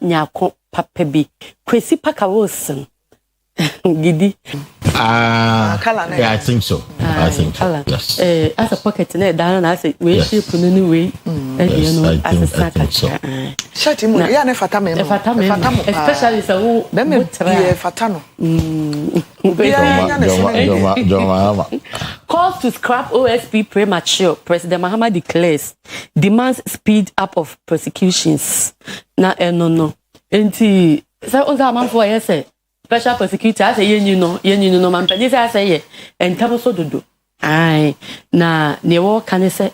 nyako papabi kwesi paka wosen gidi yeah, I think so. I think so. Yes. As a pocket na down na say we shape no ni we you know as a snack shati mu ya ne fata me especially so wo fata no calls to scrap OSP premature. President Mahama declares demands speed up of prosecutions. Na no enti say oza man for say special prosecutor say yenyu no man pedi say ye entamo so dodo ai na ne wo kan say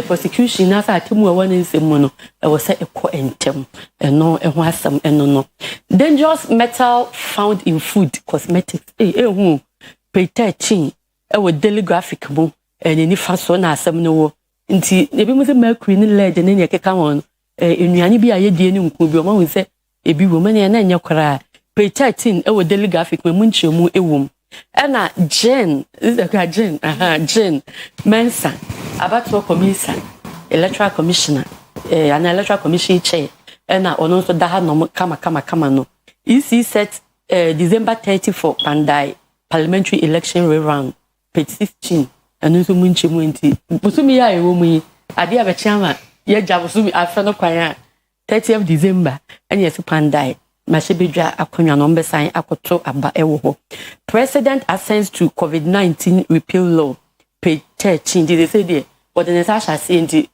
prosecution na sa atemu wa ne nsemu no e wo say ekọ entem no e ho asem no dangerous metal found in food cosmetics hu pay13 e wo daily graphic mo ne ni fa so na asem no wo nti e bi mo say mercury ni lead ne ne keka won enuane bi aye die ni nku bi o ma wo say e bi wo me ne na nya kwara pay13 ewo daily graphic me munchemu ewom ena Jane is a Jane Mensa abato commissioner electoral commissioner an electoral commission chair ena ono so da ha no kama no EC set December 30 for Pandai parliamentary election round page 16 eno so munchemu enti busumi ya ewo mu ade abechiama ye jabusumi afa no kwan 30th December enya so Pandai Mashibidra akonya no mbesan akoto aba ewo ho. President assents to COVID-19 repeal law page 13 they say there what the Natasha say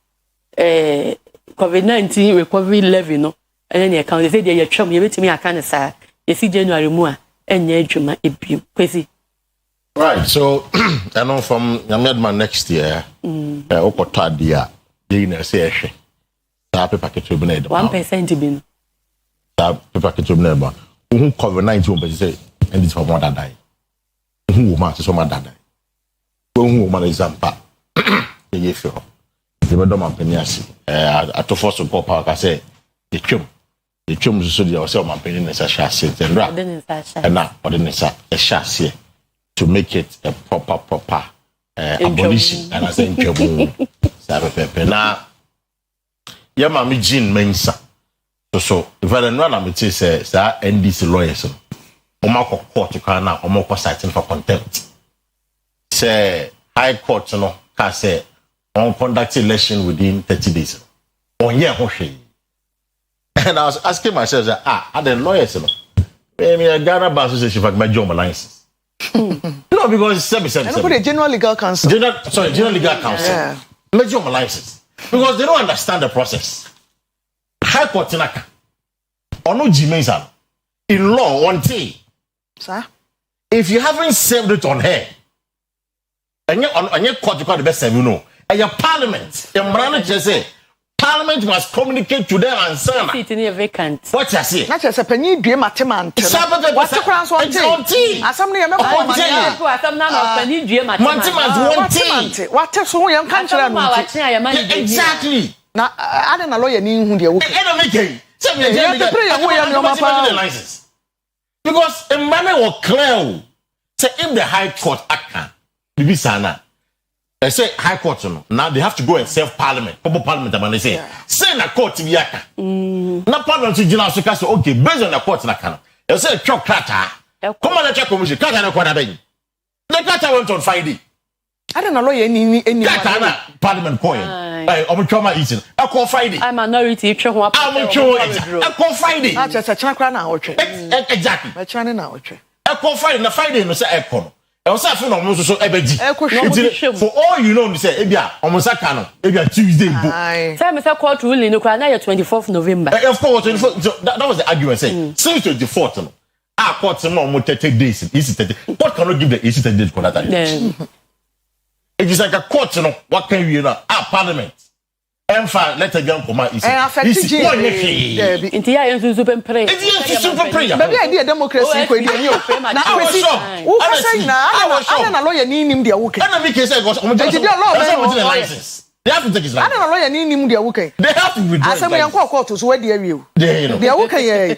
COVID-19 recovery levy no and then the account they say there you trim you betimi aka ne sa you see January mu a enye adwuma ebiem kwesi. Right, so I know from Yamedman next year okoto dia dey na say ehwe sa paper keto bi na 1% bi no paper keto bi na ba who COVID-19 be say and this for more than die who woman so more than die who woman example ye feel the madam ampeniasi atofo so go power ka say the twem so dia say o mampeni na sa shase tendra and na ordinance a shase to make it a proper abolition and as in twem sa pepe na ya mami Jean Mensa so very no na me say NDC lawyers o court kan na o citing for contempt say high court no ka say on conduct election within 30 days on year ho hwe and I was asking myself are the lawyers no me Ghana Bar Association for my job license no because 7 and for the general legal counsel general legal counsel major license because they don't understand the process. High court naka ono jimensa in law one thing sir if you haven't served it on her and you court the best you know and your parliament your man just say parliament must communicate to them and say it in a vacant what you say not just a penny dream matema what's the crown one thing assembly me ko asam na penny dream matema what so yan kan kira exactly na ada na lawyer ni hu de wo e no make say me the license because a man will clear say if the high court aka bibi sana they say high court no now they have to go and serve parliament public parliament and they say na court bi aka na parliament to general so say okay based on the court na kana they say chok krata come on the check commission krata na kwada ben the krata went on Friday ada na lawyer ni krata na parliament coin I'm trauma eating. I call Friday. I'm minority. I'm sure. I call Friday. That's a chakra now. Exactly. I try now. I call Friday. Na Friday no say I come. I was saying no so ebeji. For all you know, me say ebia omosa ka no ebia Tuesday go. Say me say court ruling no na 24th November. Of course 24th. So that was the argument saying. Since 24th no. Court no mo 30 days. Easy 30. Court cannot give the easy 30 days for that time. It is like a court, you know, what can you know? Parliament. Emfa, let a young command is super prayer. Maybe idea democracy. I don't know lawyer name their work. I don't say license. They have to take his license. I don't know lawyer name their work. They have to withdraw. As a court to where they are. They are okay.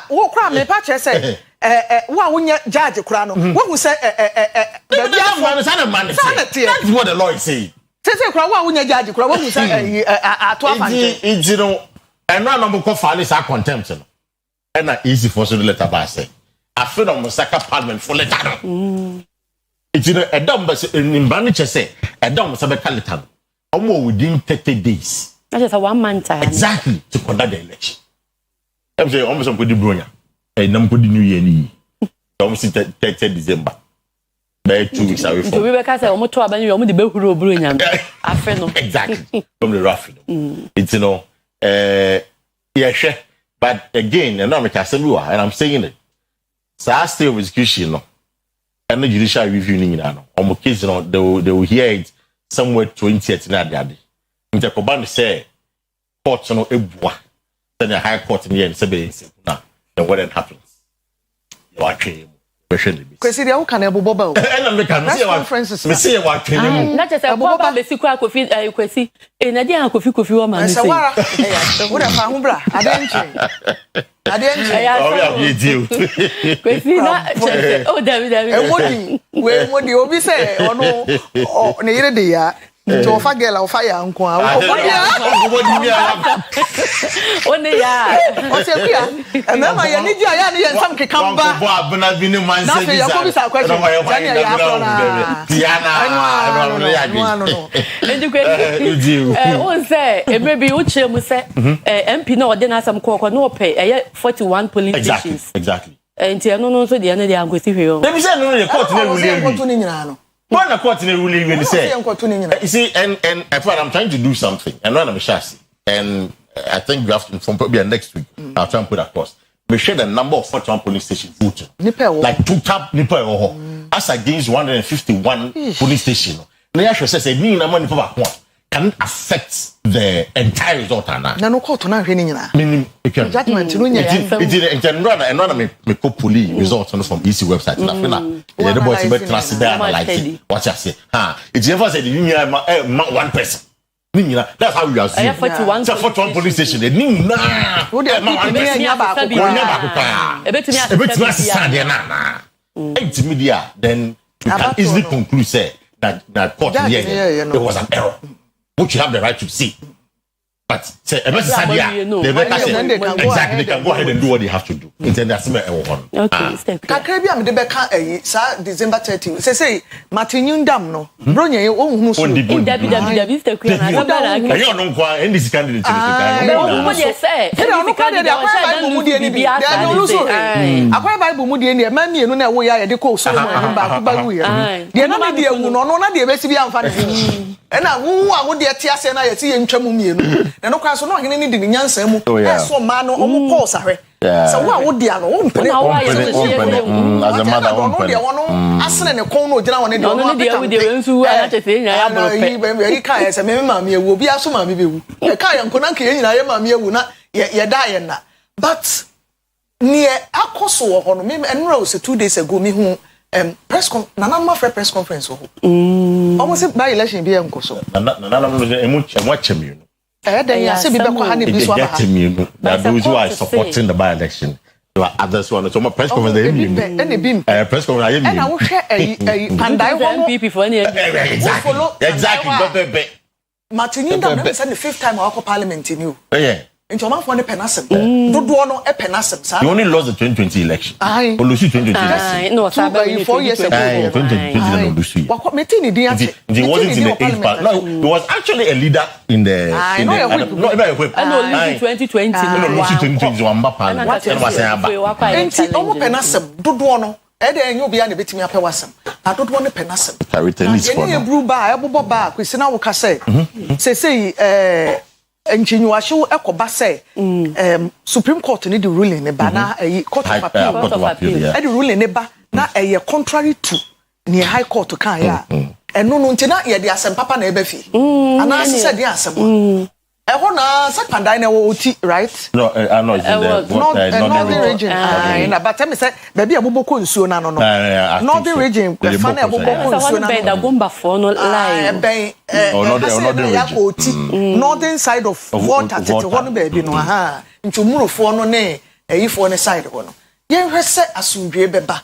Who cry me patch say. Wa wunya judge kura no wo say that's what the law is saying say kura wa wunya judge kura wo say ato afante you know And no number call for this contempt. And not easy for the letter by say. I feel on Mosaka Parliament for letter. It's a dumb in Banich say, a dumb Sabeka letter. Almost within 30 days. That is a 1 month time. Exactly to conduct the election. I'm saying almost on Pudi Brunia. And I'm putting New Year. Almost 30 December. 2 weeks away from. We were almost to abandon you, the Behuru Brunia. I feel exactly from the rough. It's yeah, but again, and I'm saying it. So I stay with execution, and the judicial review, on occasion, they will hear it somewhere 20th in that day. Intercoban say, court no ebwa, then a high court in the end, now, then what then happens? You are trained. Because they all can have a bubble. And I'm conferences. We see what training. Not just a bubble, the secret coffee, Quessy, and I didn't coffee woman. What a fambra. I didn't. Oh, David, what do you say? Oh, no, or near the to a fagel or fire and qua. One day, and then I need you and some come back. But I've been in my one say, maybe Uche must say, MP no, then has some cocoa, no pay, 41 police stations. Exactly. And no, so the end of the I'm going to hear. Let me say, no, the court. One of court in a ruling when say, you see, and I'm trying to do something, and run a chassis, and I think we have to from probably next week. I'll try and put across. We share the number of 41 police stations, like two tap nipper as against 151 police stations. The actual says a mean money for can affect the entire result. No court to not meaning judgment. It's and run me police results from EC website. The boys better trust there like what I say. It's never said you one person. That's how we are. 41 police station. Then you can easily conclude say that court there was an error, which you have the right to see. But say exactly they can go ahead and do what they have to do. Okay, Kakrebi am de beka sa December 30. Say Martin Dam no. Bronya ye ohun so. David stay queen na na. You no kwa any candidate to what you say? No candidate akwa mu die ni bi. Akwa Bible mu die ni ma mienu na wo ya ye de ko so mo ba ba wu ya. De na me de wu no na de be si bi amfa ne. E na wo a wo de tie ase na ye ti ye ntwa mu mienu. Na no kwa so no hene ni de nyansa mu. E so ma no omo pause ahwe. So what would the ano as a mother asene ne kon no gina won de no de we de nsu a chete nya ya boro pe e kai se me ma me ewu obi aso ma me bewu e kai nko na nka nyina ye ma me ewu na ye da ye na but ne akoso wo ho no me enra was 2 days ago me hu press nana ma free press conference ho almost by election bi enkoso nana mo emu chemu then you say people have that those who are supporting the by-election. There are others who are not. So my press conference, press conference, and I will share a people for any exactly. Martin, that's the 5th time I parliament in you. Yeah. Into a man for the penasem. Do no a penasem. You only lost the 2020 election. I lose 2020. No, 4 years ago. 2020 what Metini did. He wasn't in the 8th part. No, he was actually a leader in the. I know 2020. No, 2020 one part. What was saying? Almost penasem. Do no. Ede enyo bia na betimi apewasem na dodo ne penasem carry for no bru ba ebobo ba kwesina wo ka say say enchinyuahye ekoba say Supreme Court ne the ruling ne ba na Court of Appeal e the ruling ne ba na contrary to ne High Court kan ya eno no ntina ye de asem papa na eba fi ana se de asem na secondary na wo oti right no I know it's northern region na but me say baby aboboko nsuo na no northern region fa na aboboko nsuo na no gomba for no line northern side of water tete ho no baby no ha ntumurofo no ne eyifo ne side ho no ye hwese asundwe beba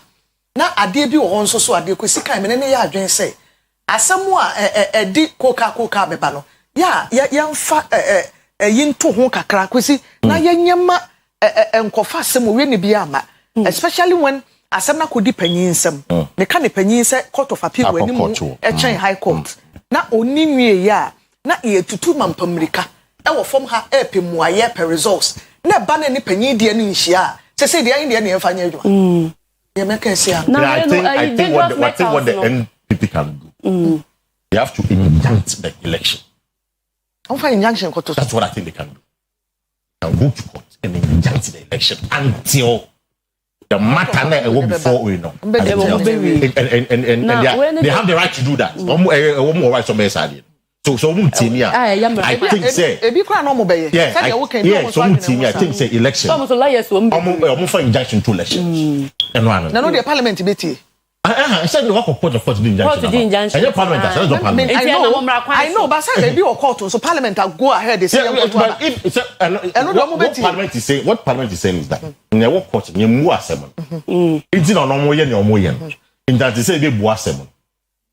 na ade bi wo nso so ade kwesi kan me ne ya adwen say asemu a di koka beba no ya fa yinto ho kakra kwesi na yanyema enkofa asem we ne bia ama especially when asem na kodi panyinsem ne ka ne panyinse court of appeal we ni chen high court na oni nwie ya na yetutu mampamrika wo fom ha epemuaye per results na ba na ne panyin die ne nhia se die yin die ne mfa nya adwuma ye meka sia I think what the NPP can do they have to injunct the election. Injunction court. That's what I think they can do. They can go to court and injunct the election until the matter will be before we know. And they have the right to do that. So I think say I think say election. For injunction to election. And one. No, the parliament beti. I said the work of court the injunction. And parliament, that's not parliament. I know, but say they be a court, so parliament go ahead. They say what parliament is saying. What parliament is saying is that in the work court, you move assembly. It's not normal yen or more yen. In that they say they move assembly.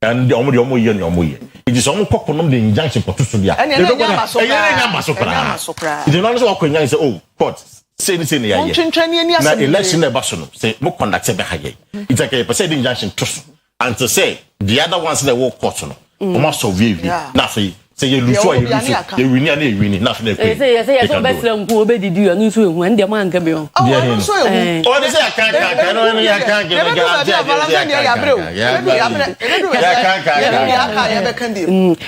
And the only yen or more yen. It is almost court the injunction for 2 studia. And you know, what say, oh, court. Say anything here. Now election never say more conduct be high. It's like a percent injunction trust. And to say the other ones that work court no. Almost survive. Nothing. Say you lose you win nothing. Say so best who obey you and you when the man can be on. Oh, they say I can't.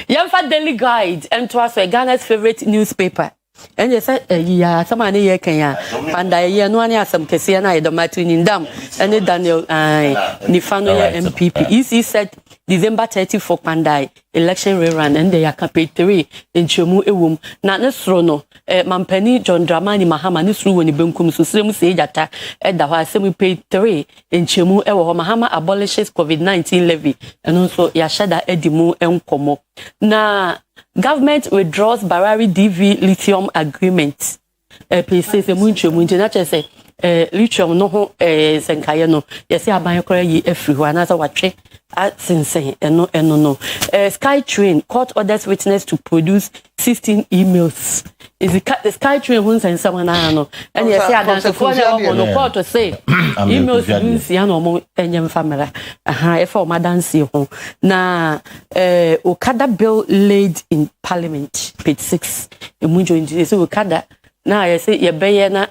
Yamfa Daily Guide and to us Ghana's favorite newspaper. And you said, yeah, some money here can ya. And I hear no one has some Cassiana, the Martin in Dam, and Daniel Nifano MPP. EC said December 30 for Pandai election rerun, and they are campaign 3 in Chomu Ewum. Not Nesrono, Mampeni, John Dramani Mahama, Nisru, when the Bunkum Susum say that at the Wasemi paid 3 in Chomu Ewo Mahama abolishes COVID-19 levy, and also Yashada Edimu and Komo. Na government withdraws Barari DV lithium agreement. Please say munche na say lithium no ho senkaya no. Yes, abayokora yi everywhere na say watwe sinsen eno no. SkyTrain court orders witness to produce 16 emails. Is the SkyTrain hun sense na no. And yes, adanse for no court to say emails means ya no mo enyem family. E for madanse ho. Na Okada bill laid in parliament page 6. Emunjo ndi say Okada na I say ye beye na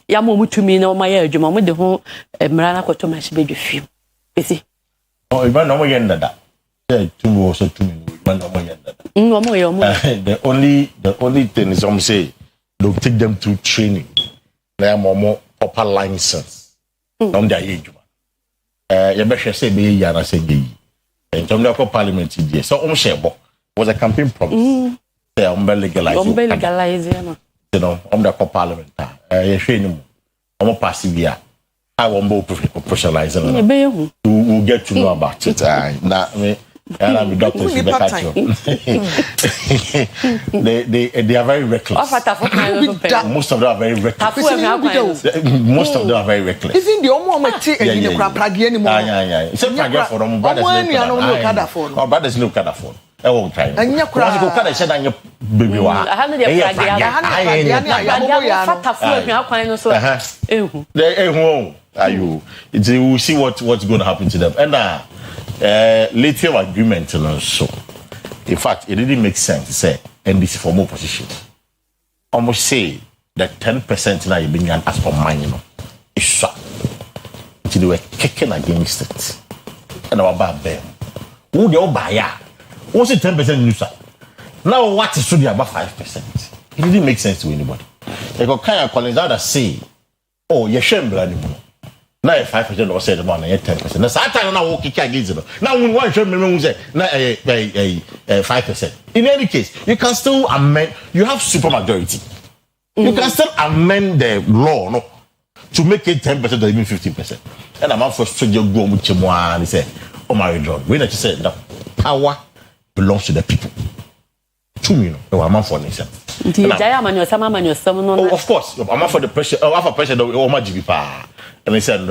ya mo mutumi na o ma ya adwuma mo de ho mra na koto ma hye bedwefim. Esi oh, even no more yenda. Two or so 2 minutes. Even no more yenda. The only thing is, say they'll take them through training. They are more proper license. On their age. You better say be yana say ye. In terms of parliament, so was a campaign promise. They are legalize. You know, the parliament. You train them. Pass here. I won't be professionalizing. We'll get to know about it. Now, I'm doctor. They are very reckless. Most of them are very reckless. Most of them are very reckless. Even the brothers look at the phone. I won't try. And you can't say that your baby. You see what's going to happen to them. And lithium agreement and also. In fact, it didn't make sense to say, and this is for more position. Almost say that 10% now you're being as for mine, you know. It's shot. They were kicking against it. And our bad them. Who they all buy ya? What's it 10% news? Now what is really about 5%? It didn't make sense to anybody. They got kind of calling out that say, oh, you're shame anymore. Now 5% or say the money, 10%. Now Satan now walking against it. Now when one shame say 5%. In any case, you can still amend. You have supermajority. You can still amend the law, no, to make it 10% or even 15%. And I'm first to go with Chimwa and say, oh my God, when I said the power belongs to the people. To me, no, I'm for nation. Oh, of course, I'm for the pressure. I'm for pressure. Oh, my GP. And they said,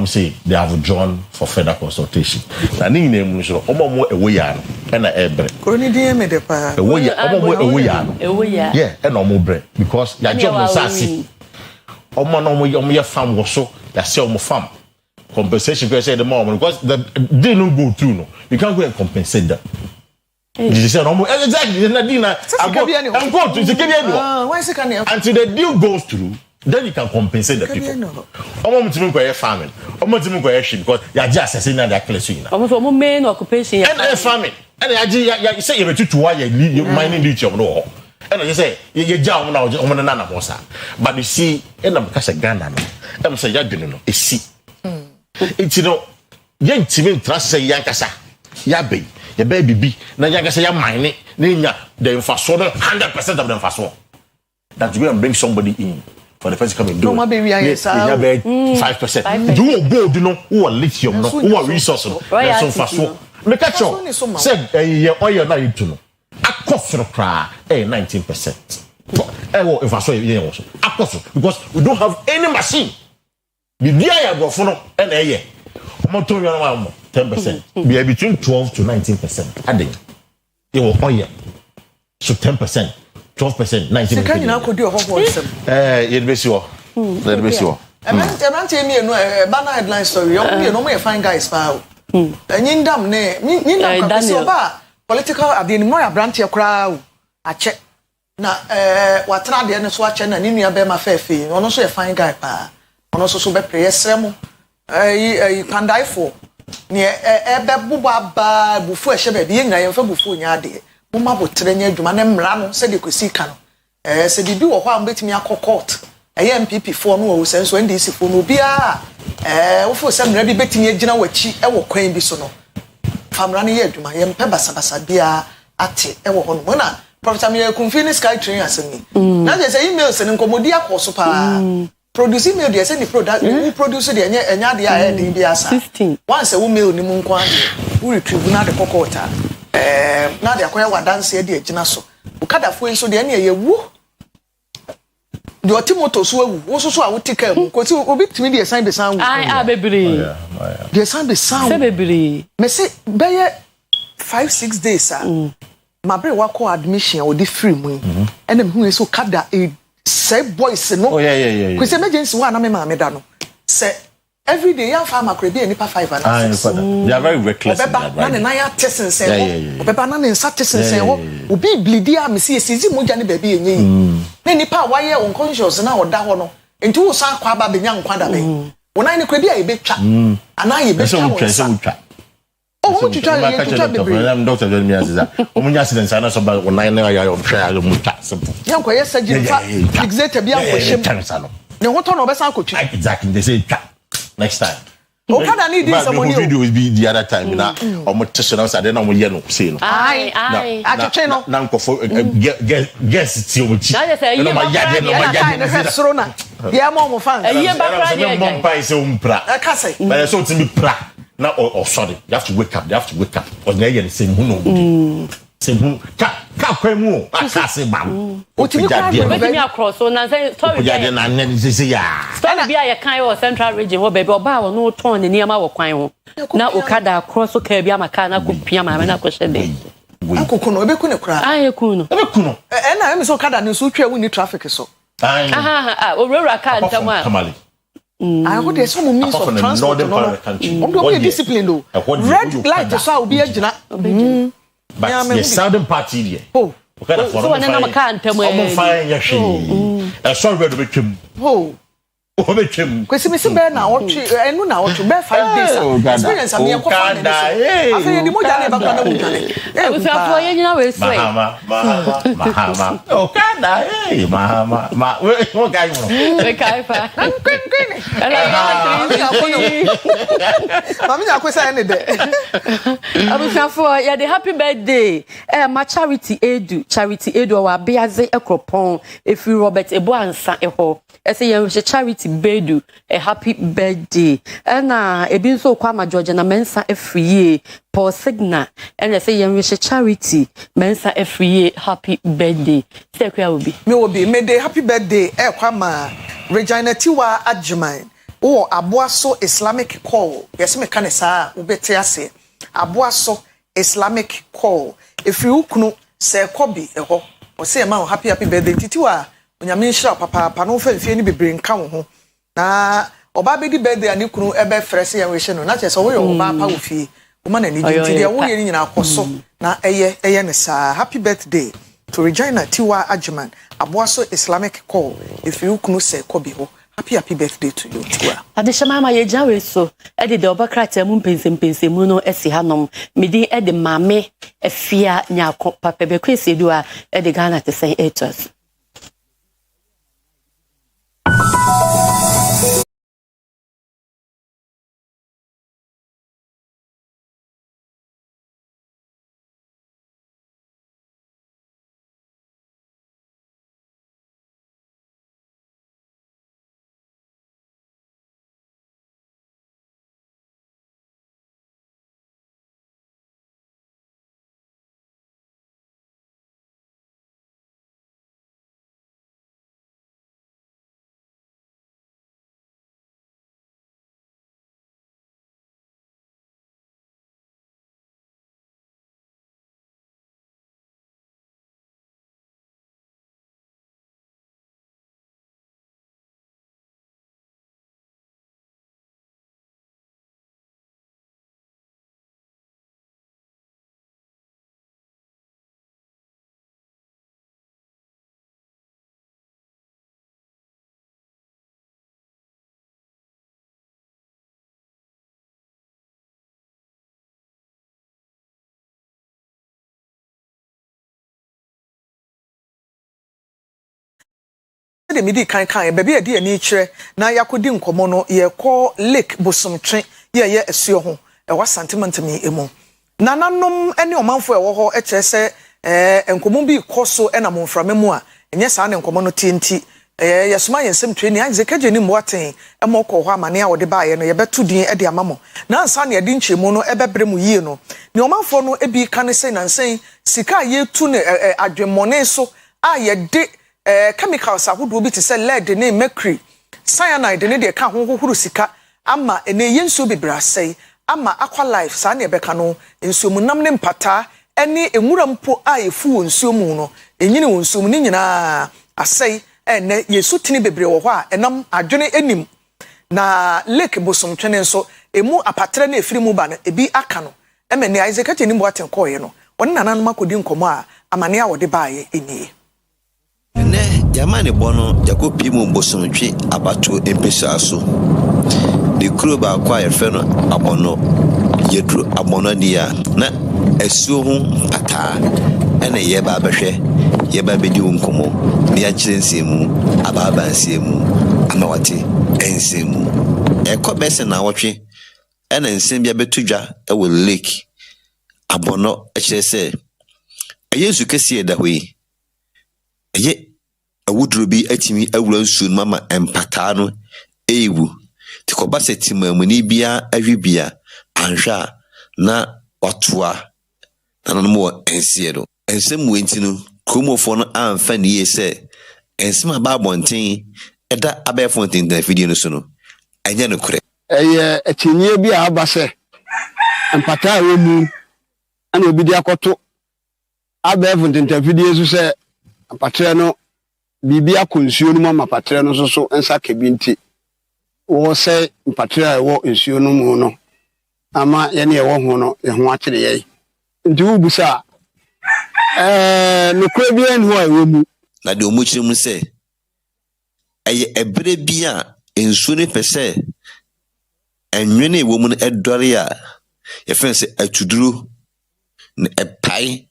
say they have drawn for further consultation. Na ni name so omo ewo ya no e na ebre. Koroni die me de pa. Ewo ya omo ewo ya no. Ewo ya. Yeah, e na omo bre because ya job no sasi. Omo no omo ya farm wo so, ya say omo farm. Compensation because say the mom because they no go through no. You can't go and compensate them. You say no exactly na dina I go to why is it can until the deal goes through. Then you can compensate the people. Omo mutimi ko farming. Omo mutimi ko sheep because ya just assessing na their class you na. Omo main occupation and farming. And ya say you betu to why you mining duty of no. And you say you jam na omo na na bossa. But you see and am ka say Ghana no. Am say ya dwene no e si. It's no yen timi trust say yan kasa. Ya be ya bibi na yan kasa ya mine na nya the infaso 100% of the infaso. That you and bring somebody in. For the person coming do. No, maybe I yes. 5%. Do gold, you know, who lithium, no, who resource, no, so fast. Make a show. Said oil na you know. A cost for cry 19%. If I saw you also. A cost because we don't have any machine. The dia go for no and a year. Motor 10%. Be between 12 to 19%. Adding. You will oil. So 10%. 12%, 19%. Can you now could do a whole voice? You'd be sure. Let me sure. A man tell me a banner headline story. You know, me a fine guy spout. And in damn name, political at the more branch your crowd. I check. Now, what not the end swatch and in your bema fair fee, or also a fine guy, pa. On also so be prayer sermon. You can die for. Near a babuba before she be in a before yard. Mama bo trenye adwuma na mmra no se de kosi ka no se bibi wo ho am betimi akọ MPP fo no wo senso NDC fo no bia wo fo se mmra bi betimi agina wachi wo kwan bi so no famra no ye adwuma ye mpe basabasa bia ate wo ho no na Professor me kumfi ni sky train asemi na je say email se nkomodi akoso pa produce email de se ni product who produce de enya de a de bia sa once wo mail ni mu nko ade wo retrieve na de kokota na de akoya wadanse e de agina so ukadafo enso de na ye wu de otimoto so awu wo so a wotika mu ko ti obi timi de sign be sound bebiri de sign be sound se bebiri me say beye 5-6 days ma bre wako admission o de free mu ena me hu so kada e say boys no ko say emergency wa na me ma me da no say every day young farmer could be any pa 5 and 6. They are very reckless. Obeba na ya tesin say obeba na nsa tesin say obi bleedi a me see esizi moja ne baby enyi na nipa waye unconscious na oda ho no enti wo san kwa ba benya nkwa da be wona ne could be a betwa ana ye betwa wo oh what you try to be I'm doctor tell me as that omunya accident sana so ba wona ne ya try to mutwa simple yanko yes surgery fa fixate bia ko shem ne ho to no be san kotwa exactly they say next time. Okay, I need this money. Video will be the other time. Now, I'm teaching us. I don't know what you're saying. Aye. I channel. Now, guess it's your chief. Now, say you my yard. Yeah, mom fans. Yeah, but mom pie is umpra. I can't say. But I saw to be pra. Now, oh, sorry. You have to wake up. You have to wake up. Or now you're the same. Who same who? Kwemu. I can't say, ma'am. What you me across? So now say story. Yeah, story be a kind of central region where baby oba wo no turn near ma wo kwan ho. Na okada across so ka bia maka na ko pia ma na ko hye akoko no obeku ne kura eku no na me so okada ne so twa woni traffic so owura ka ntama kamali I would there's some means of transport northern part of the country. Don't be disciplined though. Red light so will be agina. But the southern party there. Oh. So when na maka ntamo e fine ya hwe. Sorry we do betwem. Oh. O betwem. Kwesi me se be na otwe enu na otwe be 5 days. Experience am ye ko fa ne. Afa ye di mo jane ba kwa na mo jane. We say for ye nyina we sway. Mahama. Okada mahama. We guy mo. We kai fa. Mami na kwesa ene de. Abusafo ya the happy birthday. Ma charity edu wa biaze ekropon efi Robert Eboansa eho. Ese ye charity bedu a happy birthday. Na ebi nso kwa ma George na mensa efriye Paul Signa and say ye wish charity mensa efriye happy birthday. Say kwa obi. Me obi me dey happy birthday kwa ma Regina Tiwa Adjuman. wo aboaso Islamic call yes me kan saa wo beti ase aboaso Islamic call if you kunu se kobi eho o se ma happy birthday titiwa onyame nhira papa no fa fie ni bebre nka wo ho na oba be di birthday ani kunu ebe frese ya we hye no na che so wo yo oba pa wo fie wo ma na ni di dia wo ye ni nyina akoso na eye ne saa happy birthday to Regina Tiwa Ajiman aboaso Islamic call if you kunu se kobi ho happy birthday to you Tiwa adeshama ma ye jawe so e de obakra mu mpensem mu no esi hanom medi e de mame Afia nyako papa be kwesi du a e de Ghana te say etos de midi kan bebe e de ani kire na yakodi nkomo no ye ko lake bosomtwe ye asuo ho e wa sentiment mi emu nananom ene omanfo e wo ho e kire se enkomo bi koso e na monframa mu a enye saa ne nkomo no tienti yesoma yensem training anze kaje ni mwaten e mo ko ho amane a wo de ba ye no ye betu din e de amamo na ansa ne de nchemu no e bebre mu yie no ne omanfo no e bi kan se na nsen sika ye tu ne adwemmone so a ye de chemicals ahodo bi te se lead ne mercury cyanide ne de ka hohoro sika ama ene yenso bebrasei ama aqua life sa ne beka no enso mu nam ne mpata ene enwura mpo a efu nsuo mu no enyine wonsuo mu ne nyina asei ene yesu tini bebre wo ho a enam adwene enim na lake bosomtwene nso emu apatre na efiri mu ba no ebi aka no emene Isaac ati ni mo aten koye no won nananom akodi nkomo a amane a wode baaye enie ne yamane bono yakopi mu bosomtwe abato empesa so de kuro ba kwa yefe no abono yedru abono dia na esuo hu ata ene ye ba behwe ye ba bedi nkomo ne ya kyerensemu ababa nsemu amawate ensemu ekobese na wotwe ene nsem bia betudwa e wo lake abono ekyerese yesu kesi da hoyi eye awudro bi atimi awura nsuo mama empata no ewu tikoba setimamuni bia ahwibia anhwa na watoa nananom ensie do ensem wenti no kromofo no amfa ne yese ensem ababonten eda abefonten da video no so no enye no kure eye etinye bi abase empata awemu ana obidi akoto abefonten da video so se empata no bibia konsuo no mama patre no so ensa kebinti wo se mpatra wo nsuo no mu no ama ye ne wo ho no ye ho akire ye nti wo busa no kwa bia no ewo mu na de omuchiri mu se eye ebre bia nsuo ne pese enwene ewo mu no edore a ye fense atuduro ne epai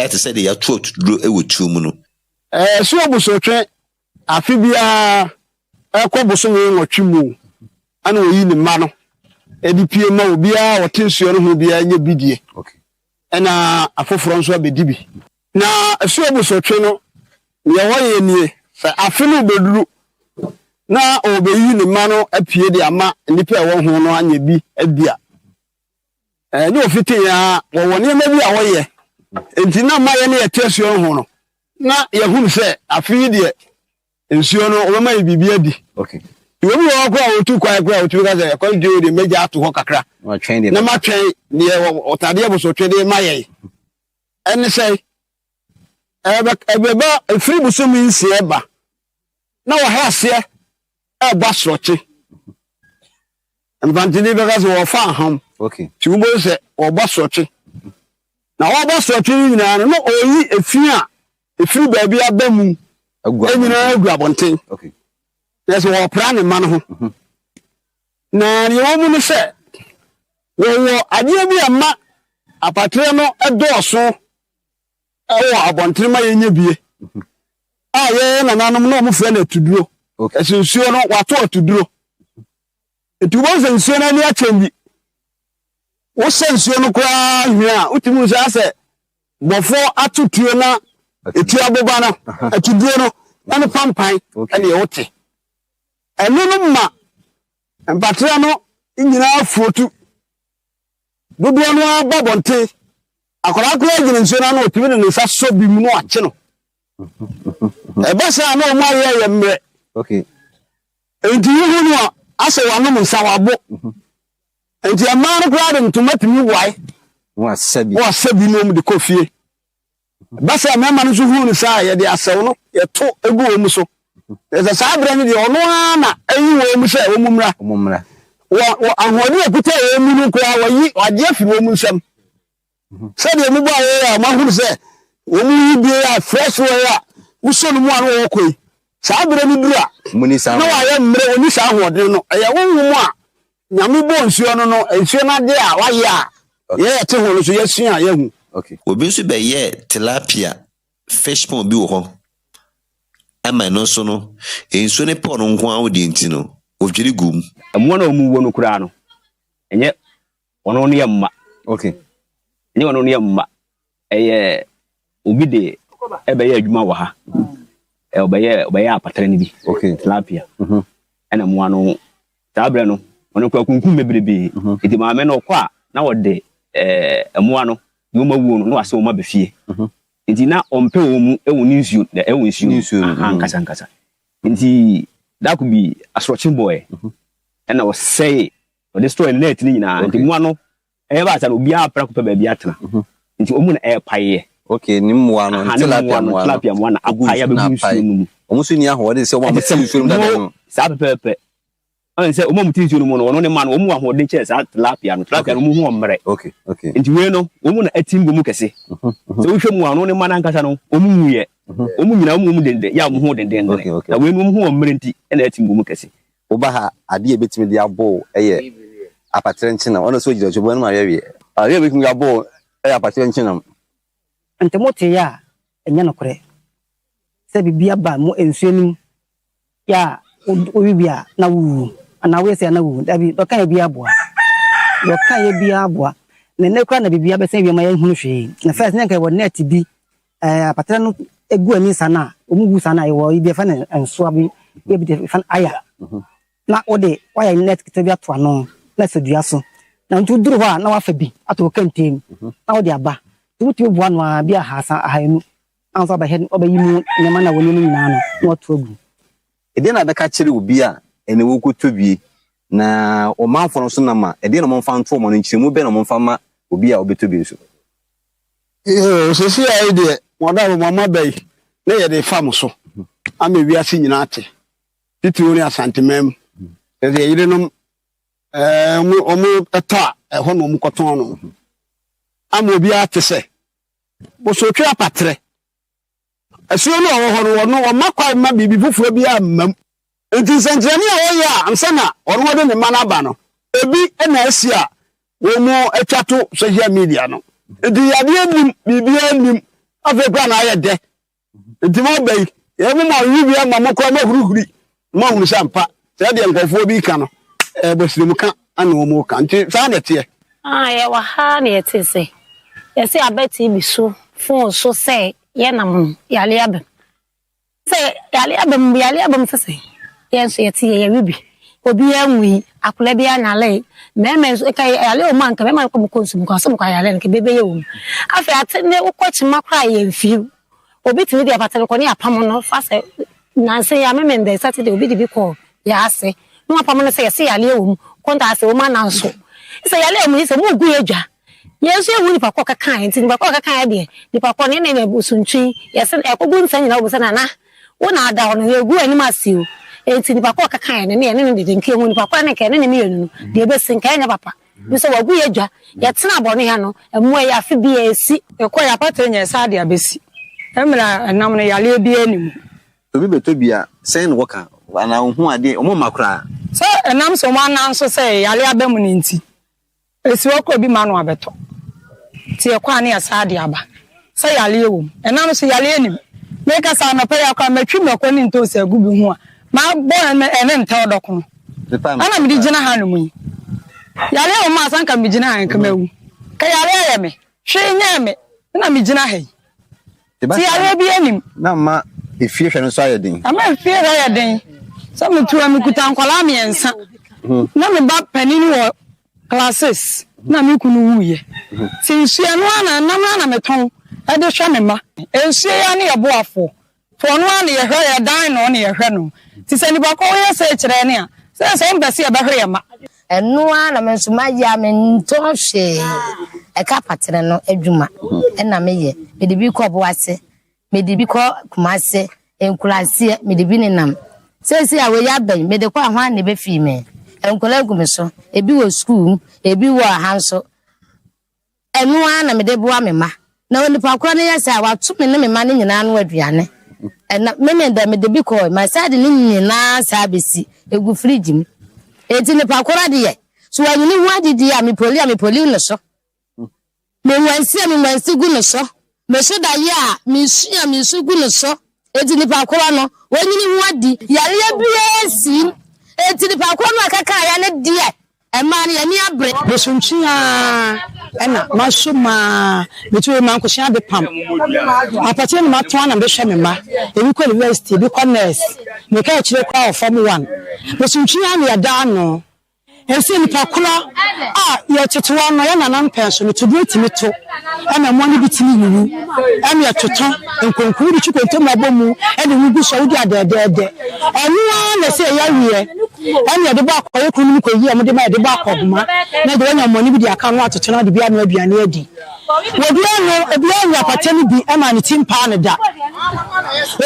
te se de ya tu atuduro ewo tu mu no so obusotwe afi bia ekoboso we nwotwemu ana oyi ne ma no edipie ma obi a wotensuo no ho bia nya bidie okay ena afoforo nso abedibi na so obusotwe no ye woye nie fa afi no beduru na obeyi ne ma no apie de ama nipa ewo ho no anya bi adia ne ofite ya wo ne ma bi a woye enti na ma ye ne yetesuo ho no na yahunu se afi de nsuo no obema bibia di okay You will go to quite well to us. I call you the major to Hokakra. Or train it. No matter near what I was trading my and say, a free Muslim means Sieba. Now I have here a bus rotty. And Vantilivers or farm home. Okay. 2 months or bus rotty. Now, all bus rotty, not only a few baby at them. Grab on thing. Okay. There's a plan in man. Now, you want to say, well, I did be a ma a patrano a door so. Oh, about 3 months in your beer. Ah, yeah, and I'm no friend to do. Okay. As you see, what to do. It wasn't so any change. What sense you know, cry here? Utimus answer. Before I took you now, it's your bobana, a chidino, and a pampine, and the ote. And no ma, and Patrano, in your photo. Do you know about on tea? I could have in Sonano to win in such so be more channel. A bus I know my area. Okay. And do you know, I say one woman sour book. And the amount of garden to make me why Was said was said you know the coffee. Basa mema nso hu ni saa ye de asew no ye to egu omu so. Eza saa brand de ono ana ayi wo omu se omumra. Wo ahode ekuta omu no kwa wayi wade afi omu nsam. Se de mu ba ye ma hu se omu yi bi ya fresh wo ya wo so no mu anu wo koi. Saa brand dura. Muni saa. Na wa ye mre oni saa ahode no. Eye wo hu mu a nyame bo nsuo no nsuo na de a wa ya. Ye te ho no so ye sua ye hu. Okay. Obi nso be ye tilapia fish pond bi wo ho. Ama no so no enso ne pond nko a wo de nti no odwiri gum. Amwa na omu wo no kura no. Enye wono no yamma. Okay. Enye wono no yamma. Eye obi de ebe ye adwuma wa ha. Obe ye apatare ni bi. Okay. Tilapia. Ena mwa no tabre no wono kwa kunkum bebrebe. Edi ma me no kwa na wo de mwa no Yoma wuo no ase oma befie. Nti na ompe omu ewoni nsuo na ewo nsuo nkasa. Nti that could be a stretching boy. And I was say destroy net ni nyina nti mu ano e ba ta obi apra ko pe ba bi atena. Nti omu na e paye. Okay, ni mu ano tilapia mu na apaya be nsuo mu. Omu so ni ahode se omu amutim nsuo mu dada no. Sa pepe. An se omu mutim nsuo mu no wono ne man omu ahode che sa tilapia no mu hu omre. Okay. Nti we no omu na atimbo mu kese. Se wo hwe mu ano ne man ankasa no omu muye. Omu nyina omu dende ya omu hu dende. Na we no omu hu omre nti na atimbo mu kese. Oba ha ade e betimi de abo eye apatre nchina ono so jira chobo na awie ade betimi abo eye apatre nchina ante mote ya enya nokore se bibia ba mo ensuanim ya obibia na wu ana we se na wu dabi dokan ya bia aboa na ne kwa na bibia be se bia ma ya hunu hwe na first ne kai wo net bi apatre no egu ani sana omugu sana e wo ibi fa na enso abi e bi fa aya na ode why net kitabi ato ano na sedua so na ntu duru ho na wafa bi ato kantem na ode aba tutu bu anu a bia hasa ahanu anso ba he obayimu nyama na woni nyina no na wato agu ede na beka kire obi a ene wo kotobie na o manfo no so na ma ede na monfa nto mo no nchiremu be na monfa ma obi a obetobie so so see idea moda mama bay na ye de fam so ama wi ase nyina ate tituni asantemem ede yire no omu eta ho no mu koton no ama obi ate se bo so twa patre asuo no ho no makwa ma bibi fufu bi amam enti sentrani a wo ya amsana ono de ne manaba no ebi na asia wo mu atwato social media no enti yade nim bibi anim afekwa na ayede enti mo bai ye mo ma wi bi ama mo kwa ma hurihuri mo hunu sampa se de nkofo bi ka no bosirimu ka ana wo mo ka nti sa na tie ye wa ha na ye te se ye se abeti bi so fon so se ye nam yale abem se yale abem se ye so ye tie ye wi bi obi anwi akula bi anale meme so kai yale o man ka meme ko konsum ko so ko yale nke bebe ye wo afi atene wo kwachi makra ye mfi obi timi dia patele ko ni apam no fa se nanse ya meme nde Saturday obi di bi ko ya ase no pam no say yale wo konta ase wo ma na so say yale mu say mu gu edwa yesu ewu ni pakọ kakan enti ni pakọ kakan de ni pakọ ne na busuntwi yesi ekogu nsan na obusa na wo na ada no egu ani masiu enti ni pakọ kakan ne de nke hu ni pakọ ne ke ne me yenu de be sinka nya papa bi so wagu edwa yetena abọ ne ha no emu ya afi bi esi ekọ ya pata nya sa de abesi emra nam no yale bi anim obi beto bia sen woka ana hu ade omo makra so enam so ma nan so say yale abam ne nti esi wokọ bi ma no abeto ti ekwa na ya sa de aba say yale ewo enam so yale anim make us na pay akwa matwi mako ni nto se agu bi hu a ma bo ene nta odoko ana mi di gina ha no mu yale o ma san ka mi gina ha nka mawu ka yale ya me hwe nya me na mi gina ha ti yale bi anim na ma efie hwe no so ayeden ama efie ya den so mi tuwa mi kuta nkwala mi ensa na mi ba panini wo classes na mi kunu wuye ti nsuya no ana na meton e de hwe me ma ensuya ya ne ye boafo fo no ana ye hwe ya dan no na ye hwe no ti se ni ba ko ye se kire ne a se mbese ye ba hwe ye ma enu ana mensuma ya mento hwe e ka patere no adwuma e na meye me de bi ko boase me de bi ko kumase enkulase me de bi ne nam sesi awe ya ben me de ko ahwa ne be fi me enkola gumeso ebi wo school ebi wo ahanso enu ana me de boa me ma na oni pa kro ne yesa wa tu me ne me ma ne nyina no aduane na me de me de bi ko ma side ne nyina sa besi egu fridge mi eti ne pa kro de ye so wa nyini hu adidi a me poli no so me wansi gu no so me so da ye a me su gu no so eti ne pa kro no wa nyini hu adi yare bi esi eti ni pa ko no akaka ya ne die e ma ne ya ni abre besunchi a ena masuma betu ma nko hia de pam apate ni mato na be hwe me ma ebi ko university bi ko nurse me ka chire kwa form 1 besunchi a ne ya da no ense ni pa kula ya tetewa no ya na mpenso ni to timi to ana mo ni bitimi yiwu ana ya toton enkonkuru di chukwento mabomu ana wugu so di adedede anu na se ya wiye ana de ba akoye kunu ko yi amde ma de ba akobuma na de anya mo ni bi di aka no atoto na de bia no aduane adi obi anu ebi anya patani bi ama ni timpa ne da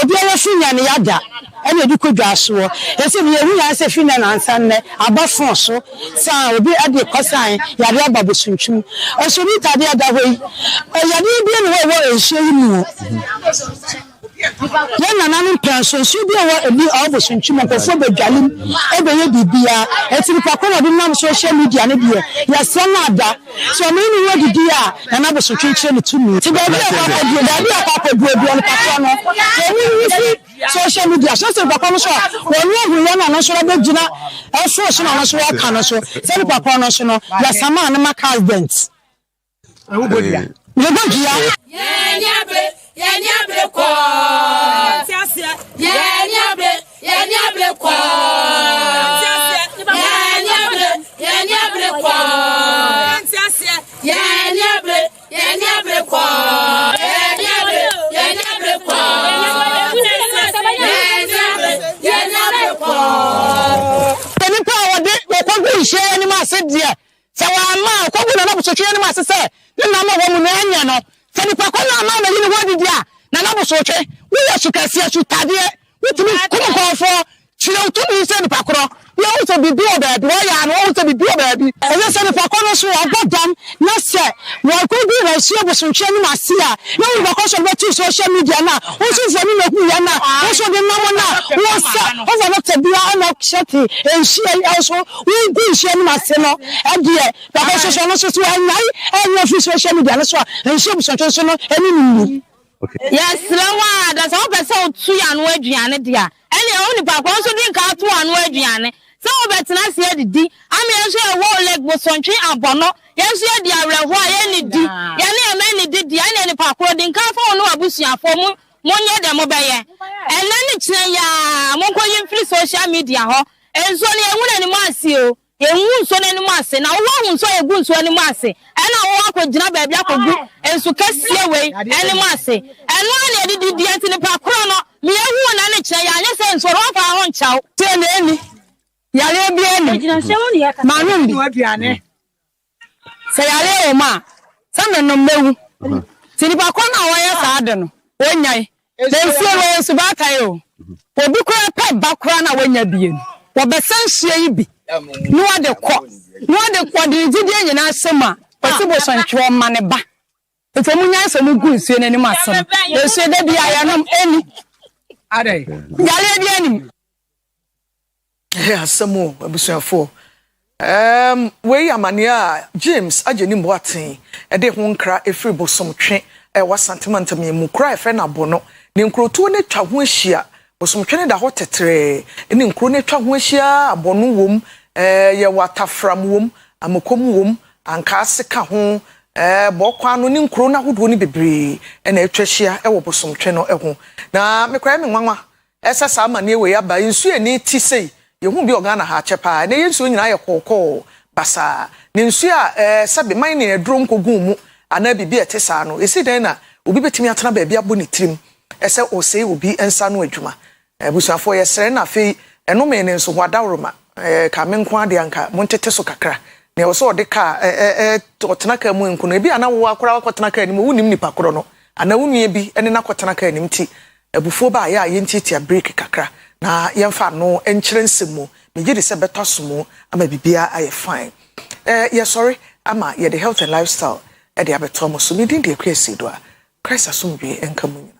obi anya finya ne yada ana de ko dwaso ese ni ewu ya se finya na ansan ne abafon so sa obi ade kosan yare ababosuntwum osori tade ada hoi yare bi ne wo ehye mu yana nanin pension so bi wo ebi ababosuntwum ko fo badwalim ebe ye bibia etiri pakona bi nam social media ne bi ya sana ada so me ni wo didi a na ababosuntwum kire ne tumi ti ba bi akwa bi ne pakona eni social media so se pakona so woni ohu yana no so be gina so so na so ka no so se pakona so no ya sama na maka husband awu bodia ne bodia Yenya bre ko Yenya bre ko Yenya bre ko Tani pa wode ko gu hye ni ma se dia se wa ma ko gu na bo so hye ni ma se se na ma wo mu na anya no tani pa ko na ma na ni wo di dia na bo so hye wo ya su kase su tade wo tumi ko fo chire utumi se ni pa kro ya wo so bibi obabi wo ya no wo so bibi obabi e se ni pa ko no so ogodam na se wo ko gu na su bo so hye ni ma se a na wo ba ko so be tu social media na wo so fo ni na ku ya na wo so de namo na wo sa wo za na tabia na kshati enshi also wo gu hye ni ma se no e de ba ko so no so anyai e fi social media na so enshi bo so no eni ni yes lawa da so be so tu ya no aduane dia ene o ni pa ko so din ka tu anu aduane so obetena se adidi ami enso e wo leg bo sontwe abono yenso e di awreho a ye ni di ye ne e ma ni di dia ene ni pa ko din ka fa ono abusuafo mu monye de mo beye ene ni kire ya mo ko yin free social media ho enso ni ehuna ni mo ase o ehu nso na ni mo ase na wo hu nso egu nso ni mo ase ena wo akogina baabi akogu enso kasie we ene mo ase eno na edidi di enti ni pa kro no me ehu na ne kire ya anya se nso ro fa ho nchaw te na eni yale bi ani manum bi aduane se yale o ma sa no mewu tini ba kwa na woyɛ saa de no wonyai na nsuo wo nsu ba kai o obi kura pa ba kura na wonya bie no wo besan hye yi bi no ade kɔ de gidie nyina asema pasi bo sontwe ma ne ba eto munya so mu gu nsuo n'anim asem nsuo de bia ya no eni ade yale bi ani asemo abusuafo we amania James ageni mboaten ede ho nkra efiri bosomtwe wa santimanta mu kra efe na bono ne nkroto ne twa ho ahia bosomtwe ne da ho tetere ne nkro ne twa ho ahia abono wom ye watafram wom amokom wom ankase ka ho bokwa no ne nkro na hodo ne bebre na etwa ahia wo bosomtwe no ho na mekra me nwanwa esasa amane we ya ba nsu ani ti sei yehu bi organa ha chepa na yensu nyina ye kokko basa ne nsu a sabe man ne edro nkogun mu ana bibi etesa no esi den na obi betimi atena ba bia bo ne trim ese osei obi ensa no adwuma busuafo ye sere na fe eno me ne nso hwadawroma ka me nko ade anka montete so kakra na wo so ode ka otena ka mu nko no ebi ana wo akora wakotena ka ni mu wunim nipa koro no ana wunue bi ene na kotena ka ni mti ebufuo ba ya yentitia break kakra na yemfa no enkyere nsemu me gidi se beto somo ama bibia aye fine sorry ama ye the health and lifestyle e de abeto mo so me din de kwesi do a Christ asomdwe enka mu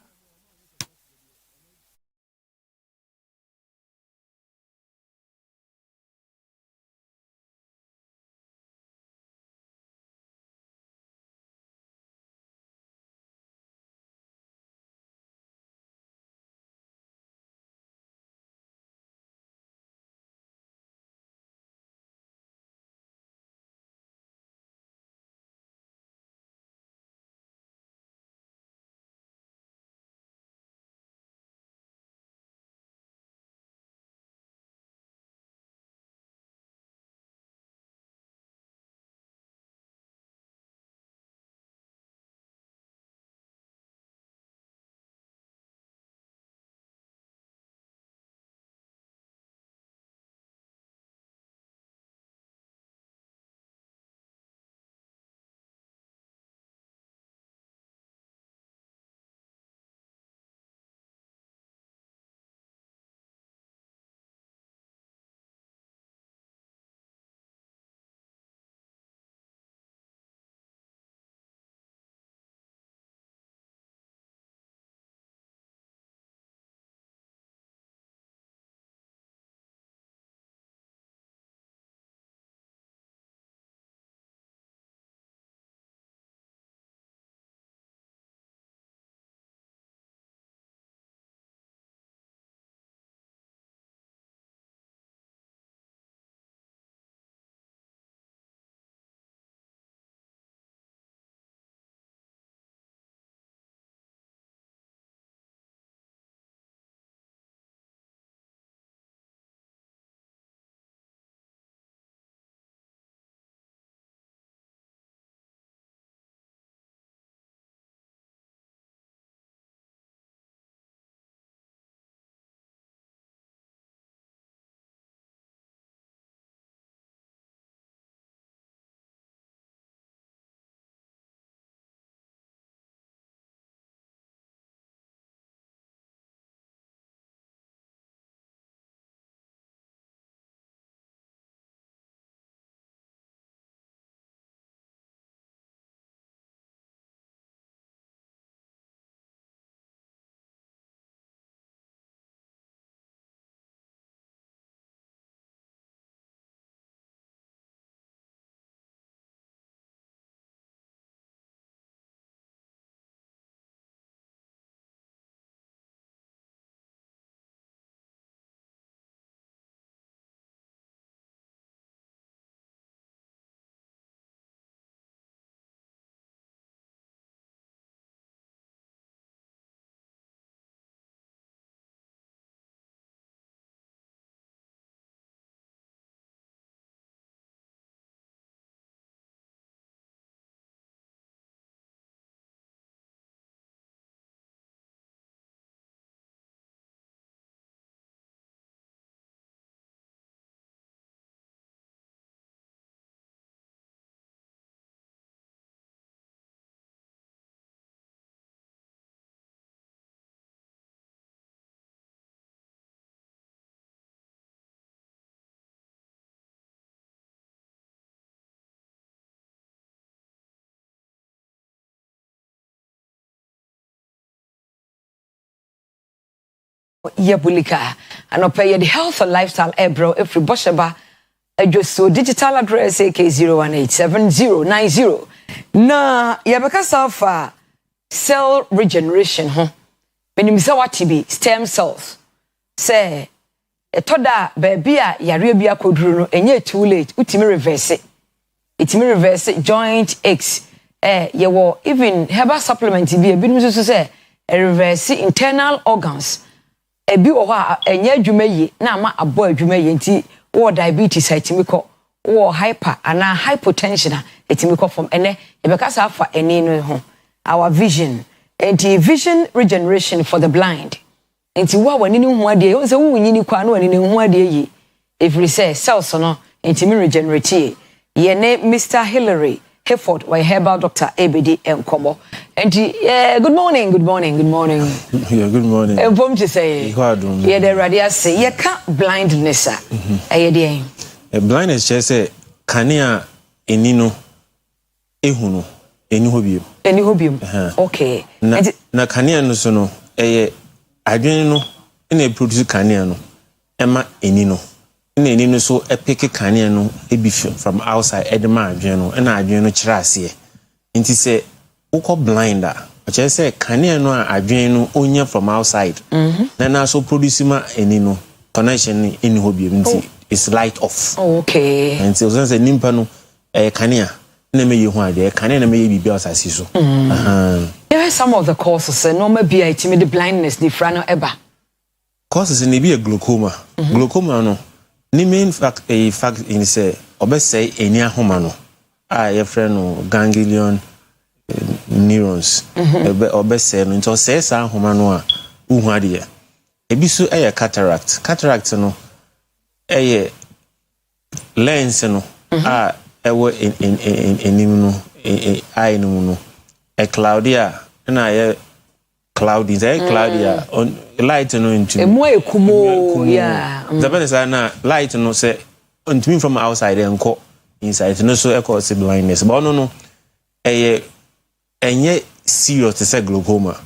Yebulika and pay the health and lifestyle ebro every bosheba so digital address AK0187090 na yabeka safa cell regeneration menimisa watibi stem cells say etoda baby a yare bia koduru no enye too late utimi reverse joint aches yewo even herbal supplement bi ebinum so say reverse internal organs ebi wo ha enye adwuma yi na ama abo adwuma yi nti wo diabetes atimiko wo hyper ana hypotension atimiko from ene ebeka sa afa ene no ho our vision vision regeneration for the blind nti wo wani ni hu ade yo se wo nyini kwa na wani ni hu ade yi every say cells no nti me regenerate ye ne Mr. Hillary Hayford why herbal doctor ABD Nkomo and good morning yeah good morning bom to say yeah the radio say you can't blindness blindness just say kania enino ehunu eni hobium okay na kania no so no adwene no na produce kania no ema enino na enino so epeke kania no ebi from outside edema adwene no na adwene no kira ase nti se ukọ blinder just say kania no adwene no onya from outside na so produce ma enino connection ni eni hobium nti it's light off okay and so say nimpa no kania na me yehu ade kania na me bibia osasi so there are some of the causes normal be itimi the blindness the frano eba causes ni be glaucoma glaucoma no ni main fact in say obesay eni ahoma no your friend no ganglion neurons obesay no nto say sa ahoma no a uhu ade ebi so cataract no lens no ewo enim no eye no Claudia na cloudy Claudia on light no into emo ekumo yeah the better na light no say ntimi from outside enko inside no so cause blindness but no enye serious to say glaucoma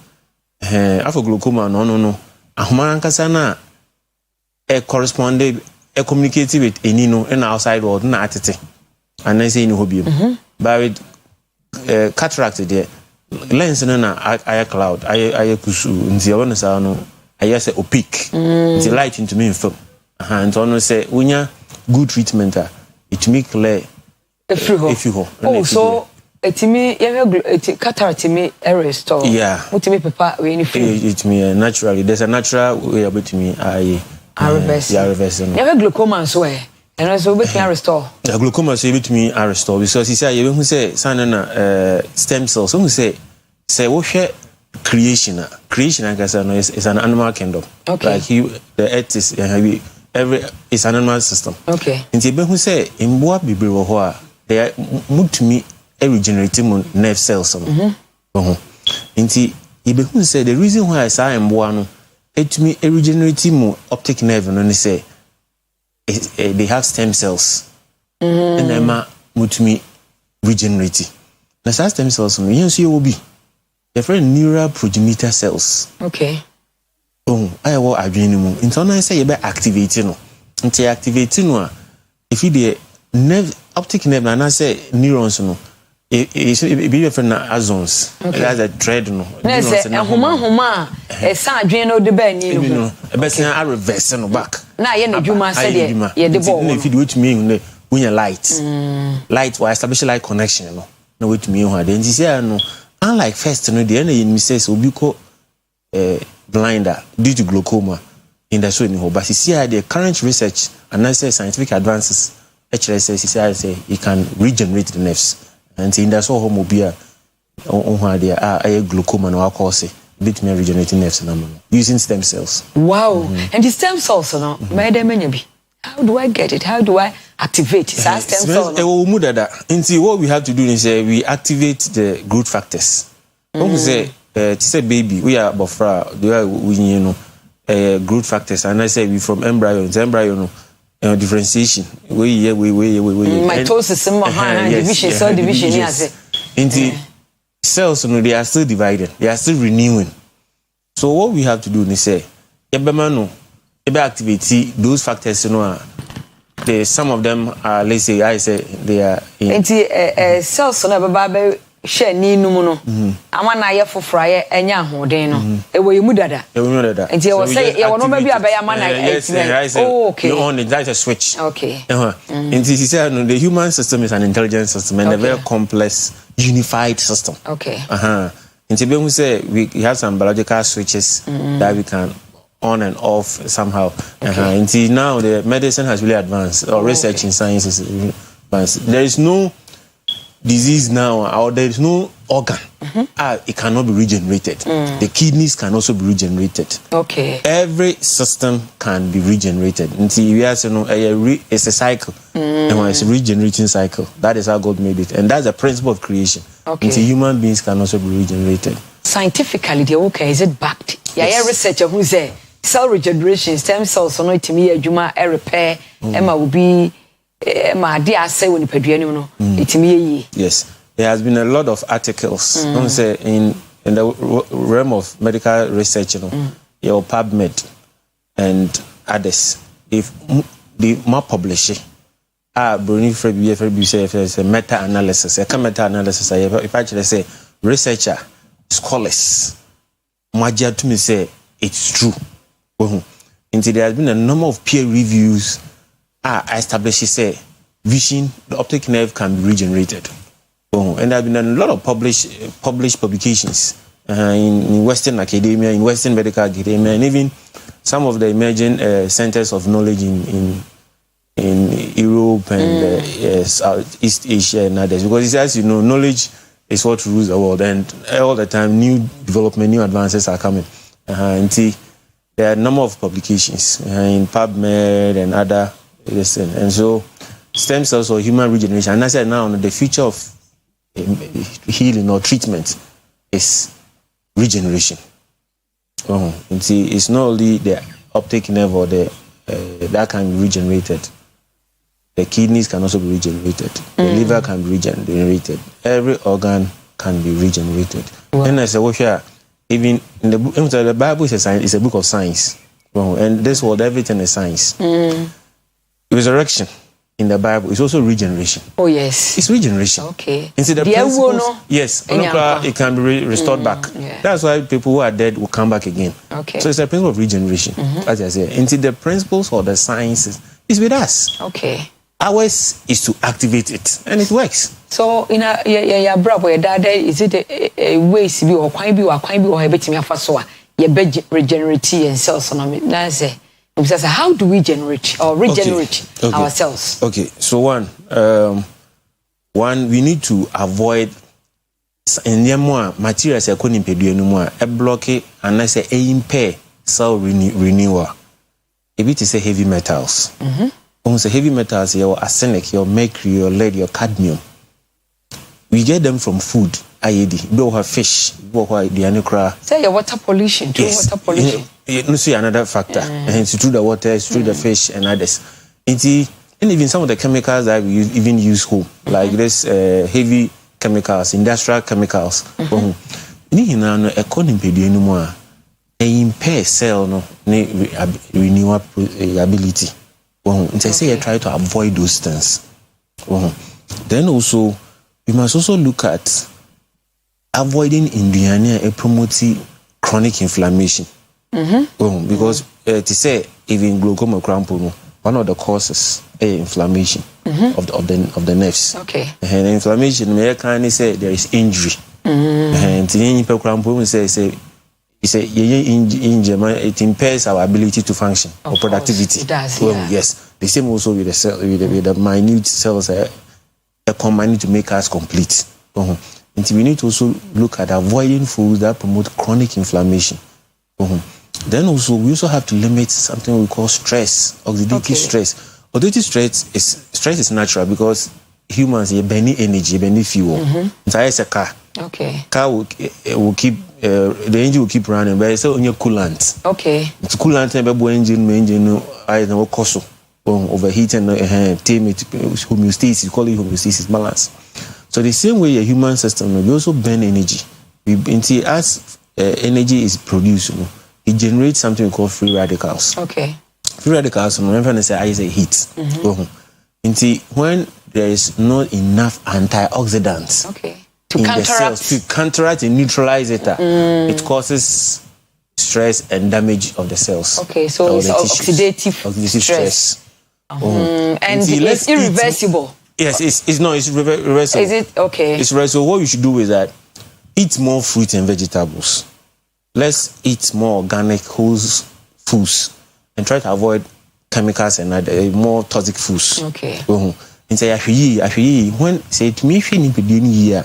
after glaucoma no ahoma nkasa na corresponded communicate with enino in outside world na atete and then say ni hobium but with cataract there lens no na eye cloud eye kusu nti e wona sa no eye say opaque nti light into me film and ono say unya good treatment it make clear if you go oh so etimi cataract me restore yeah utimi papa we ni film it me naturally there's a natural way about me reverse never glaucoma so and so we can restore the glaucoma so bit me restore because he say you say sign na stem cells so say we share creation no is an animal kingdom okay. Like the earth is it's an animal system okay nti be hu say mboa bibre wo ho a they mutumi regenerating nerve cells no nti ibe hu say the reason why say mboa no etumi regenerating optic nerve no ni say they have stem cells and them mutumi regenerate na stem cells no yen so ye obi the friend neural progenitor cells okay I will adwene mu nti say you be activate no nti activate no if you the nerve optic nerve na say neurons no be your friend na axons that's a thread no neurons na homa sa adwene no de ba ni no e be say a reverse no back na ye na dwuma say de ye de ball if you do it me when you light will establish light connection no na wait me hu ade nti say no unlike first no the any me say obi ko blinder due to glaucoma in the so ni but see the current research and scientific advances HRS say you can regenerate the nerves and in the so homobia on there glaucoma no cause bit me regenerating nerves using stem cells. Wow. And the stem cells no how do I get it? How do I activate stem cells? What we have to do is we activate the growth factors. When we say to say baby, we are buffer, we growth factors, and I say we from embryo to embryo differentiation. Mitosis, division, cell division. Yes. Cells, they are still divided, they are still renewing. So what we have to do is say ebemano ebe activity those factors some of them are, let's say, I say they are cells no baba share ni num no ama na ye foforo ye enya ahoden no e wo yemu dada enti e wo say ye wono ba bi abaya ama na okay you on it a switch okay enti he said no, the human system is an intelligent system and a very complex unified system okay enti be who say we have some biological switches that we can on and off somehow enti now the medicine has really advanced or research in science is advanced. There is no disease now, or there is no organ, it cannot be regenerated. The kidneys can also be regenerated. Okay. Every system can be regenerated. It's a cycle. It's a regenerating cycle. That is how God made it. And that's the principle of creation. Okay. Human beings can also be regenerated. Scientifically, is it backed? Yes. Researcher who say cell regeneration, stem cells, so no timia, juma, repair, Emma will be. Yes, there has been a lot of articles say in the realm of medical research, your PubMed and others. If they more publish it, Broni say a meta-analysis. A meta-analysis. If I actually say researcher, scholars, Magia to me say it's true. Until there has been a number of peer reviews. I established say vision, the optic nerve can be regenerated. And there have been a lot of published publications in Western academia, in Western medical academia, and even some of the emerging centers of knowledge in Europe and Southeast Asia and others. Because as you know, knowledge is what rules the world, and all the time new development, new advances are coming. And see, there are a number of publications in PubMed and other. Listen, and so stem cells or human regeneration, and I said now the future of healing or treatment is regeneration. And see, it's not only the optic nerve or the that can be regenerated. The kidneys can also be regenerated. The liver can be regenerated. Every organ can be regenerated. And I said, even in the Bible is a science. It's a book of science. And this world, everything is science. Resurrection in the Bible is also regeneration. Oh yes, it's regeneration. Okay. And see the principles, yes, it can be restored back. Yeah. That's why people who are dead will come back again. Okay. So it's a principle of regeneration, as I say. And see the principles or the sciences is with us. Okay. Ours is to activate it, and it works. So in a bravo, is it a ways be or quite be or betting for so ye regenerate and cells on that's how do we generate or regenerate ourselves? Okay, so one, we need to avoid materials a block it and I say impair cell renewal. A bit is heavy metals. Almost heavy metals, your arsenic, your mercury, your lead, your cadmium. We get them from food. IED, we have fish, we have the anukra. Say your water pollution, yes. Water pollution. You see another factor. And it's through the water, it's through the fish and others. And even some of the chemicals that we use home, like this heavy chemicals, industrial chemicals. Impair cell no renewal ability. And say you try to avoid those things. Then also we must also look at avoiding induania promoting chronic inflammation. Because to say even glaucoma crampo, one of the causes is inflammation of the nerves. Okay. And inflammation may kind of say there is injury. And in crampo say it impairs our ability to function or productivity. It does, yes. The same also with the cell, with the minute cells combine to make us complete. And we need to also look at avoiding foods that promote chronic inflammation. Then also we also have to limit something we call stress, oxidative stress. Oxidative stress is natural because humans burn energy, burn fuel. It's a car. Okay. Car will keep the engine will keep running, but it's only coolant. Okay. It's coolant and the engine I know cost overheating tame it homeostasis, call it homeostasis balance. So the same way a human system we also burn energy. As energy is produced, it generates something we call free radicals. Okay. Free radicals, remember, say I say heat. When there is not enough antioxidants, to in counteract. the cells to counteract and neutralize it, it causes stress and damage of the cells. Okay, so it's oxidative stress. And it's irreversible. Yes, it's reversible. Is it okay? It's reversible. What you should do is that eat more fruits and vegetables. Let's eat more organic whole foods and try to avoid chemicals and other more toxic foods. Okay. And say when say to me if you need year,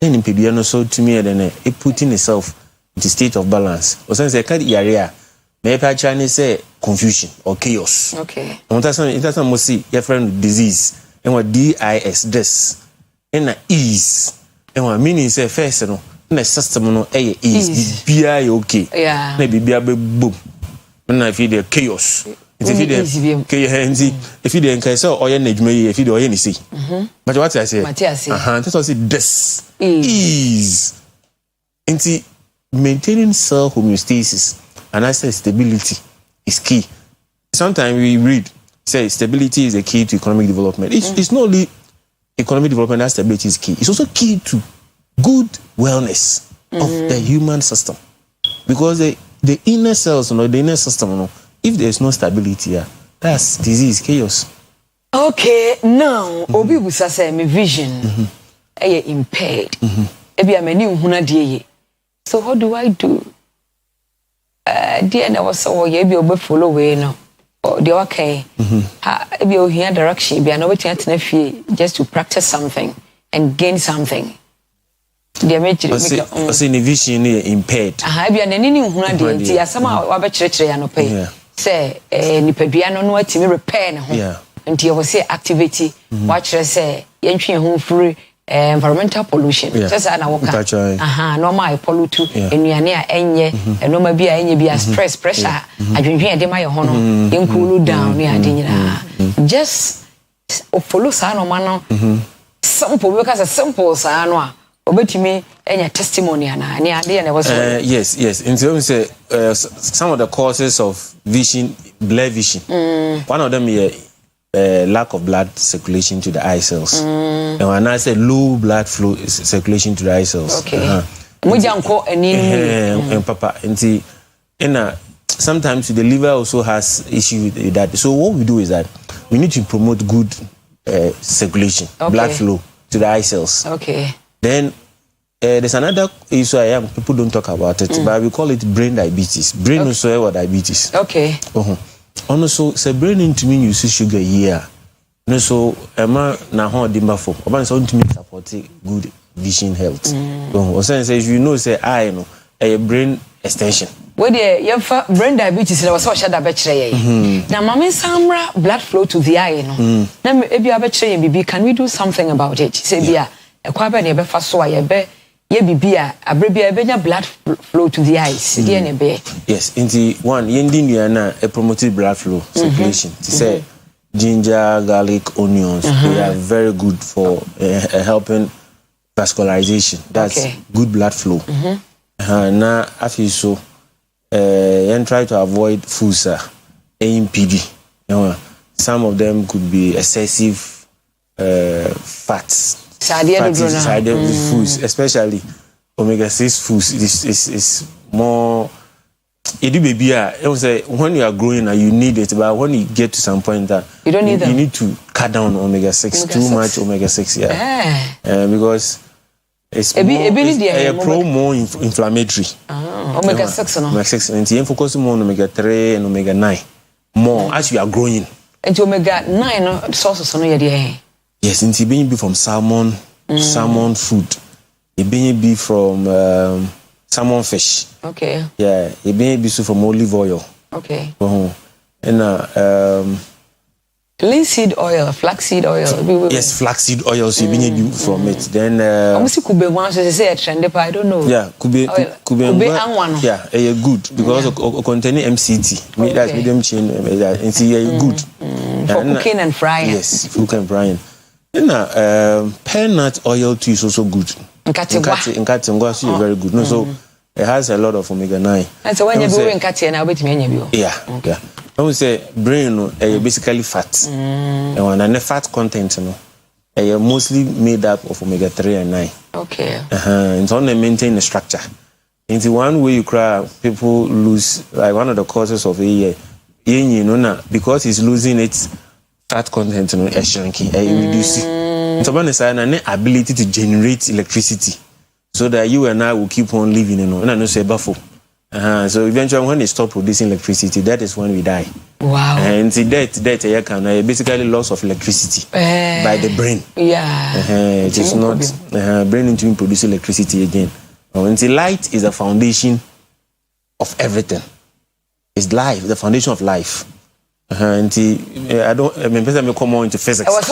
then in so to me then it putting itself into state of balance. Or say area maybe Chinese say confusion or chaos. Okay. And that's most see your friend disease and what DIS this and ease and what meaning say first no na system no ease be okay. Yeah. Maybe be boom. When I feel the chaos. If you didn't say or if you do anything. But what I say? That's what this ease. Into maintaining cell homeostasis and I say stability is key. Sometimes we read say stability is the key to economic development. It's not only economic development that stability is key. It's also key to good wellness of the human system. Because the inner cells, the inner system, if there's no stability, that's disease, chaos. Okay, now, Obi Busa say my vision is impaired. Ebi ameni uhuna die. So what do I do? Dear na was so ye obi follow way no. The okay. Ebi o here direction bi na wetin atena fie just to practice something and gain something. The the vision is impaired. Ebi anani ni uhuna die nti asama wa be kyerɛkyerɛ ya no pay. Say nipadua no atimi repair ne ho. Nti you say activity watch say yentwe ho free environmental pollution. Just na woka. Normal pollute enuane a enye enoma bi a enye bi stress pressure adwendwen de ma ye ho no cool down ne ade nyina. Just follow sa no ma no simple because a simple sa no a obetimi enya testimony ana ne ade na was yes in terms say some of the causes of vision, blurred vision. One of them is lack of blood circulation to the eye cells. And when I say low blood flow circulation to the eye cells. Okay. And papa and sometimes the liver also has issue with that. So what we do is that we need to promote good circulation, blood flow to the eye cells. Okay. Then there's another issue people don't talk about it, but we call it brain diabetes. Brain also have diabetes. Okay. Also, say brain into me use sugar here. No, so Emma na ho dimba for. Oban so to me support good vision health. So says you know say I know a brain extension. Where the brain diabetes na was so shada be kire ye. Na mama samra blood flow to the eye no. Na ebi abekire bibi, can we do something about it? Say bia ekwa be na e be fa so aye be ye bibia abrebia ebenya blood flow to the eyes dey na be. Yes, into one yendi nuana a promoted blood flow circulation. To say ginger, garlic, onions, they are very good for helping vascularization. That's good blood flow. Now after so and try to avoid foods AMPD. Some of them could be excessive fats. Foods, especially omega-6 foods, is more. It baby, when you are growing, you need it, but when you get to some point that you don't need them, you need to cut down omega-6. Too much omega-6, because it's more inflammatory. Omega-6, no. Omega-6, and you focus more on omega-3 and omega-9 more as you are growing. And omega-9 sources no yet. Yes, and it may be from salmon food. It may be from salmon fish. Okay. Yeah, it may be from olive oil. Okay. And linseed oil, flaxseed oil. Yes, flaxseed oil. So it may be from it. Then. Kube one, so they say a trend, but I don't know. Yeah, kube one. Yeah, good because containing MCT. That's medium chain. And see, good for cooking and frying. Yes, cooking and frying. And pear nut oil too is also good. Nkatengwa is very good. No, so It has a lot of omega 9. And so when you do in Katia now, wait me. Yeah. I would say brain basically fat. And the fat content, mostly made up of omega 3 and 9. Okay. It's only maintain the structure. Into one way you cry, people lose, like one of the causes of because it's losing its fat content, shrinking, reducing. It's about the ability to generate electricity, so that you and I will keep on living, and I know say buffalo. So eventually, when they stop producing electricity, that is when we die. Wow. And death, basically loss of electricity by the brain. Yeah. It is not brain into produce electricity again. Until light is the foundation of everything. It's life, the foundation of life. Until I mean, person come on into physics. The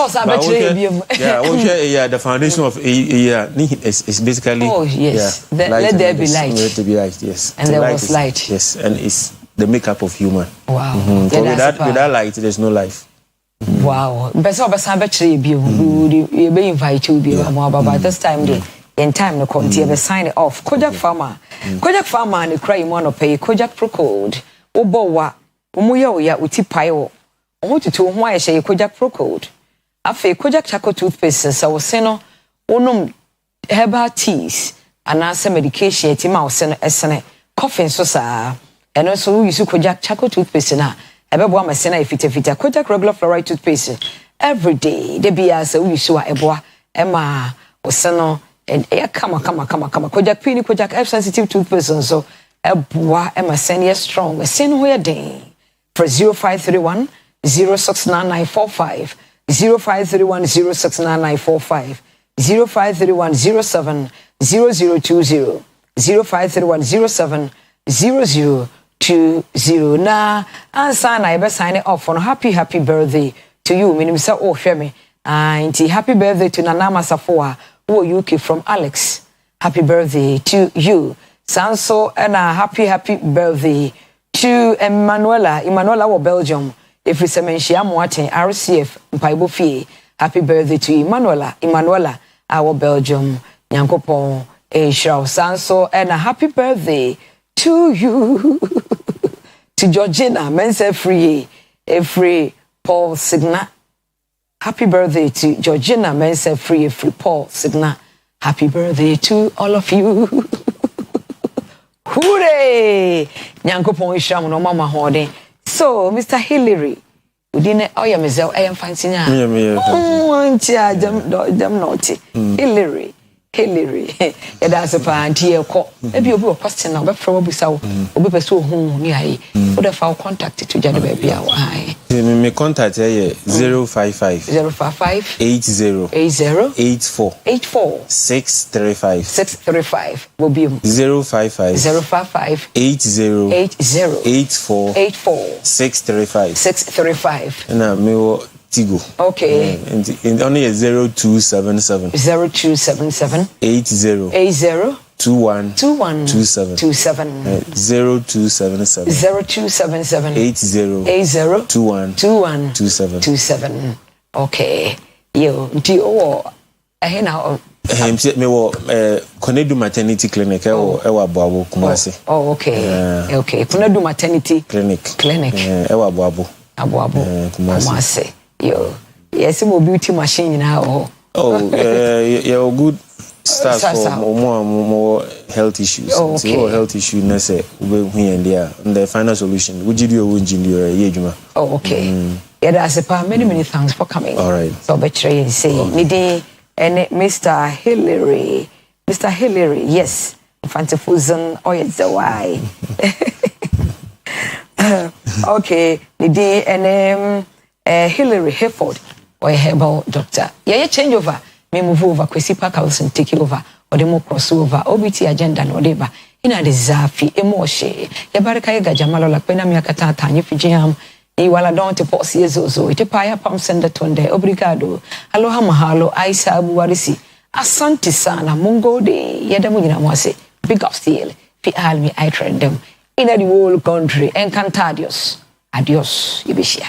foundation of is basically. Oh yes. Let there be light. Let there be light. Yes. And there was light. Yes, and it's the makeup of human. Wow. Without light, there's no life. Wow. But we invite you but this time in time no come to sign it off. Kojak farmer and the cry one pay Kojak Procode. Obowa umuya ya uti payo. Omo to ho ayehye Kojak Procode. Afi Kojak Charcoal toothpaste so seno onum herbal teas and answer medication ti ma oseno esene coffee so saa. Eno so use Kojak Charcoal toothpaste na ebebo amasena efita Kojak regular fluoride toothpaste every day. De bia so use a eboa ema oseno and kama Kojak Pini Kojak F sensitive toothpaste so eboa ema senior strong sen ho yeden for 0531 069945 0531 069945 0531 07 0020 0531 07 0020 na answer na ebe sign it off on happy birthday to you minim say oh hwe me anti happy birthday to Nana Masafoa who UK from Alex. Happy birthday to you. Sanso and a happy birthday to Emanuela wa Belgium. If it's a menshia moaten RCF Mpaibo Fie. Happy birthday to Emanuela our Belgium. Nyankopon Shao Sanso and a happy birthday to you. To Georgina Mensa Free Paul Signa. Happy birthday to Georgina Mensa Free Paul Signa. Happy birthday to all of you. Hooray! Nyankopon Isham no mama holding. So, Mr. Hillary, we didn't mezel I am fancy now. Jam naughty. Hillary. That's a party call. Maybe you'll be a question now, but probably so. We'll be so home near would have our contact to Jada baby. Me contact 055 80 84 635 will be 055 80 84 635 and me Tigo. Okay. And only 0277 80 21 27 0277 80 21 27. Okay. Yo, now me wo Konedu maternity clinic e wa Boabo Kumasi. Oh, okay. Okay. Konedu maternity clinic e wa Boabo Kumasi. Yo, yes, mo beauty machine now. You're good start for more health issues. Oh, okay. So health issue na say we here and there. And the final solution, would you do your Oh, okay. Yeah, that's a many thanks for coming. All right. So betray say Nidi and Mr. Hillary. Mr. Hillary, yes. Fantafuzen Oyezawai. Okay, Nidi and Hillary Hayford or a herbal doctor. Yeah, change over. Me move over, Kwesi Park House and take over, or the more crossover, OBT agenda, no deba. In a desafi, emotion. Yabaraka Jamalo la Pena Miakata, Tanya Fijam, Iwala don't te pos years or so. It a pia pam sender tonde, obrigado. Aloha mahalo, Aisa Abuarisi. Asante sana, Mungo de Yadamuna Mose. Big up still. Fi almi, I trend them. In the whole country, encantadios. Adios, Ibishia.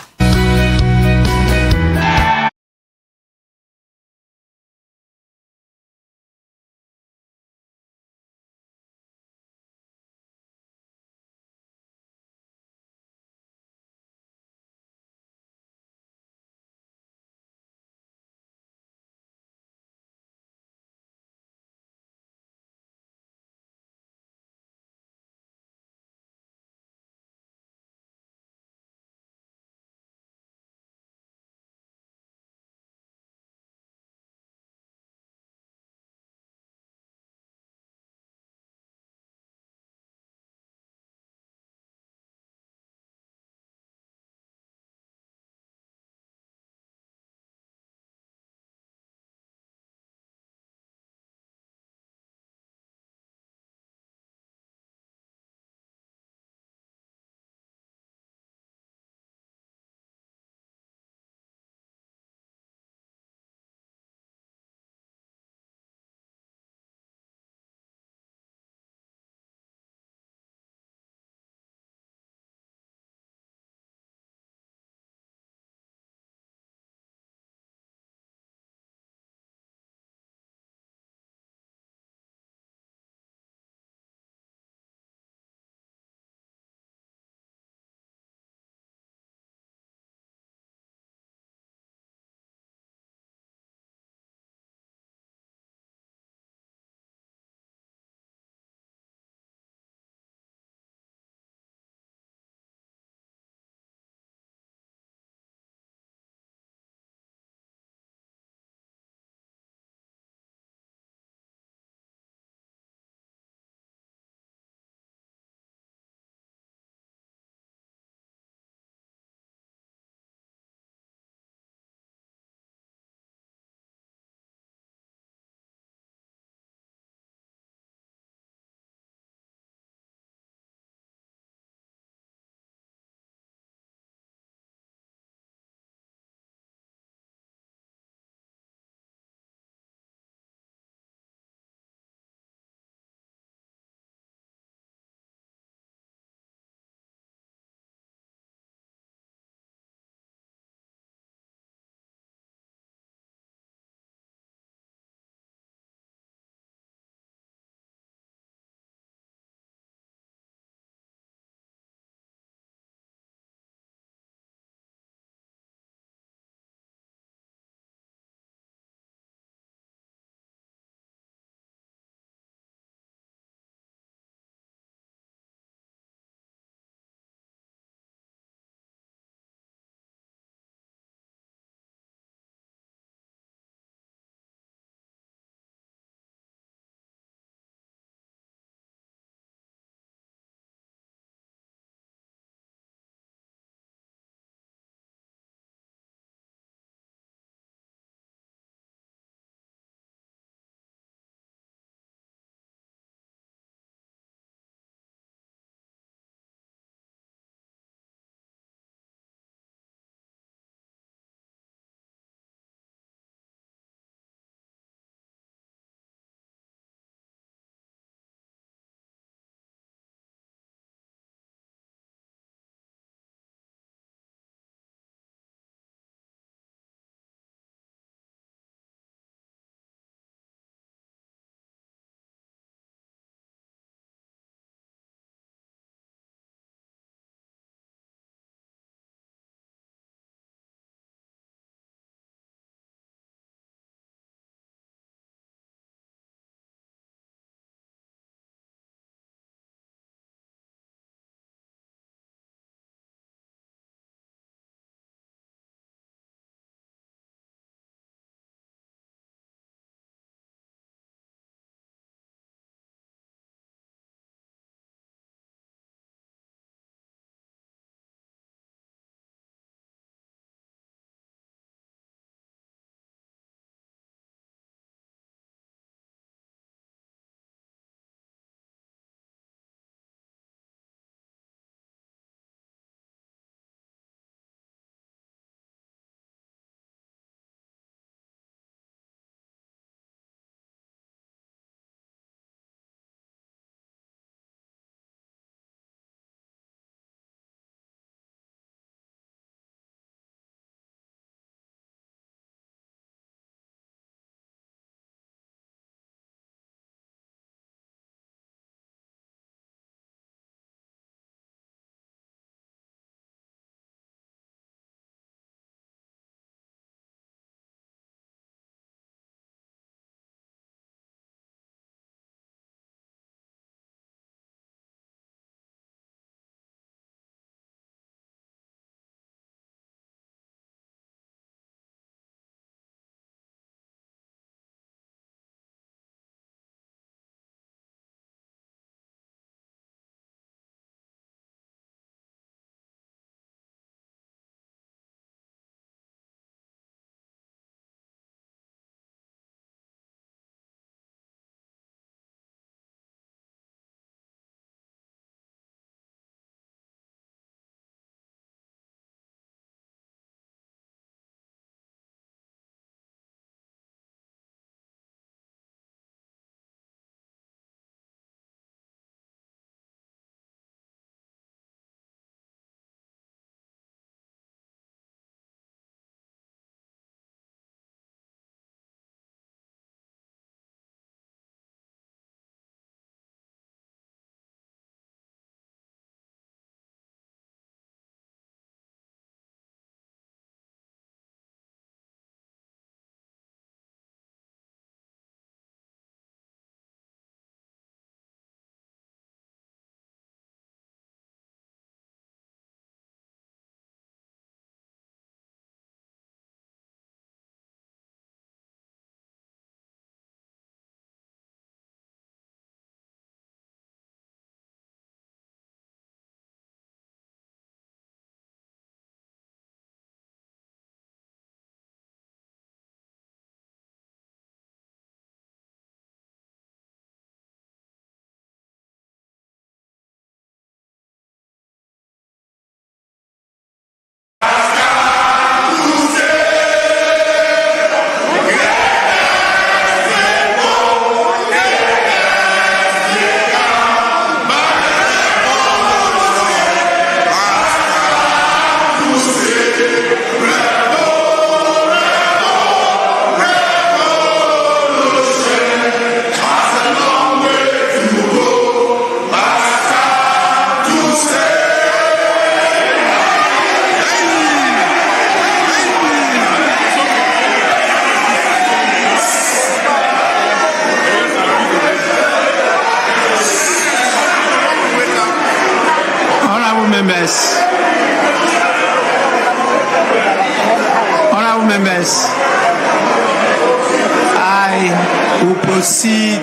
proceed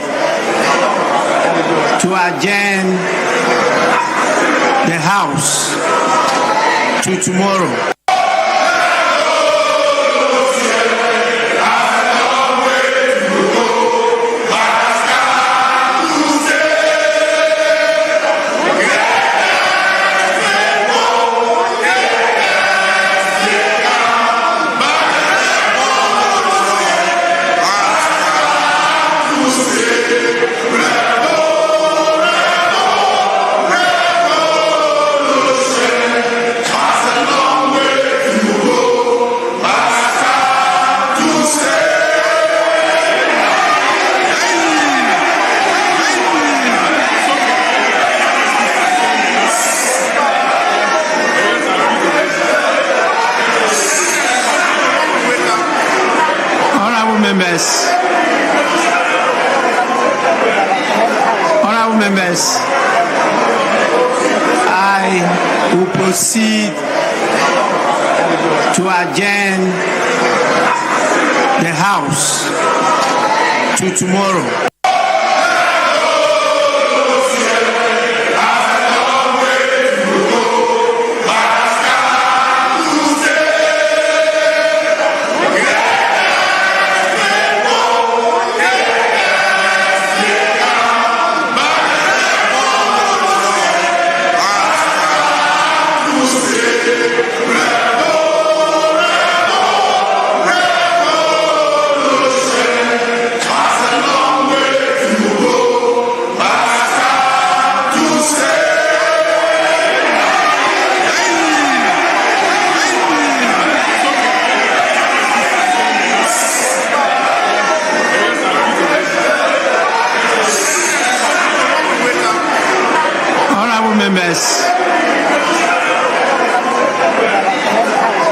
to adjourn the House to tomorrow. Honorable members, I will proceed to adjourn the House to tomorrow.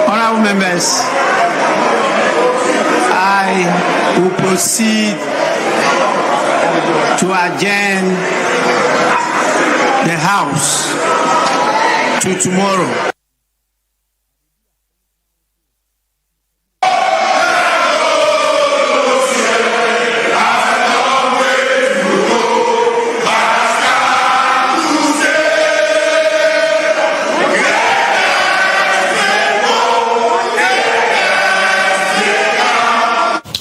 Honorable members, I will proceed to adjourn the House to tomorrow.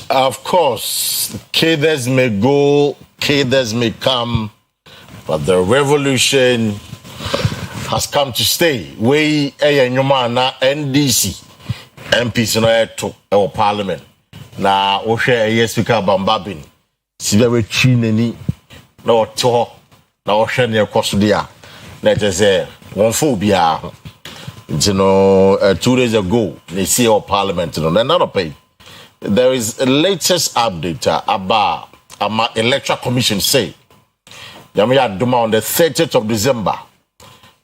Of course, cadres may go, cadres may come, but the revolution has come to stay. We, na NDC, MPs no to our parliament. Na o share Speaker Bambabin. Sibewe chineni na oto na o share ne kosudia. Na just one phobia. You know, 2 days ago, they see our parliament. You know, not pay. There is a latest update about Electoral Commission say Yamiya Duma on the 30th of December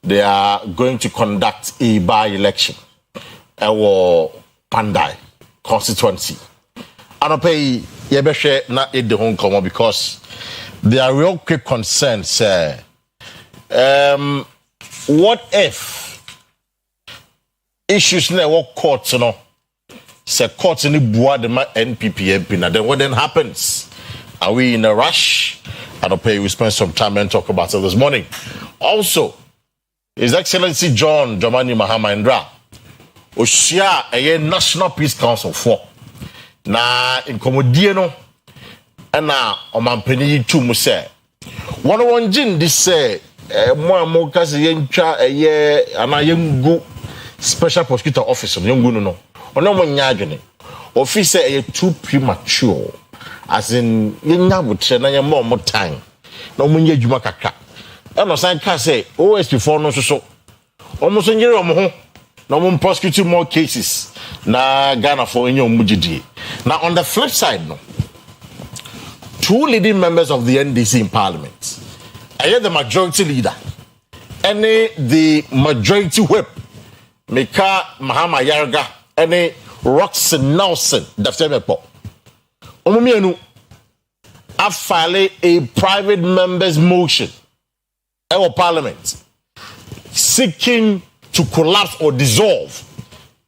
they are going to conduct a by-election or Pandai constituency. I don't pay Yebeshe not in the home common because there are real quick concerns. What if issues never courts, you know? Say court in the board the NPP MP. Now then what then happens? Are we in a rush? I don't pay. We spend some time and talk about it this morning. Also, His Excellency John Dramani Mahama Indra Oshia a National Peace Council for na in Comodiano and now Omampeni tu Muse. One jin this say more kasi yencha a year and I young special prosecutor officer young no. Ono mo nyadwene officer e too premature as in yenya butre na ye more time na mo nya adwuma kakra e no san ka say OSP for no so omo so nyere omo ho na mo prosecute more cases na Ghana for enya omugidie. Now on the flip side no, 2 leading members of the NDC in parliament, I hear the majority leader and the majority whip Mika Mahama Yarga and Roxanne Nelson, the Femepo. Omumienu, I file a private member's motion in our parliament seeking to collapse or dissolve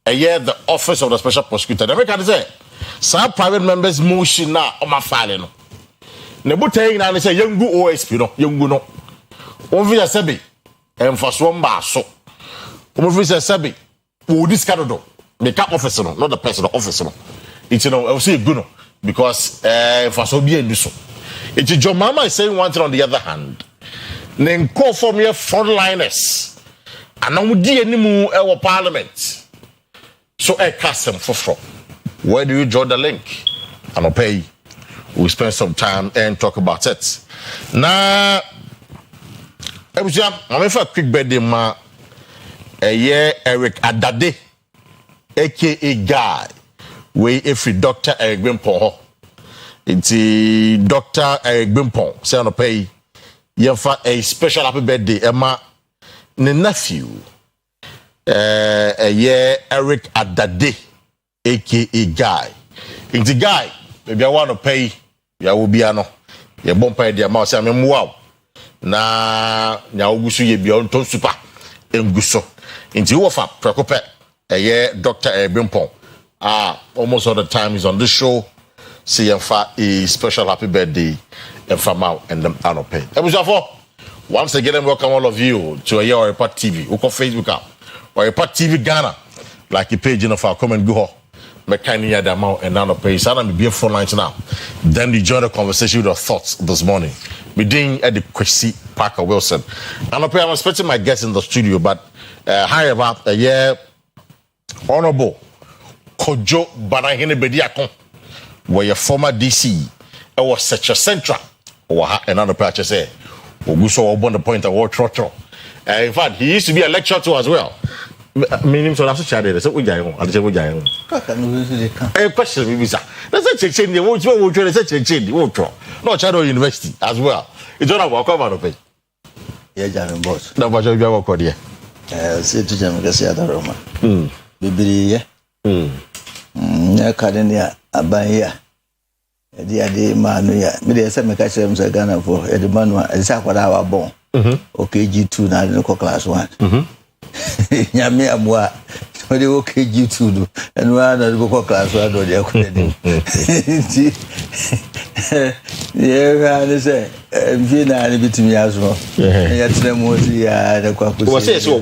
the office of the special prosecutor. The American say, some private member's motion now on my file. ne botai na ne say yengu OSP no yengu no onvia sebe emfaso mbaso onvia sebe wo discard the cap office no not the person office no it's I will say good no because emfaso bi enduso it's John Mama is saying one thing on the other hand ne call for me frontliners and di animu e parliament so cast them for where do you draw the link and I'll pay we spend some time and talk about it now. I'm for a quick birthday ma Eric Adade aka guy we if Dr. Eric Bimpon it's Dr. Eric Bimpon say on pay you for a special happy birthday Emma ne nephew Eric Adade aka guy it's the guy maybe I want to pay ya will be ano ya bompa dia ma say am wow na nya ogusu ye bia onto super enguso nti wo fa prekope Dr. Ebimpon almost all the time he's on this show see him for a special happy birthday and from out and them anope ebusafo once again welcome all of you to Oyerepa TV we call Facebook app Oyerepa TV Ghana like a page of our comment go mekani ya damau and anope sana me be phone lines now then you join the conversation with your thoughts this morning. We doing at the Kwesi Parker Wilson. I'm expecting my guests in the studio, but however, Honorable Kojo Banahine Bediakon, where your former DC, was such a central, or another patch say, Oguso on the point of war trotro. In fact, he used to be a lecturer too as well. Meaning, so that's a child. That's what we are. I say we are. A question, maybe, sir. That's a change. The won't try to change. Won't try. No, Chado University as well. It's not about cover of it. Yeah, John Boss. No, but you are here. Say to Jam Garcia Roma. Bibi, Academia, Abaya. The idea, Mania. Maybe I said, make sure I'm Ghana for Edmanu, and Sakwa born. Okay, G2 now, local class 1. Yami Amwa. What do okay G2 do? And one of the local class 1 or the accredited. Yeah, I say, Vina, between me as well. Yet, them was the Quapu. Was it so?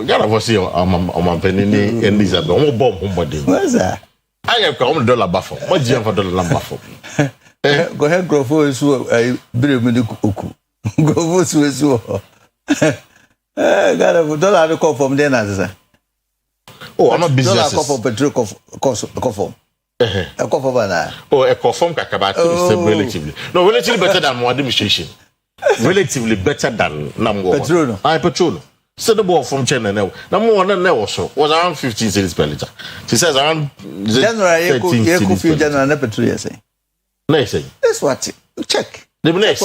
Got a see on penny and Lisa, no bomb, homebody. What's that? I have come $1 buffer. What's the $1 buffer? Go ahead, grow for us. I bring me the cuckoo. Go for us. Got a $1 call from then as oh, I'm a business. $1 for petrol coffee. A coffee banana. Oh, a coffee kakabati is relatively. No, relatively better than more administration. Relatively better than number petrol. Petrol. So the ball from China now. Number one and also was around 15 cents per liter. She says around January, January petrol, you say. Nice. That's what check. The nice.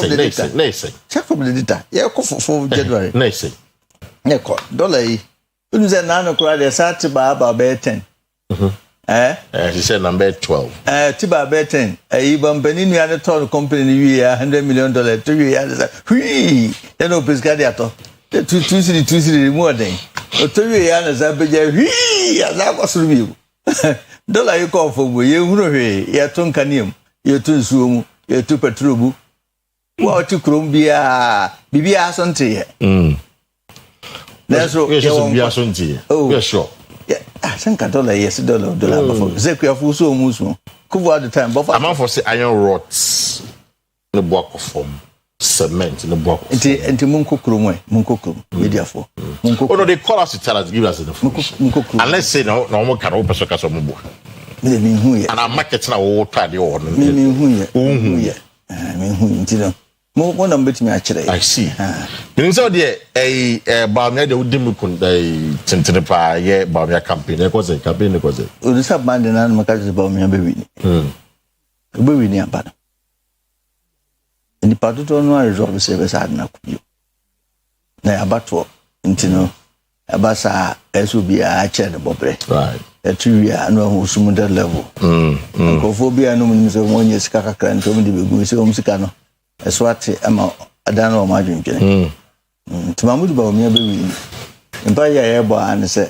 Check from the data. Yeah, for January. Nice. Yeah, dollar. You say nano crowd, they start to buy about 10. She said number 12. Tiba Betten, even Benin and a total company $100 million 3 years. Whee! Then no Piscadiato. The two city more than 3 years. I be whee! As I was review. Dollar you call for you, your tongue canium, your two zoom, your two petrubu. What to Crumbia, Bibia Santi. That's what you're oh, we're sure. Yeah, I think $1 yes, $1 before. Zekia Fuso Musmo. Cover the time, but I'm for say iron rods in the block of form, cement in the block. Into Munko Krum, media for. Oh, no, they call us to tell us, give us the information. Unless say no more can open so cast on and our markets now all try the order. I mean, who one number to me actually. I see. You know, there a Bamia de Udimukun, the Tintipa, yeah, Bamia campaign. It was a campaign, it was it. Oh, this abandoned animal catches Bamia baby. Baby near Bad. In the part of no resolve service had not you. Now, about what, Intino, Abasa, as will be a chair the Bobre. Right. A 2 year no who's level. Cophobia no means of 1 year Skaka and told me to be so Musicano. As what I'm a margin. To Mahmoud Bamia baby. In Paya Airba and say,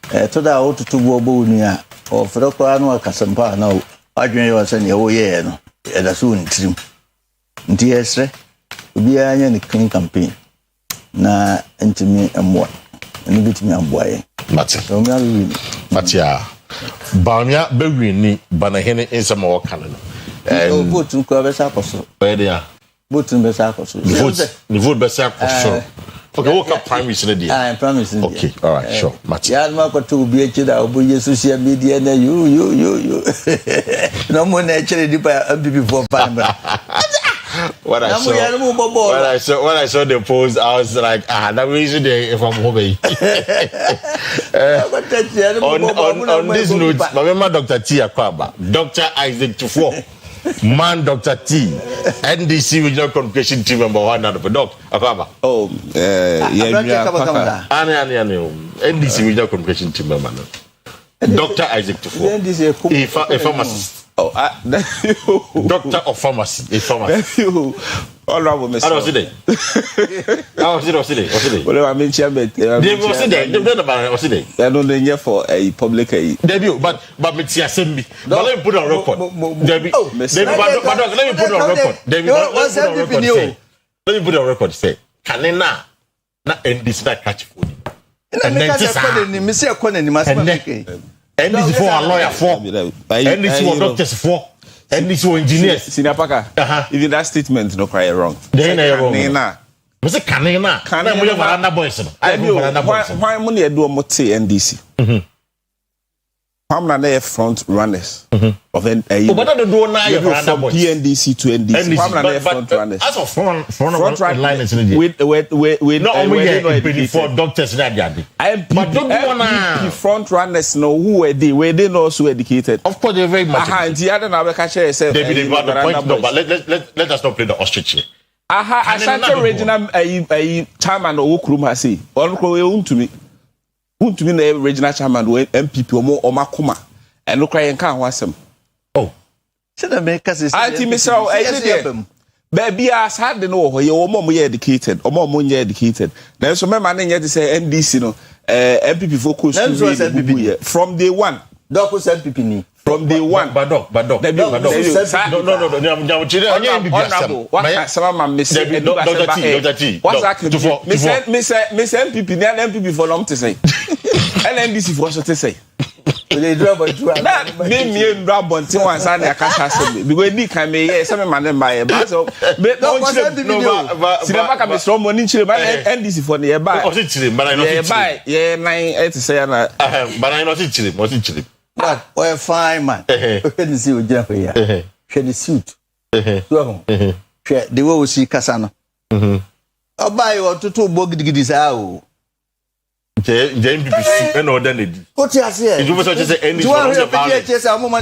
to the out to Bobunia or Frocoano Casampa now. I dream was any oh yeah, and a soon trim. nti yesre obi anya ne clean campaign na ntimi amwa ni bitimi amwa ye mate so me awi mate a baamia bewini banahene nsema waka no vote ko be sa koso dia vote be sa koso the vote be sa koso okay what ka primaries na dia primaries okay all right sure mate ya ma ko to bi echi da obo ye social media na you no mo na echi di pa MPP for primary. When I saw the post, I was like, that reason if I'm home. On this note, my remember Dr. T Akwaba, Dr. Isaac Tufo, man Dr. T, NDC Regional Communication Team member 1 out of a doc. Akwaba. Oh, NDC Regional Communication Team member. Dr. Isaac Tufo, a pharmacist. Oh, Doctor of pharmacy, a pharmacist. Honorable Mr. I was today. Well, I mean, Chairman, they was today. I don't know for a public debut, but Mitzi Assembly. But let me put on record. Let me put on record. Let me put on record. Say, Kanena, not end this not catch food. And then Mr. Conan, and this is for a lawyer for, and this is for doctors for, and this is for engineers. Senior Parker, even that statement no quite wrong. They are wrong. Mr. Kanena, we have another boys. Why money do more NDC? How many front runners of but I don't do now from PNDC to NDC? How many front runners? As of front runners with not only for doctors in that MP front runners know who were they not so educated. Of course, they're very much. And the other now catch yourself. But let us not play the ostrich. Ashanti regional chairman or Ukrum has said, "On to me." Want to be the regional chairman with MPP or Makuma and look crying can't want some. Oh, should I make us? I think Mr. Baby, I had to know your mom educated or more money educated. There's some man yet to say NDC, no, MPP focus from day one. Doc was MPP. From day one, but no. What some miss Dr. T. What's that? Miss MPP, MPP for long to say. NDC for so to say. They drop that name me and drop on two ones and I can't ask me. Because Nick I may some man buy a bus. No, Sinabaka Miss Roman in Chile, NDC for nearby. But I know buy, 9 to say, but I know it's Chile. But we're fine, man. Couldn't see what Jeff here. She the suit. The way we see Casano. I'll buy you two bogidis out. And order it. What you say? You must just say any woman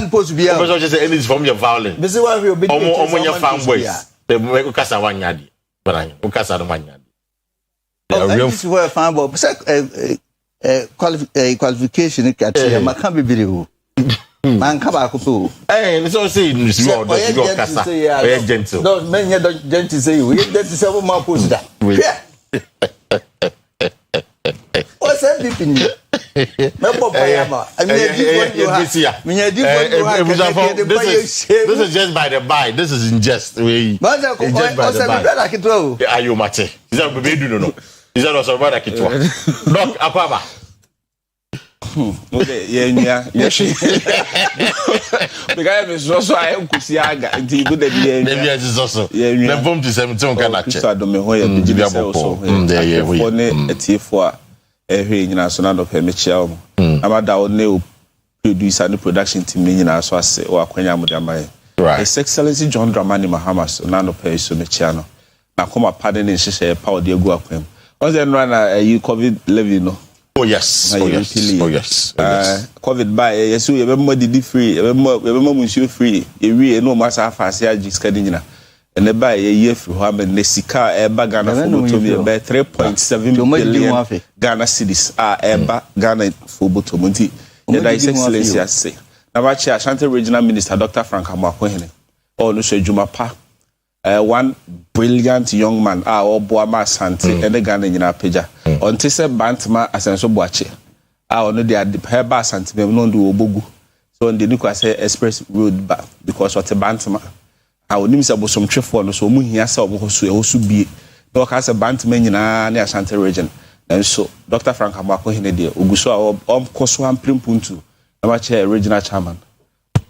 supposed to be out. You just say any from your violence. This is why we'll be on your farm ways. They make Casa one yadi. But I am Casa one yadi. This is where I found out. Qualification catch ma kan bibiri man ka ba ko so it's all say in small dot you go kasa very gentle no men you gentle say we that is how ma post that what's MPP ni me pop ma I mean this is just by the by this is in jest we just by the by are you mate is that baby do no is that also about kitwa doc Akwaba okay yeah because me so I nkusi aga nti go da bi yeah is also na bomb to 17 kana che so do me ho ya bi so yeah we for ne etiefo a ehwe nyina so na do pe me chia o amada o ne producer and production team nyina so ase o akwanya mo da mai His Excellency John Dramani Mahama so na no pe so me chia no na koma pardon ne hyehyɛ pa o de agu akwam on the run you COVID-19 no. Oh yes. COVID by yes we be more didi free, we be more munsuo free. We no matter fast ya jiskadi nyina. And the buy a year free ho am ne sika e ba Ghana for to be 3.7 billion Ghana cedis e ba Ghana for botom nti. His Excellency say. Na ba chi Ashanti Regional Minister Dr. Frank Amakohene. Oh no so djuma pa. One brilliant young man Oboama Asante and the Ghana nyina peja onte se bantama asenso boache ono dey heba Asante me no do obogu so on the nuka say express road back because what bantama a onim se bosom twefo no so mu hia se omo so e hosu bie na waka se bantman nyina na Ashanti region and so Dr. Frank Amako hine de oguso a koso amprimpuntu na ma che regional chairman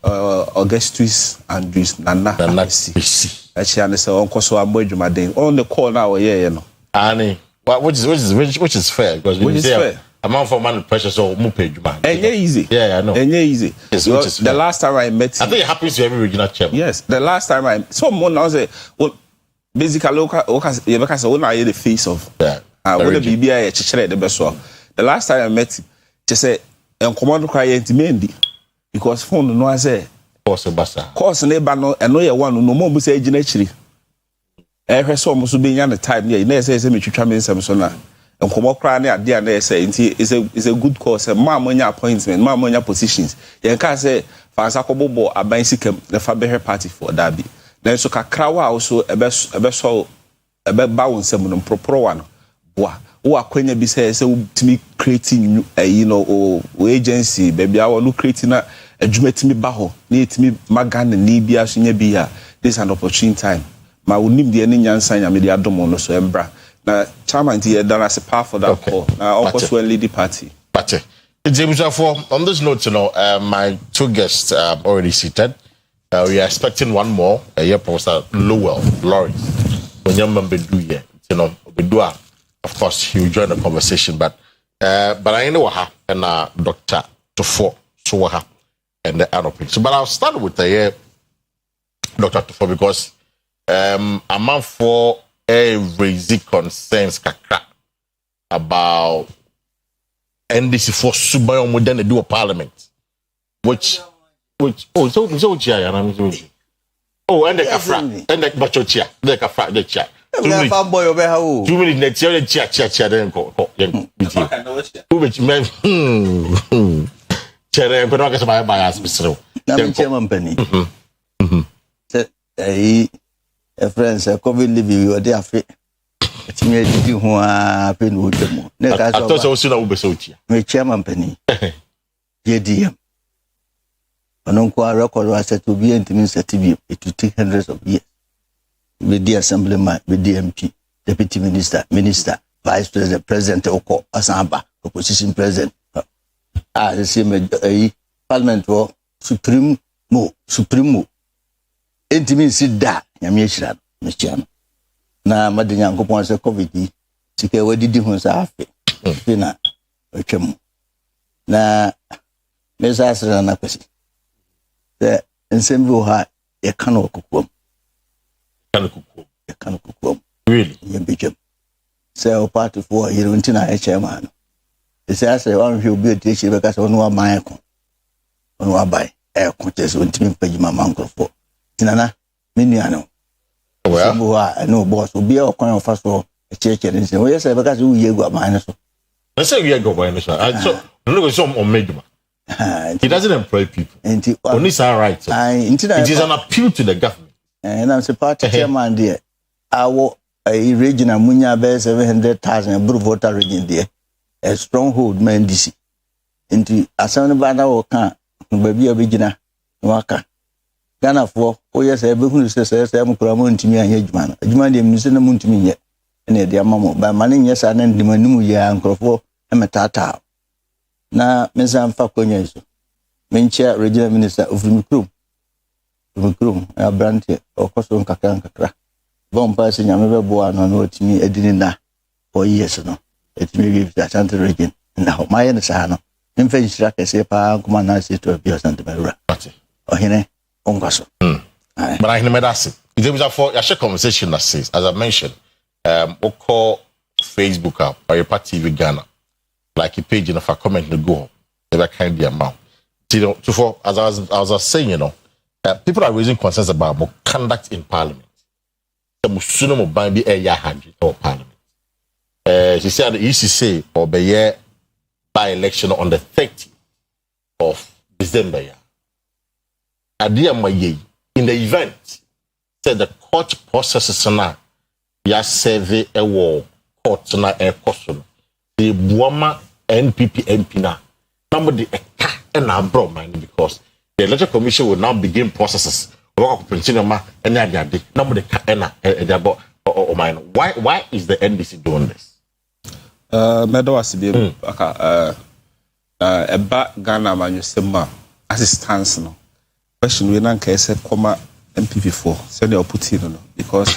Augustus Andrews Nana actually and say on koso amodwumaden on the call now yeah no ani which is fair because which is fair amount for man pressure so mo pay dwuma easy yeah I know easy the last time I met I think it happens to every regional chairman. Yes, the last time I someone now say well basically local you because when I the face of when the BBI chechere the best one the last time I met him just say command cry intimendi because phone no I say course neighbor no and no ye one no more say gina chiri ehwe so mo so be nya the time there na say me twitwa me nsem so na nkomo kra na ade na say is a good course ma monya appointment ma monya positions ye can say fansa kobobo aban sikam the fa be party for that be then so kakra wa also ebe so ebe ba won nsem no propro wa no boa wo akwanya bi say timi creating or agency baby I want creating na adwumatimi ba ho na etimi magana ni bia so nya bia this an opportune time ma wonim de ne nyansan ya me de adomo no so embra na chairman here done as a part for that call now also lead the party but on this note my two guests are already seated. We are expecting one more here Professor Lowell Lawrence when young man be do here of course he will join the conversation but I know what and Dr. Tufo so and the other so but I'll start with the Dr. Tufo because a man for raising concerns kakra about NDC for Subayo more than they do a parliament which and the kafra and the bachochia the kafra the chair 2 minutes next year the chair then go who which man chair ko no ka sa bias bisro na chairman pani a friends COVID live you dey afi etimi edidi ho a pe no demo na ka so ato so na wo be so tia me chairman pani JDM onon ko record was set to be intimi set to be it will take hundreds of years with the assemblyman with the MP deputy minister vice president oko asamba opposition president the same parliament or supreme intimi sida nyame ehira mechiano na madenya nkopon se covid sike wadidi hu sa afi fina otwam na mesa asra na kwesi the ensemble ha e kan okukwam really ye bejem say o party for here ntina e chairman e say asre wan hwe obi odi echi be ka se onu aban ko onu abai e ko tese ntimi pagima mankrofo tinana miniano no boss obi e kon ofa so e cheche nse o yesa be ka se uye gu aban so I say we go by so no go some on meduma he doesn't employ people only say right so. It is an appeal to the government and I'm say party chairman there our regional munya be 700,000 blue voter region there a stronghold man DC into asana bana wo kan baby obigina waka Ghana for yes e be hunu se am kura mo ntimi anya adwuma de mnu se na mo ntimi nye na de amamo ba mane nye sa na ndimanum ya nkrofo emetata na mesa mfa konya so menchia regional minister of Mikrum Abrante okoso nkakra bompa se nyame bebo ano na otimi edini na for years no etimi give the Ashanti region na ho maye ne sa no mfa nshira kese pa kuma na se to bi Ashanti Marura ohene ongaso but I know that's it was for a share conversation that says as I mentioned call Facebook up Oyerepa TV Ghana like a page in a comment to go never kind the amount so for as I was saying people are raising concerns about more conduct in parliament the musuno mo ban bi eya 100 or parliament she said the ECC or be by election on the 30th of December in the event said the court processes now ya survey a war court na a question the buama NPP MP na number the and abroad mind because the electoral commission will now begin processes work pensionema any ade nobody ena ejabo o mine why is the NDC doing this medo asibie aka eba Ghana manyosema assistance no question we nan ka say koma MPP4 send your put in no because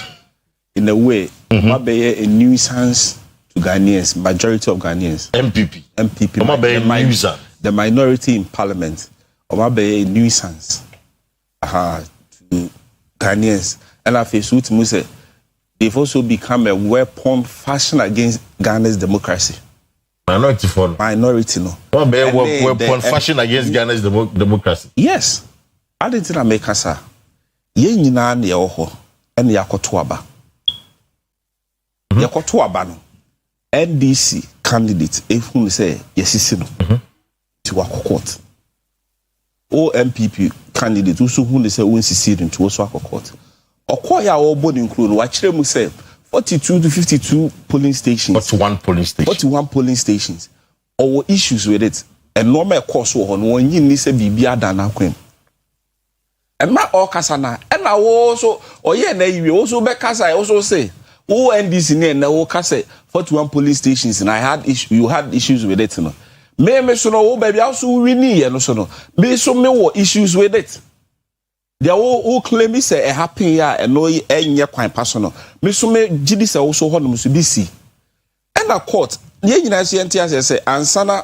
in a way what be a nuisance to Ghanaians, majority of Ghanaians MPP the minority in parliament or be a nuisance to Ghanaians and I feel so to say they've also become a weapon fashioned against Ghana's democracy. Minority no. What be a weapon fashioned against Ghana's democracy? Yes. I didn't make us ye nyina na yeho ene yakoto aba. Yakoto aba no. NDC candidate ehun say yesisi no. Ti wakokot. O MPP candidate also who say won sisi into also akokot. Okoya obo ni nkuru no wa kire mu say 42 to 52 polling stations. 41 polling stations. Our issues with it. And normal course wo no won yin ni say bibia da na kwem. And my all kasana and I also na you also be kasa I also say who NDC na wo kasa 41 police stations and I had you had issues with it no me so no baby also win here no so no me so me wo issues with it there who claim me say e happen here and no enye kwan personal me so me gidi say also ho no so bi si and a court ye nyina so ente say ansana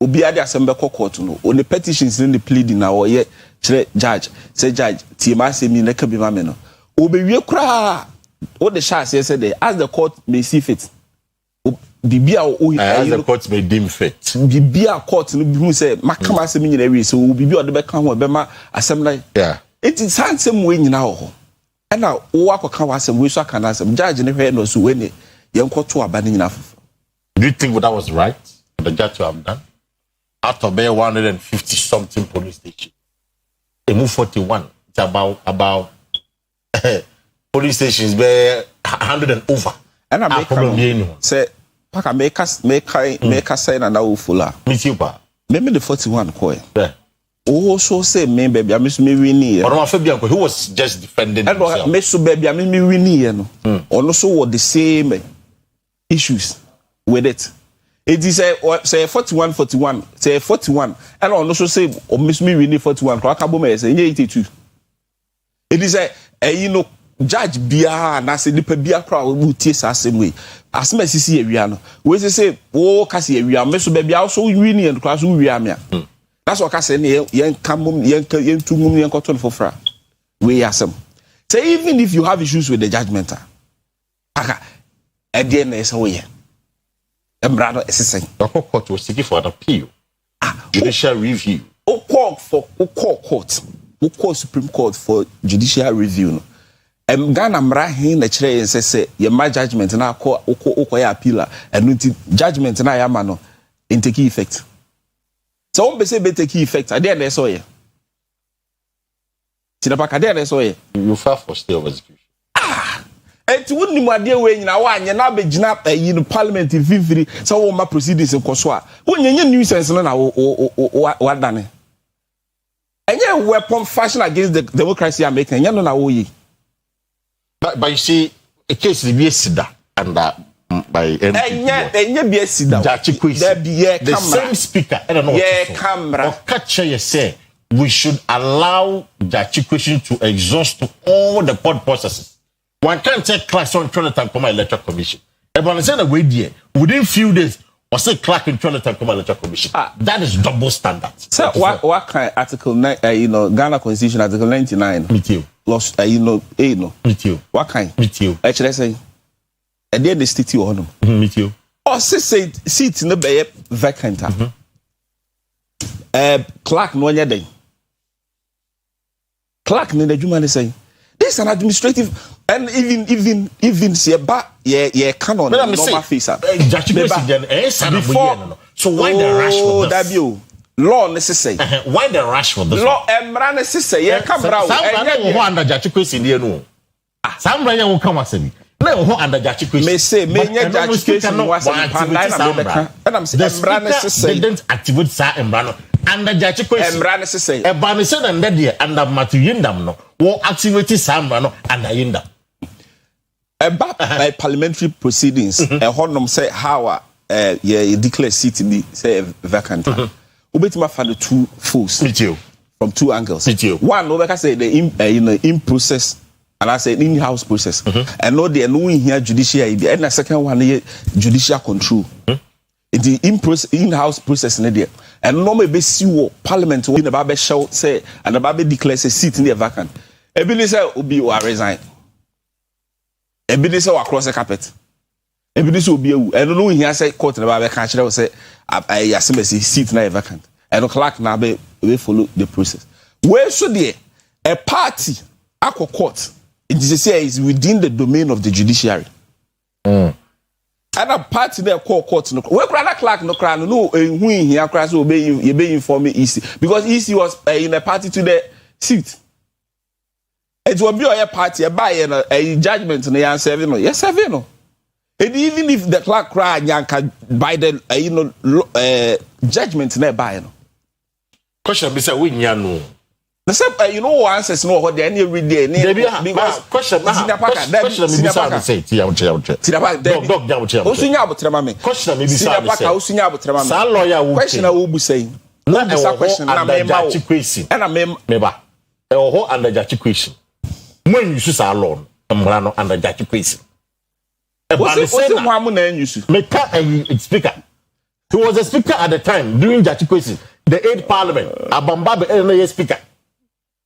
obi ade asem be court no on the petitions in the pleading na wo ye judge say judge tiema semi na ka bi ma me no obewie kura o the sha say say as the court may see fit bibia as the court may deem fit bibia court no bi hu say makama semi nyina wi so bibia o de be ka ho be ma asem like it is handsome we nyina ho and na wo akoka wa asem we so aka na asem judge ne hwe no so we ne yenkoto aba ne nyina fofo. Do you think that was right for the judge to have done out of 150 something police stations? They move 41. It's about police stations be 100 and over. And I make say paka make say na wo fula. Me too ba. Maybe the 41 koy. Yeah. Oh so say me baby I miss me win. Or Afia Broni who was just defending himself. And me so baby I miss me win here no. Or so what the same issues with it. It is say 41 say 41 and also say or miss me win 41 kwa kabo me say 82. It is you know judge bia na say nipa bia kra wo tie sa asem we asem asisi awia no we say wo kase awia me so bia also win and class wo wia me. That's what I say yen kamum yen tungum yen koton fofra we asem. Say even if you have issues with the judgment aka e dey na say we Embrado SSN. The court was seeking for an appeal. Judicial review. Court Supreme Court for judicial review. No. Ghana mrahin na chere say your my judgment na ko appeal and judgment na ya no in take effect. So on be say be take effect. I dey so ye. Tinapa ka dey so ye. You file for stay of execution. Enti wonni mu ade we nyina wa anye na begina yi no parliament fifiri so wo ma proceedings nkoso a wonyenye nuisance no na wa dane enye weapon fashion against the democracy American enye no na wo yi but you see a case be sida and by enye be sida the same speaker I don't know camera catch you say we should allow Jachikweshi to exhaust all the court processes. One can't take class on Trinity and Common Electoral Commission. Everyone said away there within few days or say clerk in Trinity and Common Electoral Commission. That is double standard. So what kind article Ghana Constitution article 99? Me too. Lost no. Me too. What kind? Me too. Actually say and then the state you on. Me too. Or say seat no be vacant. Clerk no nya den. Clerk no the juma say this is an administrative and even see ba ye canon normal face so why the rush for this law necessary why the rush for this law emra necessary ye camera enye ho under Jachikweshi die no samra ye wo come asabi na ho under Jachikweshi me say me nya Jachikweshi no was pandai na me beka and I'm say emra necessary didn't activate sa emra no under Jachikwesi. Emra necessary. A banison and Dedia under Matthew Yindam no. War activity Samrano under Yindam. About parliamentary proceedings, a honor say how declare seat to be say vacant. Ubetima found the two fools from two angles. One, over say the in process, and I say in-house process. And no, they are knowing here judiciary. And the second one, judicial control. The in-house process in there. And no maybe see parliament in the Bible show say and the Bible declares a seat in the vacant. Ebenezer will be or resign. Ebenezer will cross the carpet. Ebenezer will be I don't know here say court in the Bible catch will say I assume seat now vacant. And the clerk now be follow the process. Where should they a party aqua court it is within the domain of the judiciary. And a party there call court no. Where clerk no cry no who in here cry so obey you be inform me easy because easy was in a party to the seat. It will be a party a buy a judgment in the answer no. Yes, no. And even if the clerk cry yanka by the judgment nearby no. Question be say we no. The same, you know, answers no what they every day. Because question say Sa lawyer will question will be saying. Not a question under question. And I remember a whole under question. When you should alone, I'm under question. What's the one you should make a speaker? He was a speaker at the time during question. The 8th Parliament, Abambabe speaker.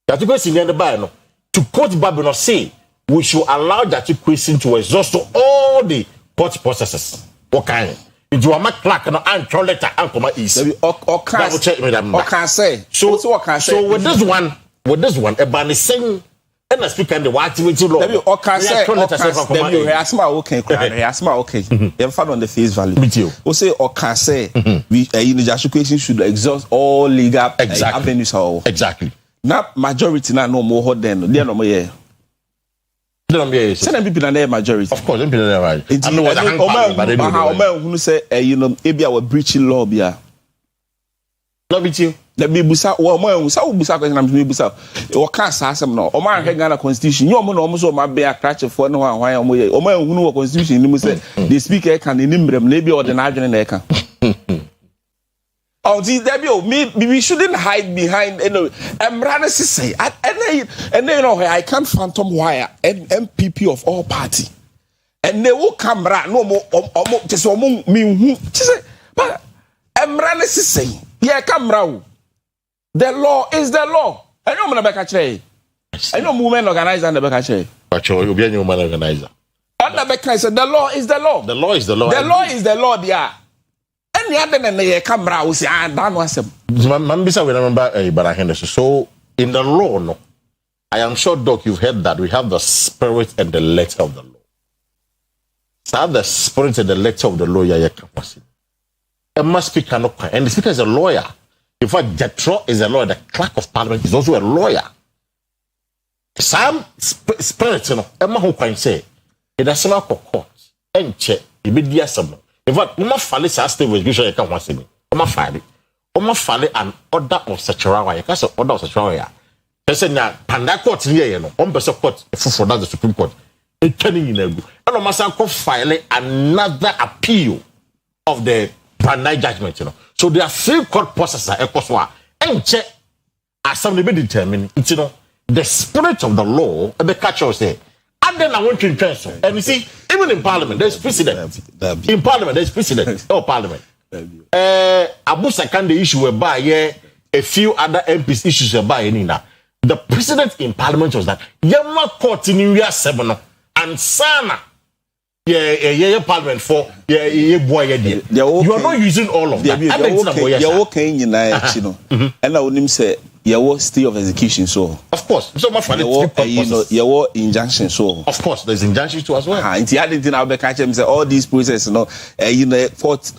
Jatikwesi in the Bible to quote Babylon say we should allow Jatikwesi to exhaust all the court processes. What kind? If you are my clerk and letter and come east. Double check me that. Can say. So with this one, a ban is saying and a speaker in the activity law. Okay. You're found on the face value. We say or can say we Jatikwesi should exhaust all legal avenues. Exactly. Not majority now no more hot then. They are no more here. Send people na majority. Of course, people na right. I know what who say maybe our breaching law bia. Not with you. Let me busa o man busa o busa question am me busa. O kan sa asem no. O man Ghana constitution. You mo no mo so ma be a crash for no wan o mo ye. O man hu no constitution ni mo say the speaker can ni mbrem na bi o de na adwene na e kan. Oh, we shouldn't hide behind Emrana say and you know I can't phantom wire and MPP of all party. And they will come no more just me who but Emrana say yeah come round. The law is the law. I know Mabeka. I know movement organizer and the Beka. But you'll be a new man organizer. And the Beka said the law is the law. The law is the law. The law is the law, yeah. Any other than the camera will say, that was him. Mambisa, we remember Henderson. So, in the law, no, I am sure, Doc, you've heard that we have the spirit and the letter of the law. So, the spirit and the letter of the law, speaker, and the speaker is a lawyer. In fact, Jetro is a lawyer. The clerk of parliament is also a lawyer. Some spirit, you know, Emma who can say, it does not court and check, immediate some. In fact, we must follow our state resolution. You can't want to see me. We must follow an order of such a way. You can't say order of such a way. They say now, Panda court here, you know, one person court for the Supreme Court. It's turning in a good. And we must file another appeal of the Panda judgment, you know. So there are 3 court processes. And check as somebody be determined. It's, you know, the spirit of the law and the catcher say. And then I want to interest. And you see, even in Parliament, there's precedent. In Parliament, there's precedent. Oh, Parliament. Abu Sakan, the issue whereby a few other MPs issues whereby the precedent in Parliament was that Yama court in India 7 and Sana. Parliament for boy. You are not using all of that. You're okay in and I would say your state of execution so of course so much your injunction so of course there's injunction too as well and the other thing I'll be catching say all these processes court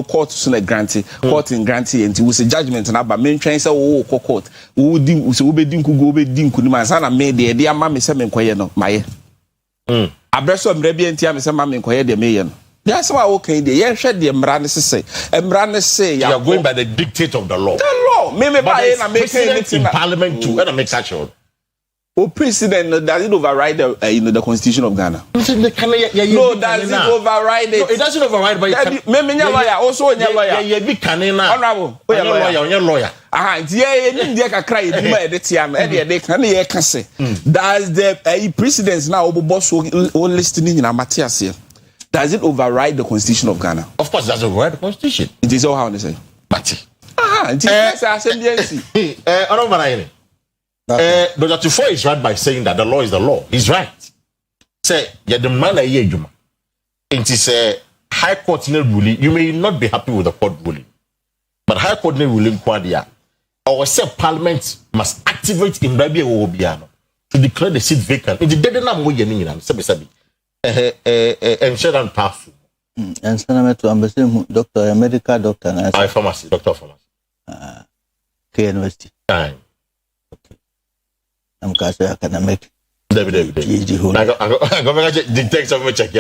court soon granted court in granted and it was a judgment and about main train say court we be dinku ni manzana made the mama say me koye no my abreso mrebi entia me say mama koye de me no. That's why okay there. Yeah, share the Emrane say. Emrane say you are going by the dictate of the law. The law. me buy na make anything in parliament too. And I make such one. Oh, president, does it override the constitution of Ghana? No, does it override it? No, it doesn't override, but lawyer, also lawyer. Yeah, big canina. Honorable, lawyer. Does the president now boss listening in a Matthias here? Does it override the constitution of Ghana? Of course, it does override the constitution. It is all how they say. But Dr. Tufo is right by saying that the law is the law. He's right. Say, yeah, the man a year juma. It is a high court ruling. You may not be happy with the court ruling, but high court ruling quadia. Our say parliament must activate in Rabia Obiano to declare the seat vacant. It didn't have more than and share and pass. And Senator to embassy doctor, a medical doctor, and I pharmacy, doctor of pharmacy. University. Time. I'm going academic. David. I'm going to detect some check.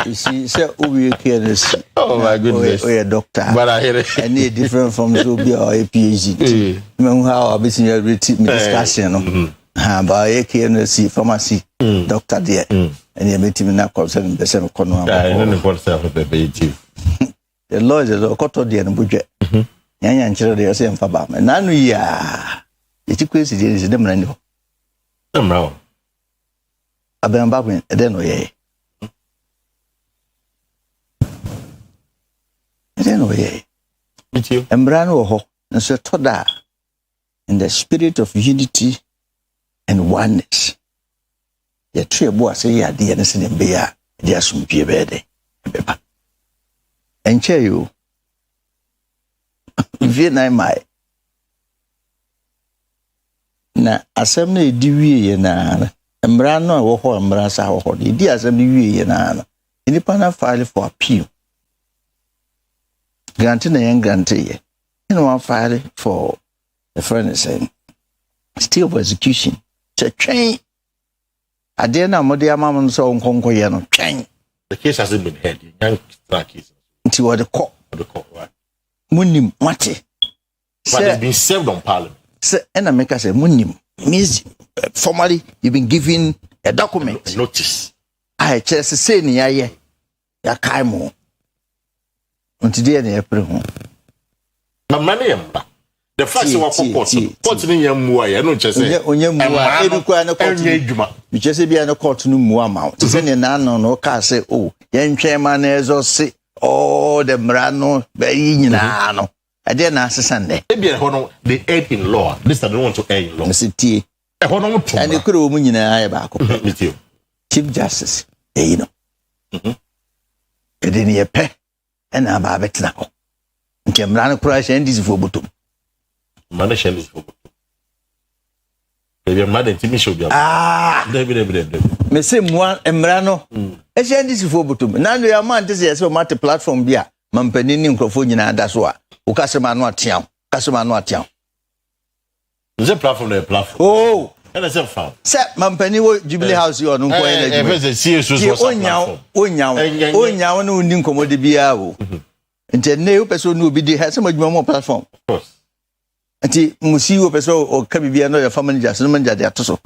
You see, sir, we can see. Oh my goodness. Oh, a doctor. But I hear it. I need different from Zobia or a PhD. Remember how I've been in discussion. But I can see pharmacy doctor there. And you meet him now concerning the same corner. The law is a quarter of the budget. Yan children are saying for Bam. And now we are. It's crazy. There is them and no. I've been back when I don't know. I don't know. With you. And Brano, and so Toda, in the spirit of unity and oneness. The tree boys say, yeah, the innocent and bear, there some be a bed. And cheer you. Vietnam, my. Na assembly diwi na Mbrano wo ho Mbrasa ho di assembly wi na independent file for appeal granting na yan grantee one file for the friend saying still of execution to train ade na mode amam so nkonko ye no train. The case hasn't been heard. Young case until what the court right munim mate but it's been served on parliament. So, and America say, "Munim means formally you've been given a document, a notice." I just say ni ya kaimo. Until the April. But money the fact you are court ni yamua ya no chese. Onyamua edukwa na court. You just be na court no mu amount. Say ni na no ka say oh, yentwe ma na ezo se oh the mrano be nyina no. I didn't answer Sunday. Maybe they aid in law. This I don't want to aid in law. And the could have been back. Chief Justice, you know. It didn't a pay. And I'm a bit now. And Camrano crash and this for Butum. Manation is for Butum. Maybe I'm mad and Timmy should be. Messi Muan and Mrano. As this for Butum. Now you are man to say so much platform beer. Mampenini microphone that's why. Customer no atiam. Is a platform there platform? Oh, and it's a farm. Set Mampeni wo Jubilee House you no energy. If it's serious was onya no ndi nkomode bia wo. Nti ne wo person no bi di ha se madwuma mo platform. Of course. Nti musi wo person o ka bibia no ya family just no manja de atoso.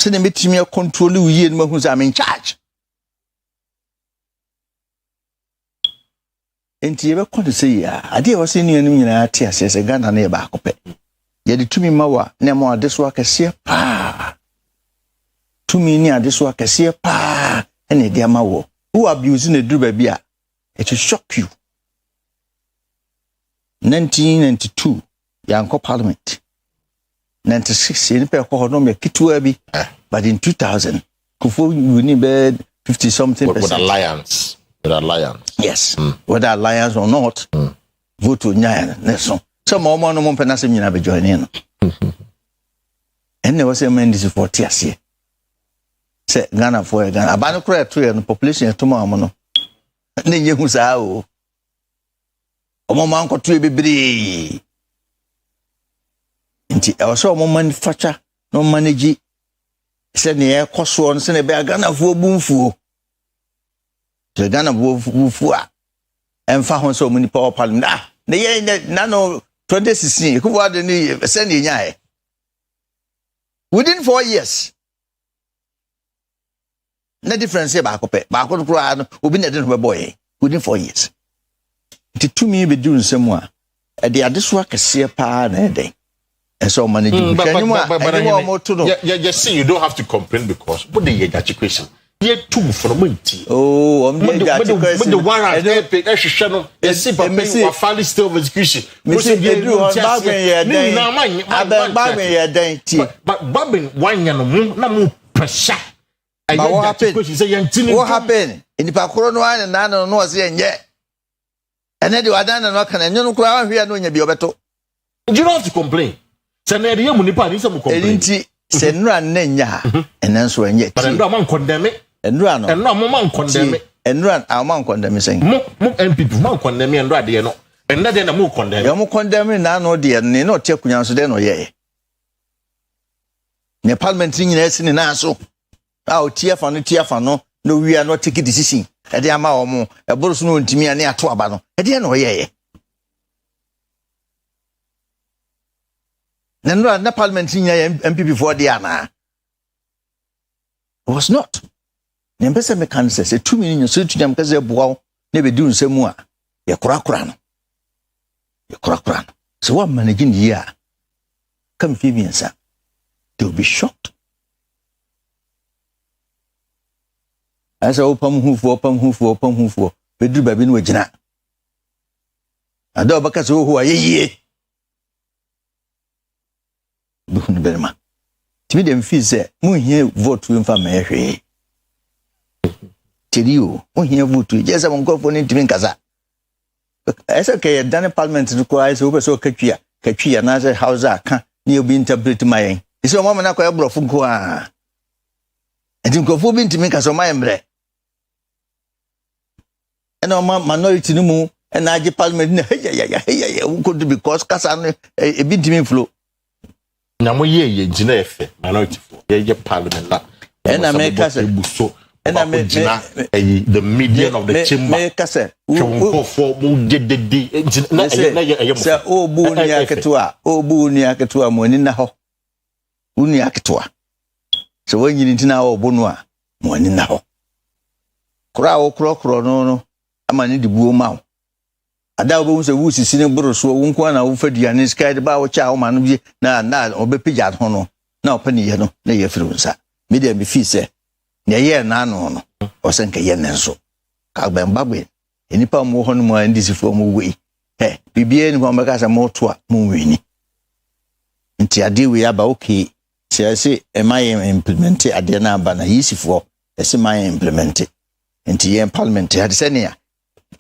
Se ne metimi control wo yie no mahu say I'm in charge. Enti ebe kwado say ya ade wo se ni anu nyina ate ase se Ghana na e ba akopɛ ye de tumi mawa na mo ade so akɛse pa tumi ni ade so akɛse pa ene de amawo who abuse na duru ba bia it will shock you. 1992 yanko parliament 96 ni pe ko no me kitua bi but in 2000 kufo uni be 50 something with alliance. With alliance. Yes. Whether alliance or not, vote to Nyan. Nelson. Some more no more penance in be joining. And there was a man this for Tiasia. Say Ghana for Ghana. Abano cry to the population tomorrow. No. Then you say, oh, man got to be. Inti also mo manufacture no manage. Say near cost one, send a Ghana for boom for. The Ghana wufua Emfa ho so muni power parliament. Ah, na ye na no 2016 kuwa de ni send nyae. Within 4 years. Na difference ba akopɛ. Ba akɔ kura no obi na de no boy within 4 years. Ti tumi be do nsɛm a de adeso akɛse pa na ɛdɛn. And so manage. You see, you don't have to complain because what the education. Year 2 for the winter. Oh, I'm the one I pay extra channel. Yes, see, but maybe we're finally still of execution. But Babin, one young no pressure. What happened? In the Pacron one and Nano no saying yet. And then you are done and not can and you crowd here no be better. You don't have to complain. Scenario Munipa is a complaint. Senra Nenya and then so and yet. But no man condemn it. And run and no man condemn it. And run our man condemn saying, and people man condemn me and radio no. And not then a more condemn. You more condemn now, no dear, no check when so then or ye. Ne parliament in lesson in Aso. Our tear for no, no, we are not taking decision. At the amount a boss known to me and near to Abano. At the end of ye. Then run the parliament in MP before the Anna. Was not. Nempesa mekanse se 2 million so tu jam kaze boaw na be du nsemu a ye korakora no so what managing here come fibiansa they will be shocked as opam hufu be du babi no wagina ado baka so ho ayeye buhun berma timi dem fi se mu hie vote we mfa mehwe Tirio, on here vote, just among go for an intimate casa. As a kay, done a parliament requires over so Katia, another house I can't near be interpreted my. It's a woman I call Brofunqua. And you go for being to make us on my embrace. And on my minority no more, and I get parliament, who could be cause Cassan a bit me flow. Now, ye, engineer, minority for ye parliament. And I make us a so. And I made the median of the chamber. Make us say, oh, Bunia Katua, Monina ho. Unia Katua. So when you didn't know Bonua, Monina ho. Crow, no, I'm an the blue mouth. A dog was a woodsy sitting burrow, so one of Freddy and his cat about chow man, now, or be pijat hono. Now, penny, no, nay, fruza. Medium be fee, say. Nya ye na no osenka ye nenso ka gbambagbe enipa mo ho no mo andisifo mo wei bibie ni ho mbeka sa mo to a mo wini nti ade we aba okay se emaye implement ade na aba na yisifo ese maye implement nti ye parliament ade se ne ya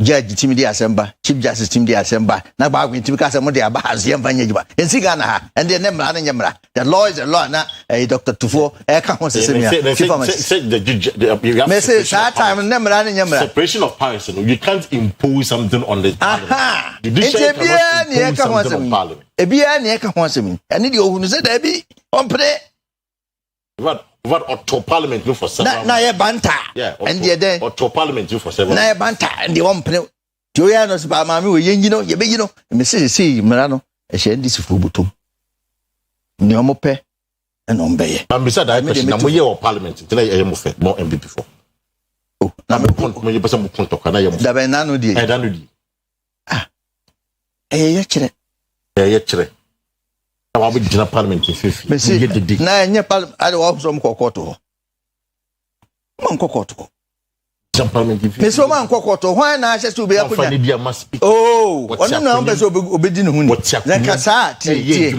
judge timi di asemba chief justice timi di asemba na ba gwe timi ka se mo de aba has ye mfanye jiba ensi ga na ha and the nemra na nyemra the law is the law na Dr. Tufo ka ho se me me say that time nemra na nyemra separation of powers you can't impose something on the aha ebia ne ka ho se me ebia ne ka ho se me ene de ohunu se da bi ompre what auto parliament do for several na ye banta and the then auto parliament do for several na ye banta and the one pne to ya no ba ma me we yengino ye begino me say mra no e hye ndisifo butom ni omo pe and ombeye am beside that question na mo ye o parliament till I am fe more MVP for oh na me point mo ye person mo point to kana ye mo da be na no die da no die ye kire I will be parliament in 50. Na enye parliament ade wo so mkokoto. Man kokoto. Parliament in 50. Me so man kokoto. Why na ahye so be akunya? Oh, ono na on be so obedi ne huni. Na kasa tie.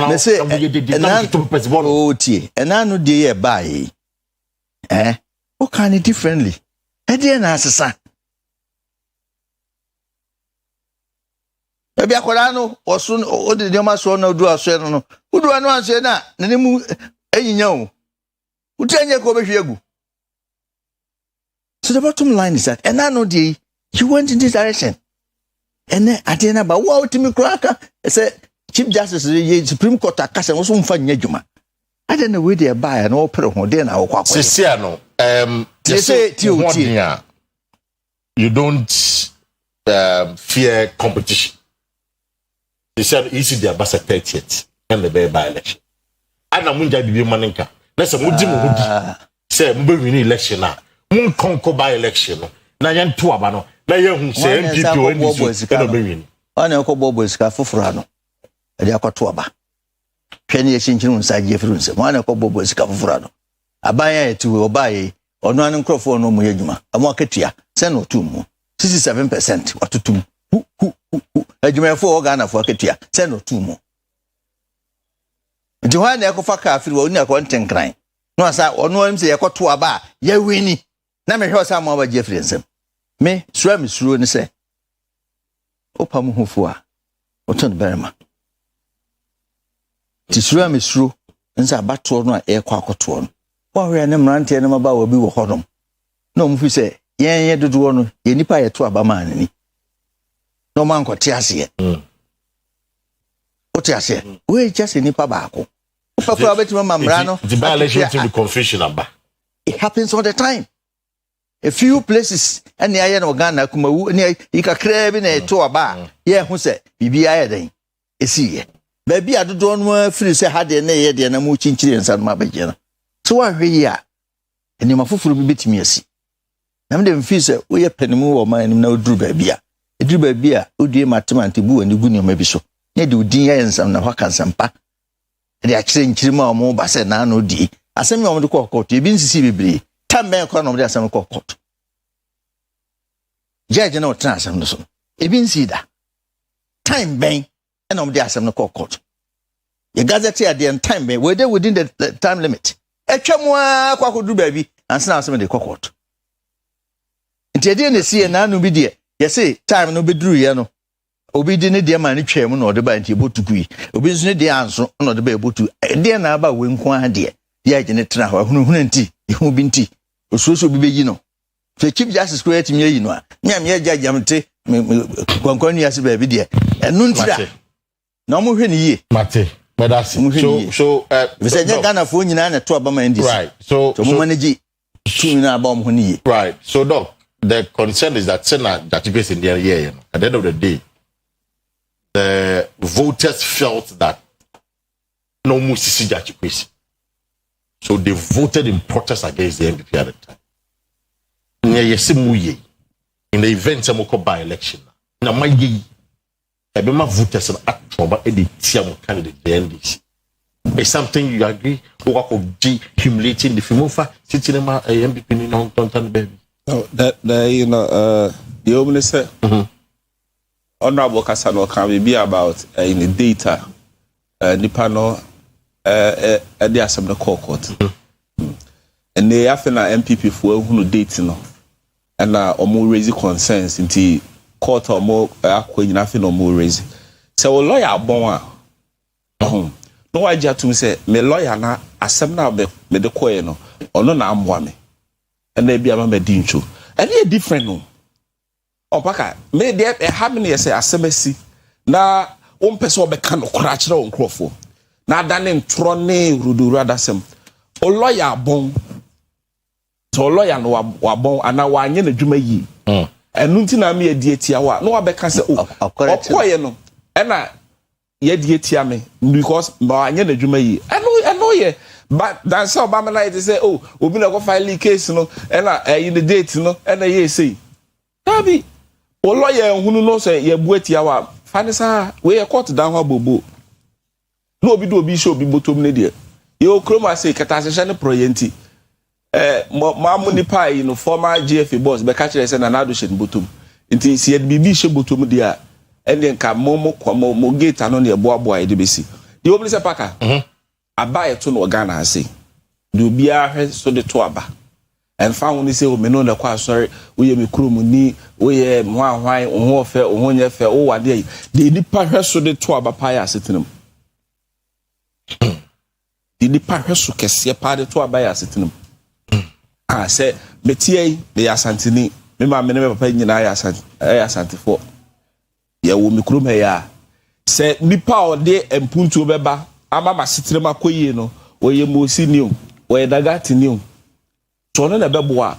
Me say oh tie. Ena no de ye bai. What kind of differently? E de na asesa. Ebi akwara no osun odi de ma so na odu aso no odu anu anso na nemu enyinya o utanye ko be hwegu. So the bottom line is that and I know you went in this direction and then at the end about wow timi kraka say chief justice the supreme court akasa wo so mfa nya dwuma I don't know where they buy and all pere ho dey na wo kwakwa say no you don't fear competition. They said easy their bus at 30th and the by election. And I'm going to be maninka. Let's say Mudi say Mubini election now. Mun conquer by election. Na yan two abano. Na yan say MPP and this is on a couple of Scafurano. They are Cotuaba. Penny exchanging inside Jeffrey. One a couple of Scafurano. A buyer to obey or non microphone no mujuma. A marketeer. Send no 2 more. 67% what to 2. A Jumel 4 Ghana for Ketia. Send no 2 more. Johanna Ekofaka feel only a content crime. No, sir, or no, I'm say I got to a bar. Ye winnie. Now me hear some over Jeffrey and some. Me swam is through and say, Opamu Hufua, or turn Berma. Tisram is through, and say, but to no air quack to one. While we are never ranting about will be with Hodom. No, if we say, yeah, do one, ye nipa to a baman. No man got Tiasia. What Tiasia? We just in nipa bako. The by-election to be confusion about. It happens all the time. A few places, and the iron organa, Kumawu, and you can crave in a tour bar. Yeah, who said, Bibi Iodine. A see. Baby, I don't want free say had a nay, and a mooching children and my bagina. So I hear, and you must fully beat me. I'm the fizzer, we are penny more mine no drew baby. A drew baby, who dear Mataman Tibu and the Gunia maybe so. They do dear and some Nawakan Sampa. The exchange Chima more Basse Nano D. As some of the court, you've been to see me. Time back on the Assam court. Judge no trans Anderson. You've been see that. Time bang and on the Assam court. You gather here the time bang, whether within the time limit. A chamwa quack do baby and snap some of the court. And you didn't see a nano be dear. You say, time no be drew, you know. Obi didn't dear man chairman or the band to agree. Obi is the answer, not to be able to. Dear Naba win quite dear. The agent Trahua, who tea, who been tea. So be you know. The Chief Justice created me, you know. Yam Yamte, Conconia as a baby dear. And Nunta. No more than ye. Mate, but that's so. We said, Ghana for Nana to Obama in this. Right. So, manage 2 bomb when ye. Right. So, Doc, the concern is that Senna that you in the year, at the end of the day. The voters felt that no more CCJ. So they voted in protest against the MPP at the time. In the event of by election, now my voters at trouble the TM candidate the NDC. It's something you agree or humiliating the FIMOFA sitting in my MPP in non baby. No, that you know the opening said. Honorable Kasano can be about in the data, Nipano, the Assembly Court. And they have an MPP for who dating, and more raising concerns in the court or more, nothing or more raising. So, a lawyer, bon, no idea to me say, me lawyer na Assembly me the coin or no, I'm one, and they be a medincho. And they're different, no. Opaka me dey how many years asemasi na person be kan okra kire on krofo na dane ntro ne ruduru adasem o lawyer bon so lawyer no wa bon ana wa anye na dwuma yi enu nti na me edi etia wa no wa be kan se okoye no e na ye di etia me because ma anye na dwuma yi eno ye but dan so ba me na it say oh obi na go file case no e na in the date no e na ye say tabi o lawyer hunu no say ye buatia wa fanisa we court down ha bobo no obi do obi show obi botom ne de ye okroma say ketasehye ne proyenti mamu ni pai no former GFA boss be catch say na nado shen botom nti si ed bibi she botom de a ende nka mo gate ano ne boaboa de besi de obi se paka abaye to no Ghana say de obi a hwe so de to aba and found when say o me no na kwa sorry we ye me krom ni we ye hwan o fe o honye fe o wade de nipa hwe so de to aba pa ya setinam de nipa hwe so kese pa de to aba ya setinam say metie me ya santini me ma me ne papa nyina ya santifo ye wo me krom ya say nipa o de empuntu beba ama ma setinam akoyie no o ye mosi nium o ye dagati nium so no na beboa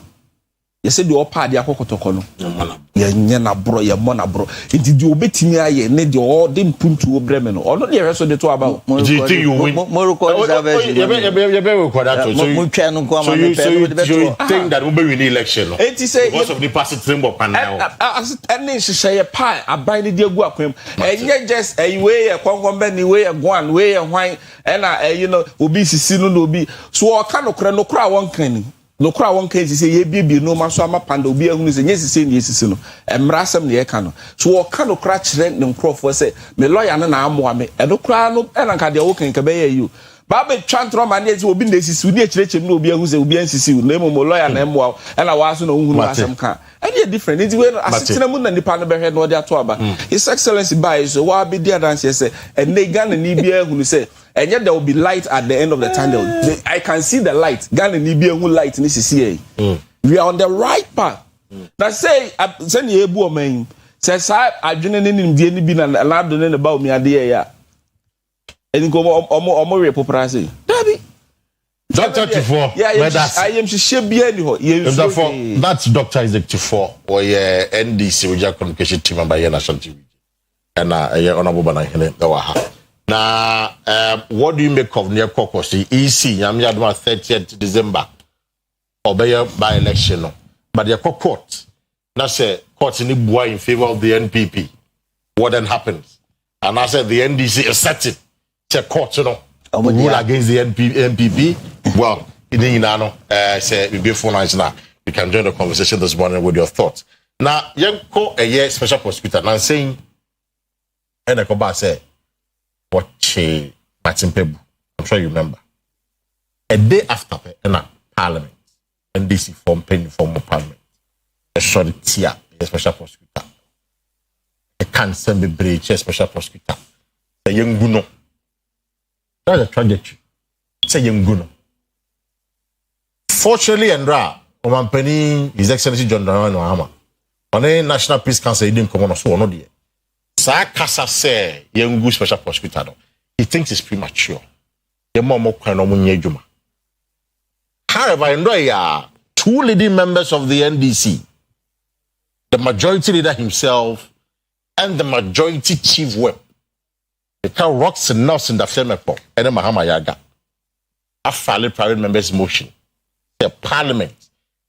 you say the upper the akokotoko no ye na bro ye mo na bro nti di obetimi aye ne de all dem puntu obreme no ono de reso de to aba do you think you win so you think that we win the election no it is say because of the past trembo pan now any share pie aban de agu akwam enye just we ye konkombe ni we ye gwan we ye hwan na you know obi sisi no obi so o ka no kra won kan ni no kra won kan say ye bibie no ma so ama panda obi ahunu say nyesisi ni esisi no emrasem ne ye ka no so o ka no kra kire ne nkrofo say me lawyer na amoa me e no kra no na ka de wo kan ka be ye you ba be twantro ma ne say obi na esisi ni ekirechim no obi ahu say obi ansisi no mo lawyer na amoa na wa so na ohunu asem ka any different it's when asitena mu na nipa no be hwe no de ato aba his excellency by so wa be dia dance say and they Ghana ni bia ehunu say and yet there will be light at the end of the tunnel. I can see the light. Ghana ni be who light ni see. We are on the right path. Now say you ebu omen. Say adwene ni die ni bi na do ne ba omi ade ya. Eni ko omo repopra say. Dabi. Doctor Tifo. Yeah, I am she bia ni ho. That's Doctor Isaac Tifo or NDC with your communication team by National TV. And honorable Banahene Gawaha. Now, what do you make of near Kokosi? EC, Yamia 30th December, obey by election. But the court, now say court in Ibua in favor of the NPP. What then happens? And I said the NDC is set to court, you know, rule against the NPP. Well, say before night now, you can join the conversation this morning with your thoughts. Now, young co a year special prosecutor, now saying, and I come back say. Watch Martin Pebu. I'm sure you remember. A day after Parliament, NDC form Parliament. A short tier, a special prosecutor. A cancer be breach, a special prosecutor. A young Guno. That's a tragedy. It's a young Guno. Fortunately, His Excellency John Dramani Mahama, on a National Peace Council, he didn't come on so no dear. Kasa say young special prosecutor no. He thinks it's premature. However, there are two leading members of the NDC, the majority leader himself and the majority chief whip. They can rocks and nuts in the Femepo and the Mahama Yaga. A filed private members' motion. The parliament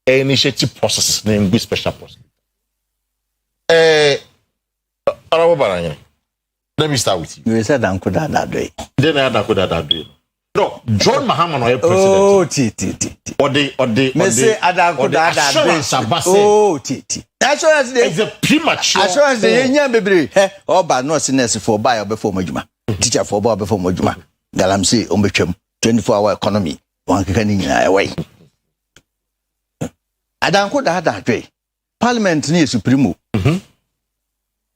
initiative process named special prosecutor. Let me start with you. You said Uncle that day. Then I had Uncle that day. No, John Mahama no president. Oh, Titi. Or they say Uncle that day. Oh, Titi. Assurance day. It's a premature. Assurance day. Yenya bebre. Oh, but no sinners for buy before Majuma. Teacher for buy before Majuma. Galamsey umbechem 24-hour economy. One can away. Uncle that day. Parliament near Supreme.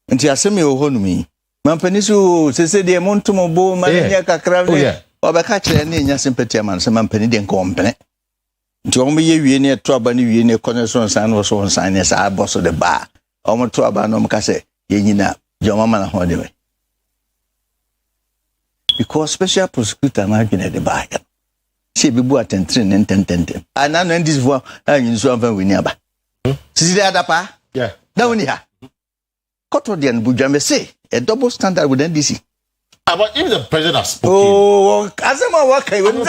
Nti asemi ohonumi mampanisu sese de montomo bo manya kakra ne obeka kire ne nya sympathy man se mampani de nkompene nti omo ye wie ne to aba ne wie ne connection san no so san ne sa boss de ba omo to aba no mka se ye nyina joma mana ho de we because special prosecutor na dwene de ba ya she bibu atentre ne ntentente ana no ndis vo anyi so amfa weni aba sisi de adapa yeah na woni ha Cotodian Bujame say a double standard with NDC. But if the president has spoken, Asema wakai when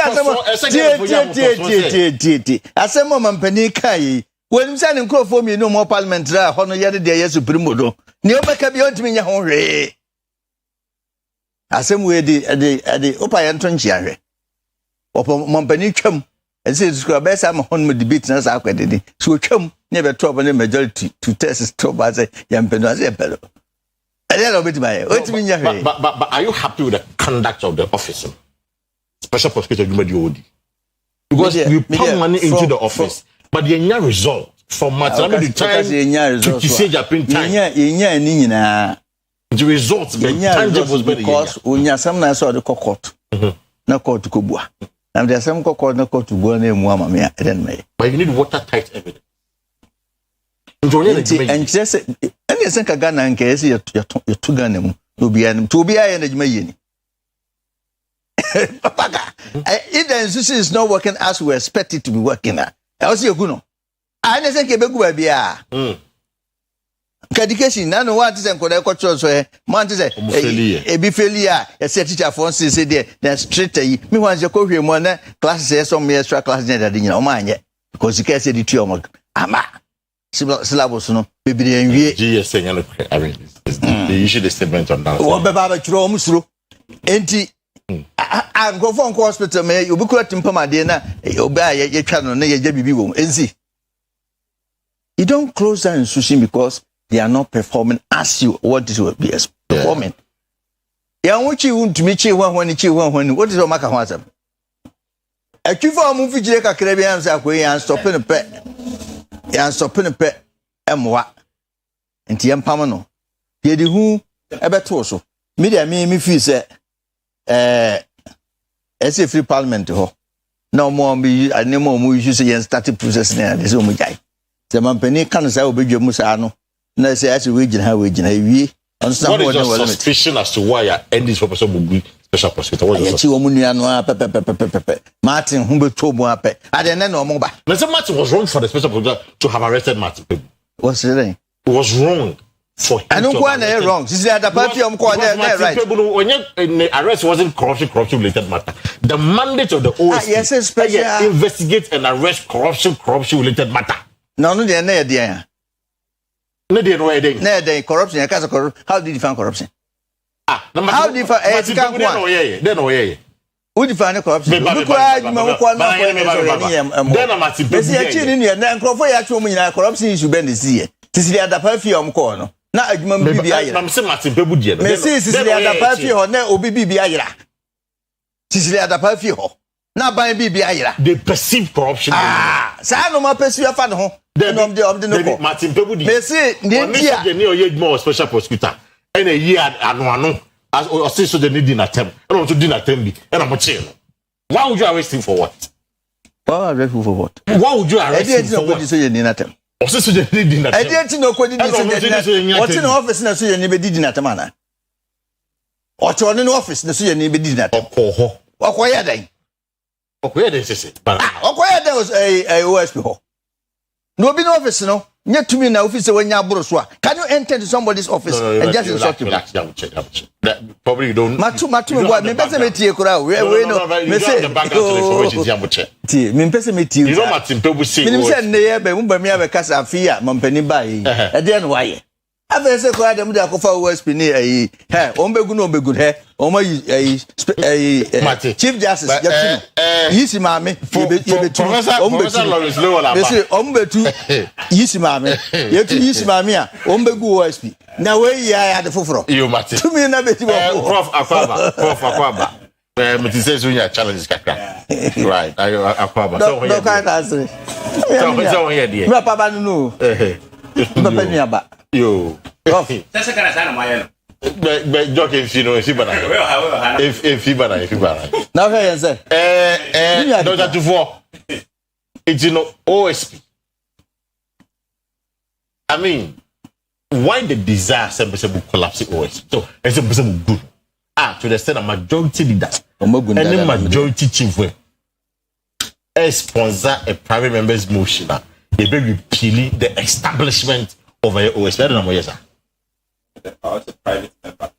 Asema mampani kai when msani mkrofo mi no more parliament ra hono yade de yesu primo do ni obeka bi ontimi nya ho hwe Asema we de opa ya ntonchi ahwe opo mampani twam ese sukura be sa ma hono debate na sa akwedede so twam ne be trouble ne majority to test trouble say yampeno say pelo but are you happy with the conduct of the office? Special prosecutor Jumadi? Because you put money into the office, but the end result from the time to say Japan time. The results tangible because unya samna so the court na court to kubwa. And there's some court na court to go na mu ama me then me. But you need watertight evidence. And just any sense Ghana and case you to Ghana mu to be an to be I and yeni. If the institution is not working as we expect it to be working, I was you know. I na say ke be gu ba bia education na no what say nkoda culture so man say e bi failure e say teacher for say there na straight yi me wan say ko hwe mo na class say some extra class na da nyina o ma anye because you can say the two o ama syllabus no be bi enwie GS say no I mean the issue the statement on that o be ba ba kiro o musuro enti a go for hospital me obi kura timpama de na obi a ye twa no na ye ja bibi wo enzi you don't close down institution because they are not performing as you want it to be performing. Ya wuchi untumi chi hwan what is o maka ho asem a twifo mu figire kakra bi am say akoyi an stopping pe emwa enti empam no ye di hu ebeto so media me feel say ese free parliament ho no more be anemo mu issue say yen start process na dey say o mu jai se mampani kan say obedwa mu sa no na say as we gina wie on some what is your suspicion as to why you end this professor Bugu special prosecutor what is your Martin humbe tobo ape ade na no mo ba Mr. Martin was wrong for the special prosecutor to have arrested Martin what's it it was wrong for him I don't go na wrong this is the party am call there right when the arrest wasn't corruption related matter the mandate of the OSC yes special investigate and arrest corruption related matter no dey na dey no dey no dey na dey corruption you can't corrupt how did you find corruption how do you find then who define corruption then I'm at corruption issue bend this year Sisi Adapa fi om ko no na adwuma bibi ayira na se Martin Pebu die no Sisi Adapa fi ho na obi bibi ayira Sisi Adapa fi ho na ban bibi ayira they perceive corruption sa no ma perceive afa ho no ko Martin Pebu die me say dia ni oyedmo special prosecutor ena yi ano as o say so the need in attempt and want to do attempt bi ena mo che no why would you arrest him for what why would you arrest him for what so you need attempt o say so the need in attempt I didn't know ko di so what in office na so you need be di na attempt ana o cho ni office na so you need be di na attempt okoya dan say okoya dan was a OSP ho no be no office no nya tumi na office when nya aburo so can you enter into somebody's office and just insult him probably you don't matu boy me pese metie kura we no me say me pese metie you know Martin Pebu say me say ne ye be mu ba me abekasa afia mampani ba yi e de no waye afese kura dem de akofa OSP ni ayi ombegu no ombegu omo yi chief justice Jackson yisi maame yebetu ombetu yisi maame yetu yisi maame a ombegu OSP na we ya de foforo you Martin to me na beti bo prof akwaba me ti say so nya challenges kakra right akwaba so no kind answer so here there me papa no papa ni aba yo sasa kana sana moya no but joke if you know if bana now here you say Dr. Tufo it's you know OSP I mean why the desire some people collapse OSP so it's some good to the extent a majority leader and the majority chief sponsor a private member's motion they be repealing the establishment of a OSP I don't know yes Private member.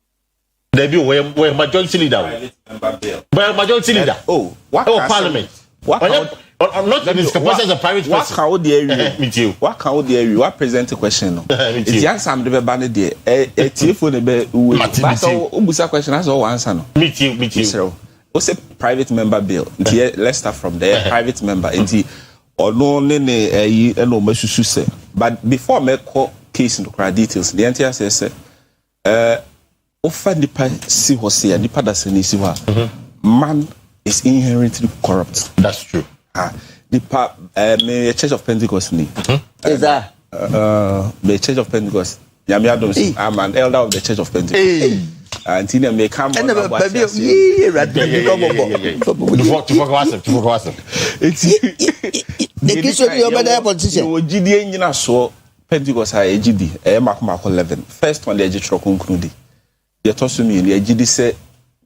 There be where majority leader. But majority leader. Parliament. Not in his capacity as a private person. What can the area? Me too. What can the area? What present a question? No. It's young Sam the band there. A telephone be. But obusa question has all answer no. Me too. So, what's a private member bill? Let's start from there. Private member. Inti ono ne no masusu say. But before me call case into details, the entire says offer nipa si ho say nipa da se ni si ho man is inherently corrupt. That's true. Nipa me Church of Pentecost ni is that the Church of Pentecost yami adom I'm an elder of the Church of Pentecost until me come and baby the kiss of your better politician o gidi nyina so Pentecost ha egidi makoma 11 first one the egitro conclude ye to so mi le egidi se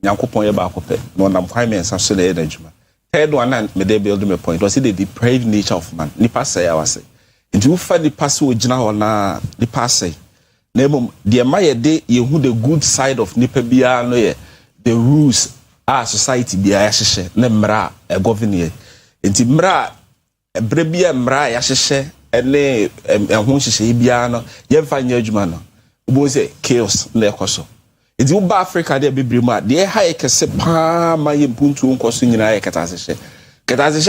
Nyankopon ye ba akopɛ no nam kwai men sa so le adwuma third one and me dey build me point was the depraved nature of man nipa say I was say nti wo fa nipa se ogina ho na nipa say na mom de ma ye de ye hu the good side of nipa bia no ye the rules our society bia ya hyehyɛ na mra e govern ye nti mra ebre bia mra ya hyehyɛ ene ho hyehyɛ bia no ye mfa nya adwuma no wo say chaos na ekoso nti wo ba Africa de bebre mu a de ha ye kese pa ma ye mpuntu nkoso nyina ye keta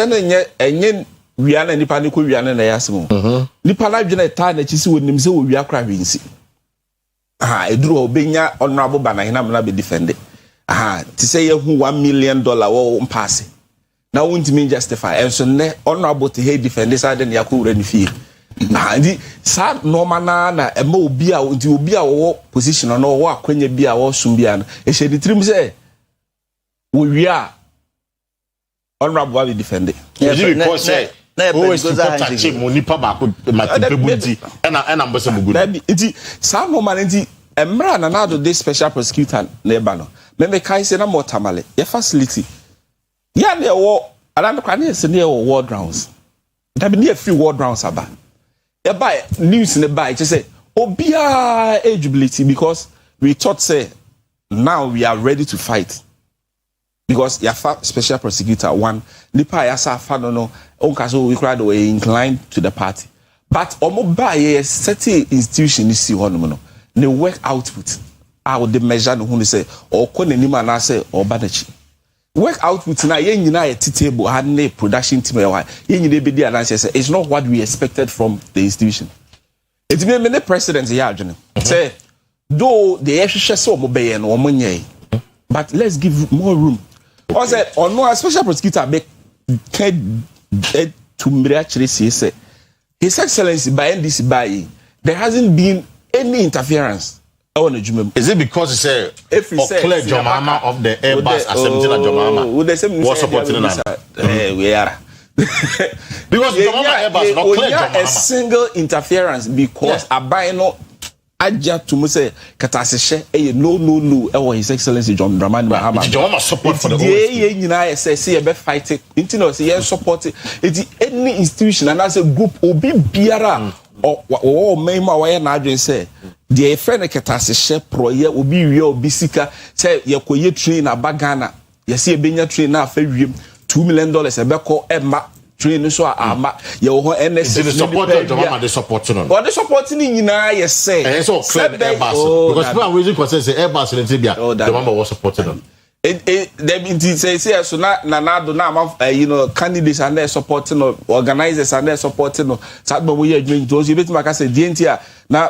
na enye wiana nipa ne ko wiana na yasemo nipa na dwena ta na chi si wonim se wo wia kra hwensi eduru obenya honorable banahina na be defend ti say ye hu $1 million wo mpasse na wontimi justify enso ne honorable to he defend side na yakowura ni fie ndi sa normal na ema obi a nti obi a wo position na wo akwanya bi a wo sum bia na e hye ditrim say wo wia honorable will defend it because always support team monipa ba ko matipebunti ena mbose mugudu nti sa no man nti emra na nado this special prosecutor na eba no me kai se na motamale ye facility ya na wo adan kwa na se na wo ward rounds da bi na free ward rounds aba e ba news ne ba e say obia eligibility because we thought say now we are ready to fight because ya special prosecutor one nipa ya sa fa no onka so we crowd were inclined to the party but omo ba ye certain institution is see hono no the work output how the measure no hu say or ko nanim na say or banachi work output na ye nyina ye table had na production team ye nyina be dey announce say it's not what we expected from the institution it be me president ya adwene say though the ehwehwe say omo be ye no omo nyai but let's give more room or say or no special prosecutor be to actually say His Excellency by NDC by there hasn't been any interference. Is it because he said if he said Jomama of the Airbus Assembly na Jomama was supporting Nana? We are because Jomama Airbus not clear Jomama. A single interference because a buy no Aja to me say katasehye no His Excellency John Dramani Mahama Jomama support for the OSP nyina say be fight it no say support it any institution and as a group obi biara o mema wa na adwen say the friend katasehye proye obi wie obi sika say yekoye train abagana yesi ebenya train na afa wiem $2 million ebeko ema train so ama ye ho NSS the support Jomama the supporting on or the supporting nyina ye say so clear Airbus because people are raising concerns say Airbus in Tibia Jomama was supporting them they been say so na do na candidates and they supporting organizers and they supporting sadbo we adwin to so betima ka say dientia na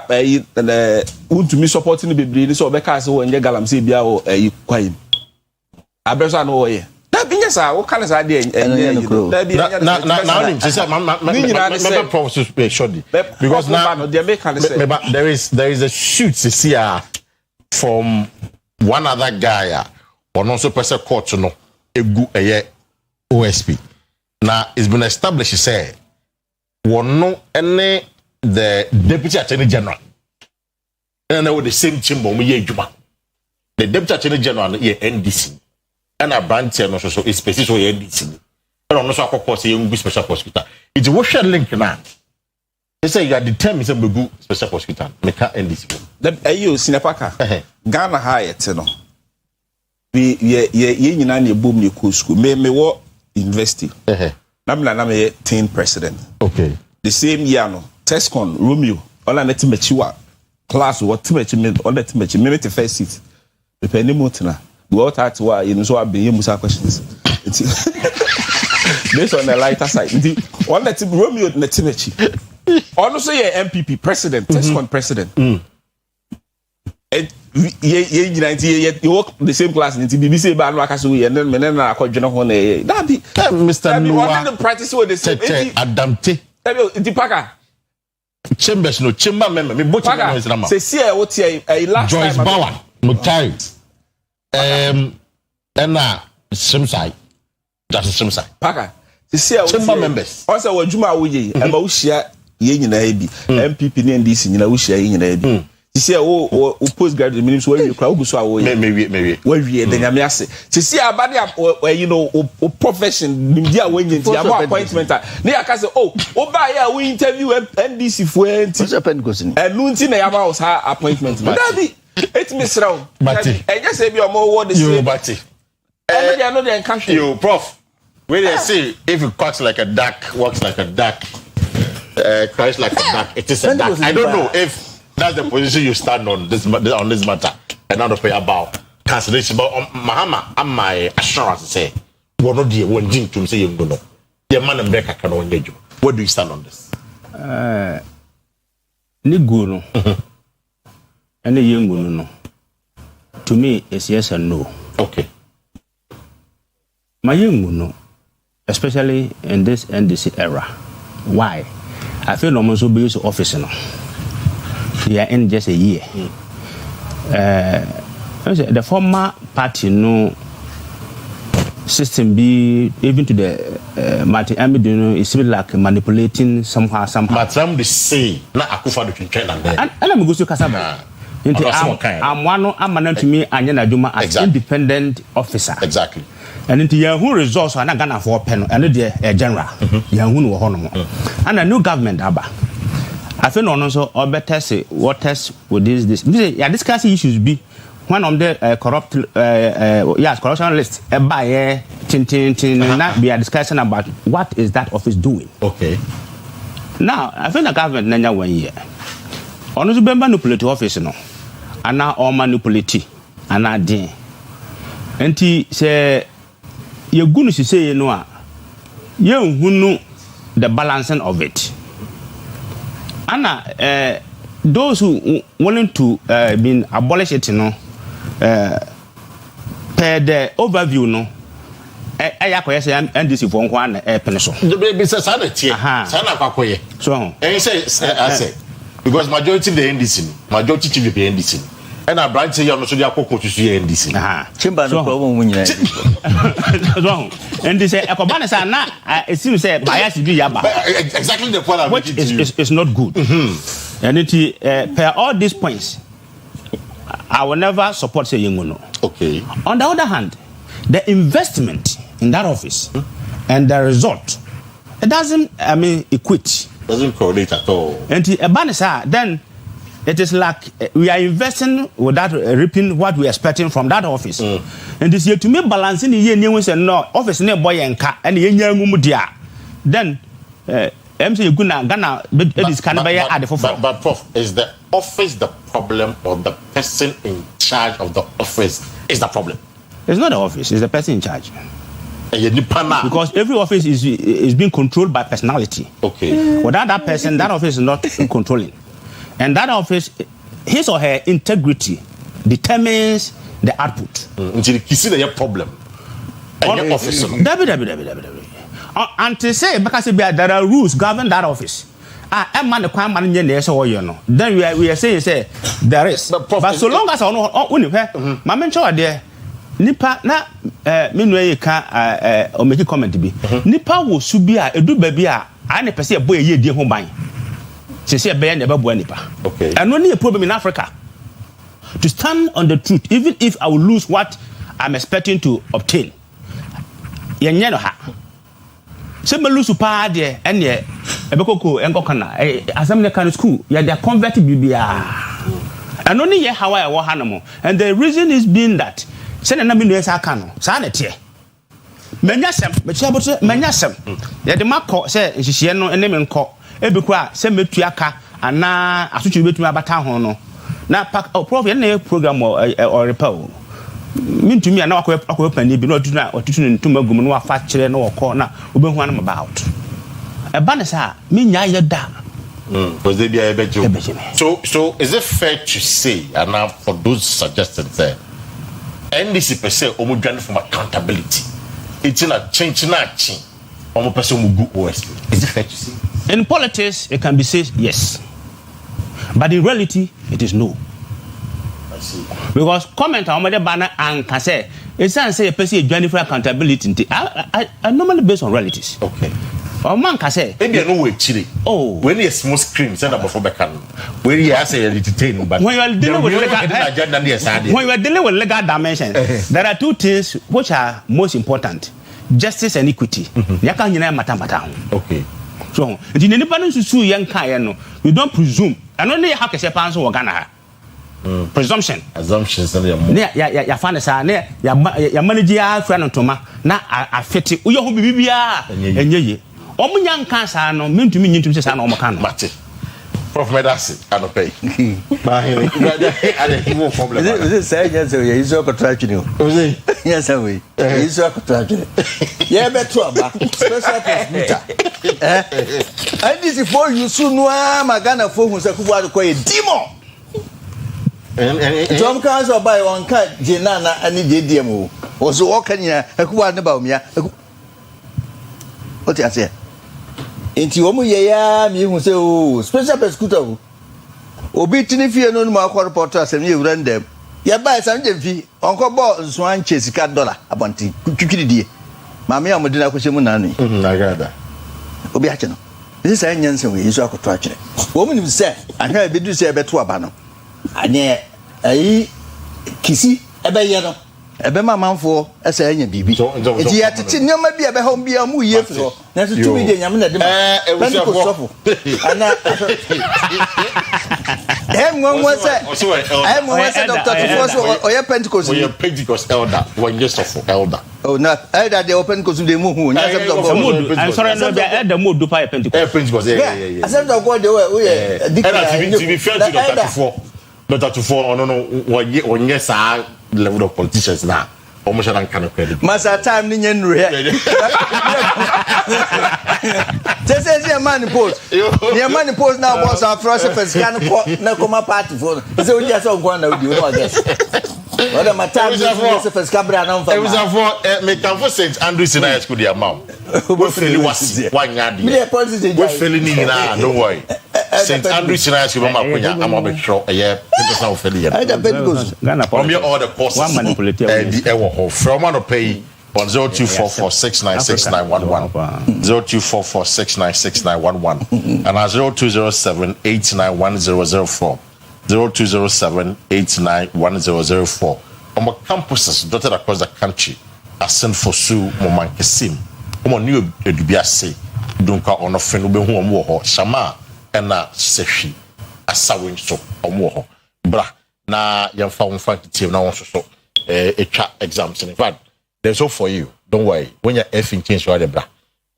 untumi supporting bebre so be ka say wo nje galam say bia o kwai abeso no wo ye binyasa wo kana sa de now him say my promise to shortly because now there is a shoot here from one other guy or also person court no egu OSP now it's been established say one no any the deputy attorney general and with the same chamber we adwuma the deputy attorney general here NDC and a branch no so is specific so NDC and on so akoko say you special prosecutor it wo share link na they say you are determined say we go special prosecutor make NDC ayo sinapaka Ghana high no we ye nyina na ebom ne ko school me wo university na me teen president okay the same year no Tescon Romeo all na timachiwa class what timachi me all the timachi me the first seat the penny motna we all start wa you know so abi musa questions based on the lighter side the all the Romeo na timachi also ye MPP president Tescon president ye work the same class in BBC ba no akaso we and then na akodwene ho na ye that be Mr. Noah the practice with the same adamte Paka Chambers no chamber member me both no is say see what here last Joyce Bauer Mutai na Simsai that's Simsai Paka see chamber members also wadwuma wo ye e ma wo hia ye nyina bi MPP ne NDC nyina wo hia ye nyina bi say o postgraduate meaning so we cry go so awo maybe we the nyame ase see abade you know o profession nim dia when nti abo appointment na ya ka say o ba ya we interview NDC for nti enu nti na ya ba us appointment but dabi etimi sraw but enye say bi o mo word you but I know they encounter you prof when they say if it quacks like a duck walks like a duck cries like a duck it is a duck I don't know if that's the position you stand on this matter and not to pay about cancellation but Mahama am my assurance say one of the one thing to say you know the man and break can on you what do you stand on this ni guru and the young no to me it's yes and no. Okay. My young no especially in this NDC era why I feel almost so busy office now. They are in just a year. The former party no system be even to the Martin Amidu is like manipulating somehow. But some they say na akufa do twentwen na there. And I'm going to Kasaba. I'm one I'm to me Anyana Juma as independent officer. Exactly. And into who results are not gonna for pen and the general. Who and a new government aba. I feel also or better say what test with this. Yeah, discussing issues be one on the corrupt corruption list. By not be a discussion about what is that office doing. Okay. Now I feel the government nanya 1 year. Ono be manipulate office no. Ana all manipulate. Ana din. Enti say you gunu say no a you hunu the balancing of it. Anna, those who willing to be abolish it, you know, per the overview, no, I acquire and this for one pencil. The baby says, Sana Pakoye. So, and he says, I say, because majority the NDC, majority to the NDC. And I branch say, you're not so you're going to see NDC. Chimba no problem when you're wrong. And they say, a cabana, it seems to say, bias be yaba. Exactly the point which is not good. And it per all these points, I will never support say Yengono. Okay. On the other hand, the investment in that office and the result, it doesn't, equate. Doesn't correlate at all. And a banner, then it is like we are investing without reaping what we are expecting from that office. And this year to me balancing the year new and no office near boy and car and the young mudia. Then MC Gana this kind of at the forefront. But Prof, is the office the problem or the person in charge of the office is the problem? It's not the office, it's the person in charge. Because every office is being controlled by personality. Okay. Without that person, that office is not controlling. And that office, his or her integrity determines the output. Until you see the problem. And your office. Until say, because there are rules govern that office. Then we are saying, say, there is. But so long as I know, my mentor there, Nipa na minwe ka o make comment bi. Nipa wo subia edu babia ane pese boy ye die ho ban. Say be na be nipa. Okay. And only a problem in Africa to stand on the truth, even if I will lose what I'm expecting to obtain. Yenye no ha. Se me lose pa de ene ebekoko enkoka na assembly can school ya they convert bibia. And only ye how I wa hanamo. And the reason is being that say na me no esa aka no sa na tie. Menyasem, me chia boto menyasem. Ye de makọ say nhihie no ene me nkọ. Ebekwa se metua ka ana asuchu betumi abata ho no na pack prof na program or repel mintumi ana akọ pani bi na otutu ntuma gum no afa kire na wokọ na obehu an about e ba ne sa me nya ye da because they be ebejo. So is it fair to say and now for those suggestions there NDC per se omudwane from accountability it's na change na chi omo person mu go OSP. Is it fair to say? In politics, it can be said yes, but in reality, it is no. I see. Because comment on the banner and can say it's not say a person journey for accountability. I normally based on realities. Okay. O man ka say e be no we chire oh when you small screen send up before back when you say entertain but when you are dealing with legal dimensions there are two things which are most important justice and equity yaka nyina mata okay so the nipa no susu yen kan no you don't presume and only how can say panso wo Ghana ha presumption assumptions and ya fa ne sa ne ya manage ya fra no toma na afete uyo ho bibia enye omunya nkan sa no mentumi nyintum se sa na omo kan no mate prof medasi anope ba hele ade hiwo problem is say yes we is ok track ni o yes we is ok track ni ye beto aba special transmitter and this for you sunu magana for hu se kubu ade koye dimo Tom Council by one cut withNana and JDM was walking here kubu ade ba omia what you say enti omu ye ya mi hu se o special prosecutor obi tini fie no ma akwa report asem ye wurandem ye ba sam jemfi onko bo nso anche sika dollar abonti twitwiri die ma me amodi na kwose mu na no na gada obi ache no this say nyanse we yesu akoto akere wo mu nim se ahwa be du se beto aba no anye ayi kisi ebe ye no ebe mamanfo esa anya bibi enti ya tete nyoma bi ebe ha bi amu ye fro na so tu bi de nyame na de ma Pentecostal ana mwanwa se Dr. Tufoso oye Pentecost elder when you suffer elder oh na elder de Pentecost de mu hu nya se God I'm sorry no be elder mo do pa Pentecost yeah asem to God de we to be fair to Dr. Tufoso no onye sa level of politicians now almost an kind of credit masa time ni nyen re say man post now boss our first scan na come party for say we just go na we no guess what am time is first cabra na it was for me can for St. Andrews in high school the amount we feel was one yard we feel ni na don't worry St. Andrews in high school mama kunya am be sure people now feel here Ghana all the courses one manipulate the from one to pay on 0244696911 0244696911 and 0207891004 0207891004 on my campuses dotted across the country are sent for Sue Momankesim on new edubiase dunka on a friend who ho shama and na seshi asawin so omo bra na yamfa wonfa team na won so exams in fact there's hope for you don't worry when you're effing change right bra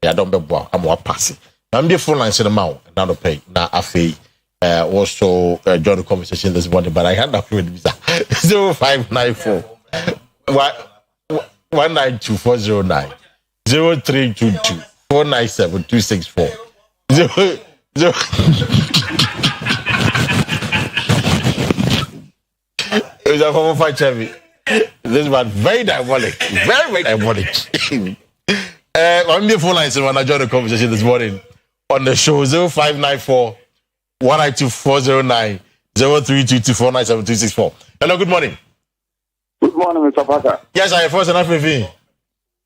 ya don't be boa am wa pass I'm the phone lines in the mouth now to pay na afi also join the conversation this morning but I had that with visa 0594 1924009 0322 497 264 It's a former fight Chevy. This one very diabolic. Very diabolic. On the phone lines when I joined the conversation this morning on the show 0594 1924009 0322 497 264. Hello, good morning. Good morning, Mr. Parker. Yes, I am first and after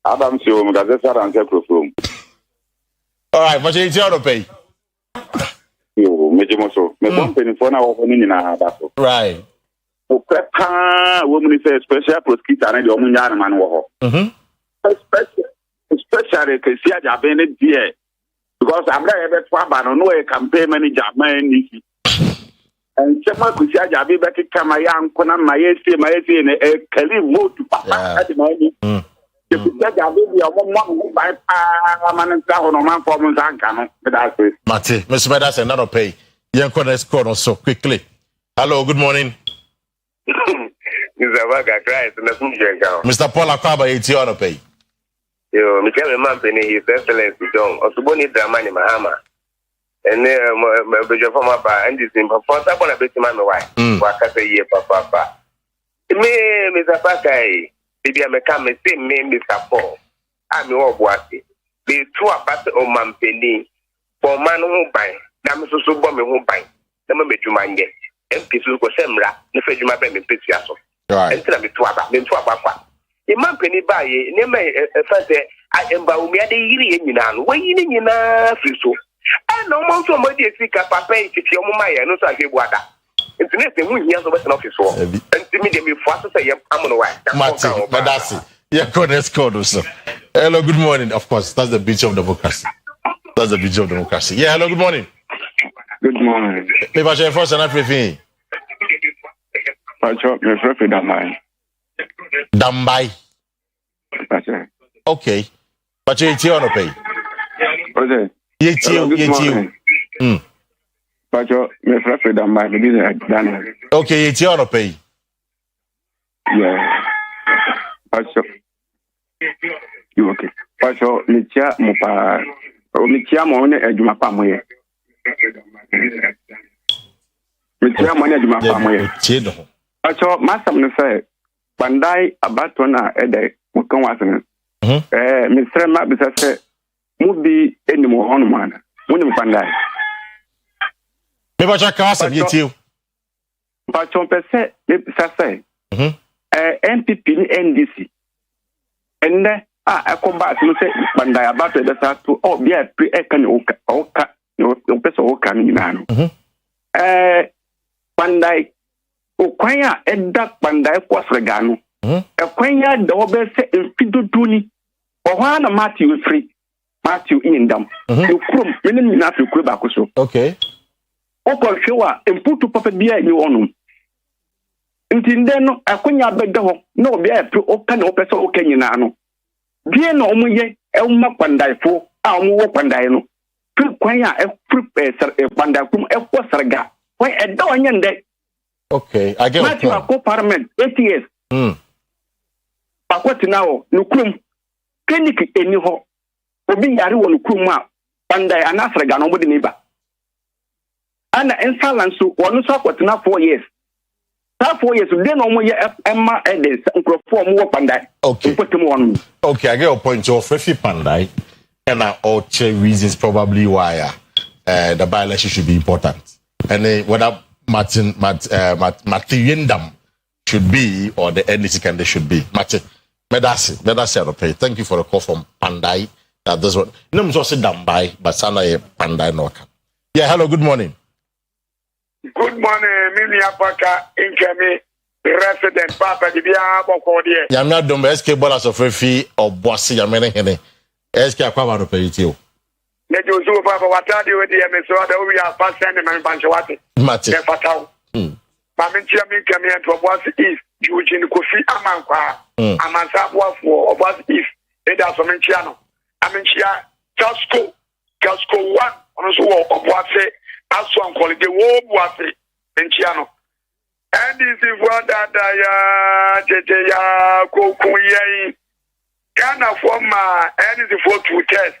Adam Siom, Gazeta and Secretary. All right, but you to pay. You, Mejimoso. Me company for now opening in a right. Woman is a special prosecutor and the Omunyana man war. Especially Kesia Jabene dear. Because I'm not able to have a campaign manager, man. And Chema Kusia Jabi Betty Kamayan, Kona Mayesi, and a Kelly vote to Papa at the moment. The Kusia Jabi, your mom who buy permanent on a man for Muzanka. Mate, Mr. Medas, another pay. Young Corner score so quickly. Hello, good morning. Mr. Paul Akaba, it's your pay. Yo, Michael Mampini, His Excellency John, Osuboni Dramani Mahama, and then from Papa, and this in Papa, I want to bet my wife. Wakata ye, Papa. Me, Mr. Pakai, maybe I may come and say, me, Mr. Paul. I'm your bossy. Be two about o Mampini for man who buy, Namasu Bomb who buy, never met you mind yet. And Pisu Semra, the Fedjuma Ben Pitiaso. And tell me to about, then to about. The man penny buy, name a Emba umiade yiri nyina no. Wa yiri nyina fi so. No man so modi efika papa ntiti omuma no so afebuada. Ntine se mu hia so beto office so. Ntimi de me fo so say yam amono wa. Mati, Medasi. Yeah, let's call so. Hello, good morning. Of course, that's the beauty of democracy. That's the beauty of democracy. Yeah, hello, good morning. Good morning. Me ba chef first and everything. Pacho, me frefe Dambai. Dambai. Pacho. Okay. Pacho, it's your no pay. What's it? It's you. Pacho, me frefe Dambai. Me business Daniel. Okay, it's your no pay. Yeah. Pacho. You okay? Pacho, me chia mo pa. Me chia mo ne ejuma pa mo ye. Me chia mo ne ejuma pa mo ye. Chedo. Pacho, masam ne say Pandai abato na ede mo kan wasene. Me sere ma bisa se mu bi enimo hono mana. Mo ne Pandai. Me ba cha ka asem yeti o. Pacho pese me bisa se. NPP ni NDC. Ende akomba no say Pandai abato ede sa to bi a pre e kan oka no pese oka ni na no. Pandai okwanya eda Pandai kwasrega no. Ekwanya da obese enfidoduni. Ohwa na Matthew indam. Ukrum menim na afekure ba koso. Okay. Okwahwewa emputu papa bia ni wonum. Ntinde no akonya beda ho na obi a pre oka na opese oka nyina no. Bie na omuye ewma Pandai fo a omuwo Pandai no. Pre kwanya Pandai kum ekwasrega. Why eda onye nde. Okay, I get Matthew akọ parliament 8 years. Pakwati nawo nukum clinic eni ho obi yare wo nukum a Pandai anasrega no bodi niba ana insolence wonu so akwati na 4 years. That 4 years dey no mo ye emma edes nkrofo mo wo Pandai. Okay. Okay, I get your point. So Frefi Pandai and all reasons probably why the by-election should be important. And whether Martin Yendam should be or the NDC candidate should be. Martin, Medasi, okay. Thank you for the call from Pandai. That's what. No, I'm just Dambai, but Sana Pandai Noka. Yeah, hello, good morning. Good morning, Mimi Apaka, Inkemi, resident Papa Dibia Bokodi. I'm not doing SK Bolas of Refi or Bossy Yamene. SK Aquavano Peritio. Let you so Papa Watadi with the MSO that we are passing the Manchawati. Mati. Fatao. Mamintia Minkami to Boss East, Eugene Kofi Amankwa, Amansabwa for Boss East, Eda Somenchiano. Aminchia, Casco 1, also of Boise, Aswan quality, Boise, Menchiano. And this is what that Jeja Kokuye Ghana from and is for 2 tests.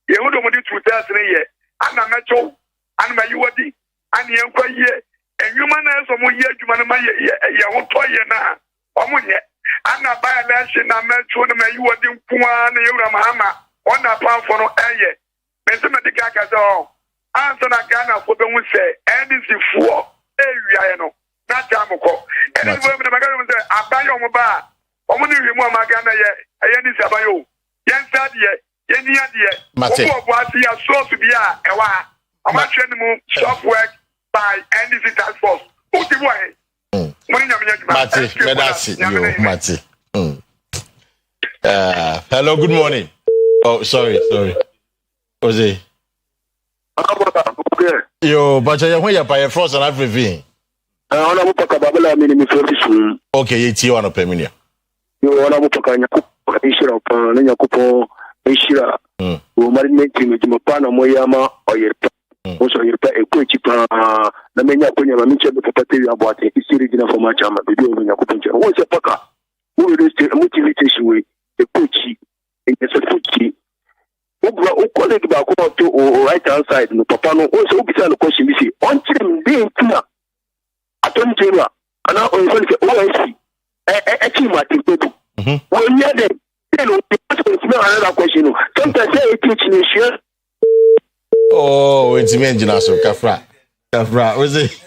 You would only 2 tests in a year. And a metro, and my UAD, and the Empire, and you man as a more year, you man, you won't toy now. And a by election, I met one of my UAD, Puan, Yuramahama, on a pound for no air. Benjamin the Gagazo. Answer a Ghana for the one say, and this is for area, not Jamoko. And the women of my government say, I buy your mobile. Omuni remove my Ghana yet, I end this abayo. Yes, that yet. Mate. So to be a while. I'm actually software by NDC Task Force. Who's the way? Mate. Hello, good morning. Oh, sorry. Jose. Yo, but when you're by a frost and everything. Okay, it's you on a peminia. You want to put a Ishira, who marinating with Mapana Moyama or Yerpa, also Yerpa, a quick the mania Punya Micha, the Papatia about a series for my chama, the doing a potential. What's a paka? Who is the motivation way? A pucci, in the Safuchi. Who call it back to or right hand side, no Papano, also beside the question, you see, on him being clear. I told you, and now on OIC, a team at the table. When you're there. Another question. Sometimes I teach in. Oh, it's me, Jinaso Kafra. That's right. Was it?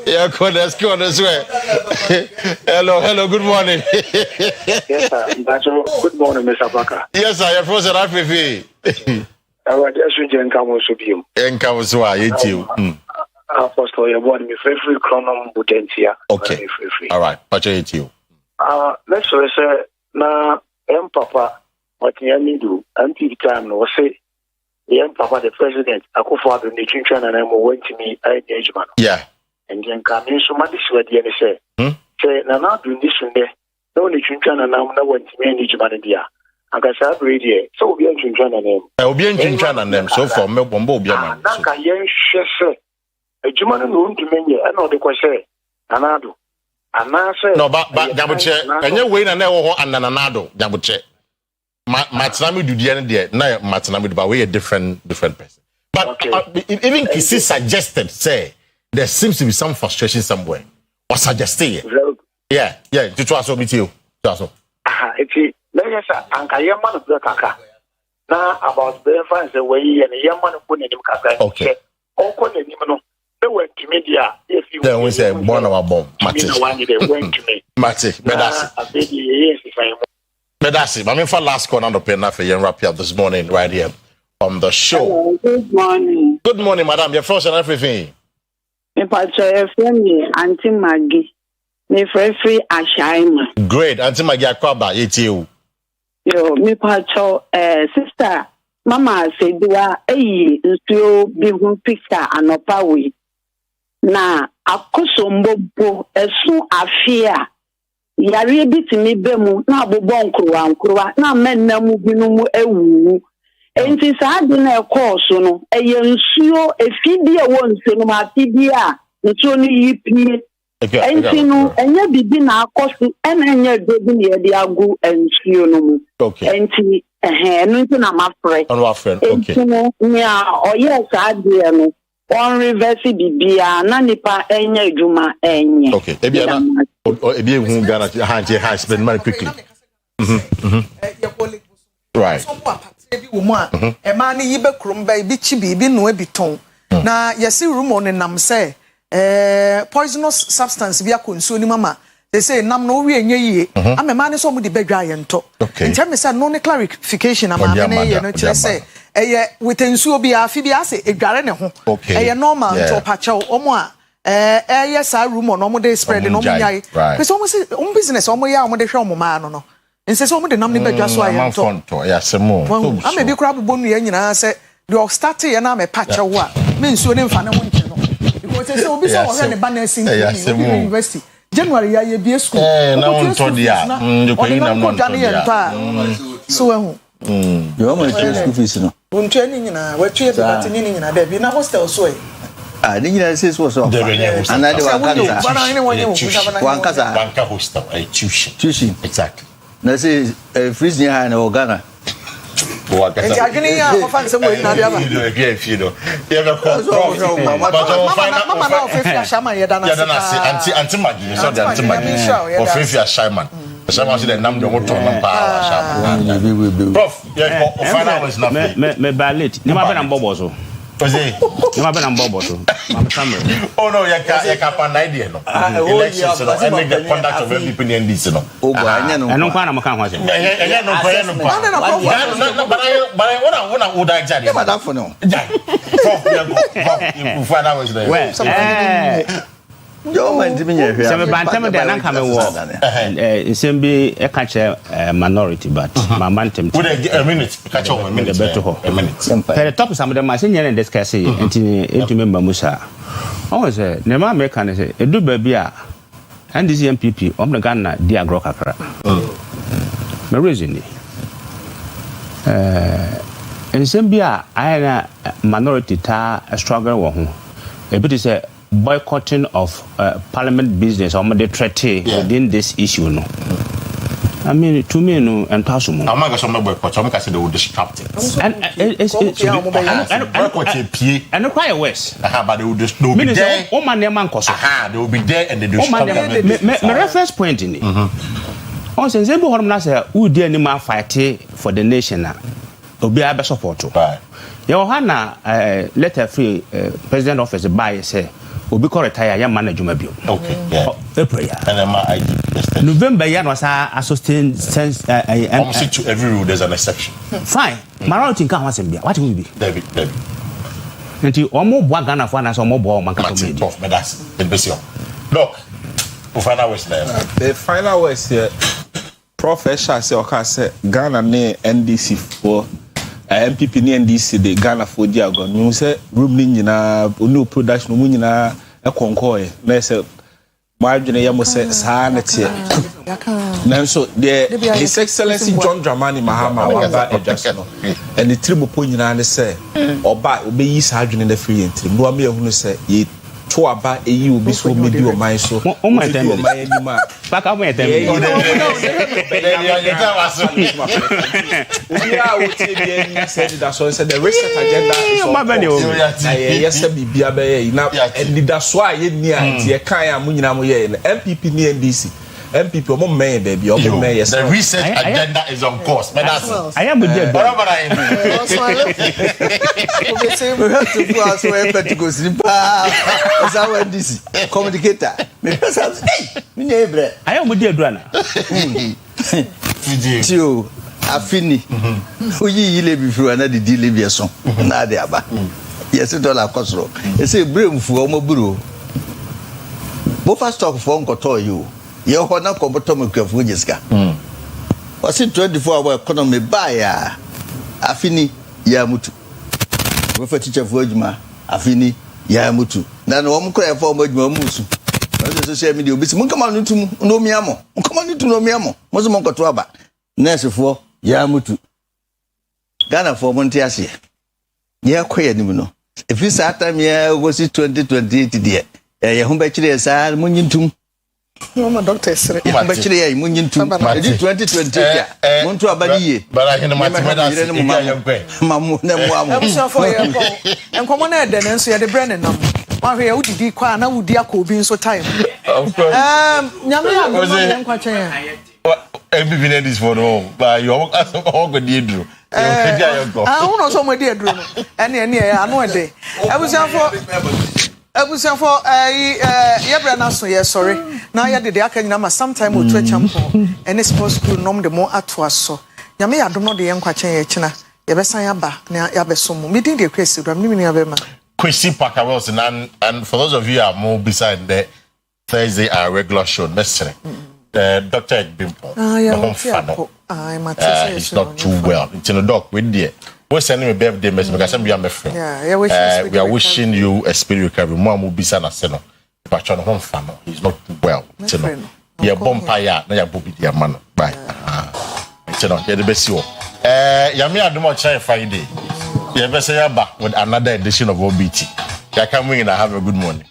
Yeah, let's go this way. Hello, good morning. Yes, sir. Good morning, Mr. Baka. Yes, sir. You're frozen out with me. I was just reading Kamosubium. And Kamusua, you. Apostle, you're born me free chronom butentia. Okay. All right. Patch it you. Let's say, na Papa, what you need to do, until the time, no say, Papa, the president, I go for the nutrition and I went to me, engagement. Yeah. And then come in so much what the say. Say, now doing this one there. No nutrition and I'm not went to me engagement in there. I can say, radio. So we are nutrition and them. I will be nutrition and them. So for me, Bombo, be a man. Nanka yen shese. A Juman no to me, I know the question. Anado. No, but Jabuche, and you wait and never and Nanado, Jabuche. Matnami do the end there. Now Matnami, but we a different person. But even Kisi suggested, say there seems to be some frustration somewhere. Or suggested, yeah, to trust with you. It's yes, sir. Anka Yaman of the Kaka. Now about the fans away and a Yaman of putting him Kaka. Okay. All calling him. They went to media. If you then we say one of our bomb. Mati. They went to me. Mati, Medasi. I mean, for last call on the pen for you wrap up this morning right here on the show. Hello, good morning. Good morning, madam. Your first and everything. Me pacho friend Auntie Maggie. Me free Ashaima. Great, Auntie Maggie Akwaba, you. Yo, me pacho sister Mama said dua nsuo bi hu picture anopa we. Na akosombo esu afia yare bitimi bemu na abobọ nkruwa na menna mu binu mu ewu enti saade na ekọọso no eye nsuo efidi e wonse no matidi a nsuo ni yipie enti no enye bibi na akoso ena enye dobi ne yede agu nsuo no mu enti no nti na mafre okay enti no nya oye saade no on reverse bibia na nipa enye adwuma enye okay ebi ehun Ghana ha spend money quickly right e ma ni yibe krumba ibi chibi ibi no ebi ton na yesi rumor ne nam say poisonous substance bi akonsuo ni mama they say nam no we enye yie amema ne so mu de bedwa ye nto in terms say no ne clarification ama ne ye no kire say with nsuo bi afi bi ase edware ne ho normal nto pacho omo a yes a rumor no mo dey spread no mo nyai because omo say business omo ya omo dey hwe omo ma no nse so omo dey nam ne bedwa so aye nto ya semo am be kura bobonu ya nyina say the start ye na me pacho wo a me nsuo ne mfa ne ho nche no because say obi so wo hwe ne banner sin university January ya bie school na nto dia ko yin na mo nto dia so ehu you want to school fees no nto ni nyina wa tue be bat ni nyina da bi na hostel so e ni nyina say so so ana de wanka hostel tuition exactly na say freezing ha na Ghana Enti agini ya ofan se mo na dia ba. Ya be ko. Mama na ofefia shaman ye dana. Ya dana si anti magi so da anti magi. Ofefia shaman. Shaman si de nam de moto na pa shaman. Prof, ya ko final was not. Me ballet. Ni ma be na mbobo so. Oze. Ni ma be na mbobo so. Mama Samuel. Oh no, ya ka pa na idea no. Elections no and the conduct of people in this no. O go anya no. Eno kwa na maka ho ase. Enya no kwa no. But I wanna would I judge. Yeah, madam for no. Prof, you final was there. Yo man timi nya hwe. Se me bantem de na nka me wo. Nsem bi e ka che minority but ma bantem. Would a minute catch on a minute better a minute. Per top some of them machine nya discuss e ntini entumi mba musa. O say ne ma me kan say edu ba bi a and this MPP om na Ghana di agro kakra. Me reason ni nsem bi a ayana minority ta struggle wo ho. E bi say boycotting of parliament business or the treaty within this issue no. I mean to me no and possible. I'm not going to boycott. I'm going to say they will disrupt it. And it's and quite worse. But they will just no be there. Oh man, man koso. They will be there and they disrupt it. My reference point in it. On sense, every one na say who dare any man fight for the nation na. obi a be support right you na letter free president office buy say obi ko retire ya management bio okay yeah April and my ID November ya no sa sustain sense almost to every rule there's an exception fine minority kan wasem bia what will be David nti omo bo Ghana for na so omo bo man kan so me that's the best look the final words there the final words here professor say oka say Ghana ne NDC for MPP ni NDC de Ghana for dia go no say room ni nyina onu production mu nyina e konkoe na say margin ya mo say sa na tie nanso the His Excellency John Dramani Mahama waba adjust no and the tribu po nyina ne say oba obeyi sa adwene na free entrim no am ehunu say ye to aba eyi obi so medi o man so o man dem ma back up my dem obi a wo tie bi any said that so said the reset agenda is on yes bibia be ye na and that so a ye ni a tie kan a mu nyina mo ye MPP ni NDC MPP omo men there be omo men yes the research agenda is on course but that's I am with you baba na him we have to go as well to go sleep as our NDC communicator me person hey me nebre I am with you Adriana tio afini oyi ile bi furu na de dile bi eso na de aba yes dollar kosoro e say brem fu omo buru bo fast talk for nkoto you ye ho na komboto mekwafu jiska wasi 24 hour economy buy afini ya mutu we fa teacher fu adwuma afini ya mutu na no mo kra fa mo adwuma musu na social media obi si mun kama no tum no miamo mun kama no tum no miamo mo so mo nkoto aba nurse fo ya mutu Ghana for monte ase ye koye nim no if this time ya go si 2028 dia ye ho ba kire sa mun yintum Mama doctor sere ba kire ya mun yintum 2020 ya mun to abadi ye bara hene matemada se mamu na mu amu abusa for ye ko enkomo na ede na nso ye de brand nam wa hwe ya udidi kwa na wudi akobi nso time of course nyame ya go na nkwa chen MPP need this for no but you all go dey dro uno so mo dey dro no ene ya anu ede abusa for yebra na so ye sorry na ya de aka nyina ma sometime o to champo ene sports school nom de mo ato aso nyame ya dom no de ye nkwa chen ye kina ye besan ya ba na ya beso mo midin de kwesi drum ni ya be ma Kwesi Parker Wilson and for those of you who are more beside the Thursday our regular show necessary Dr. Bimpo he's not too well it's in the doc with there we're sending me birthday message because we are my friend we are wishing you a speedy recovery mom will be sana seno but on home fan he's not too well you know yeah bompire na ya bobi dia man bye you know yeah the best you yami adumo chai Friday yeah best ya back with another edition of OBT yeah come in and have a good morning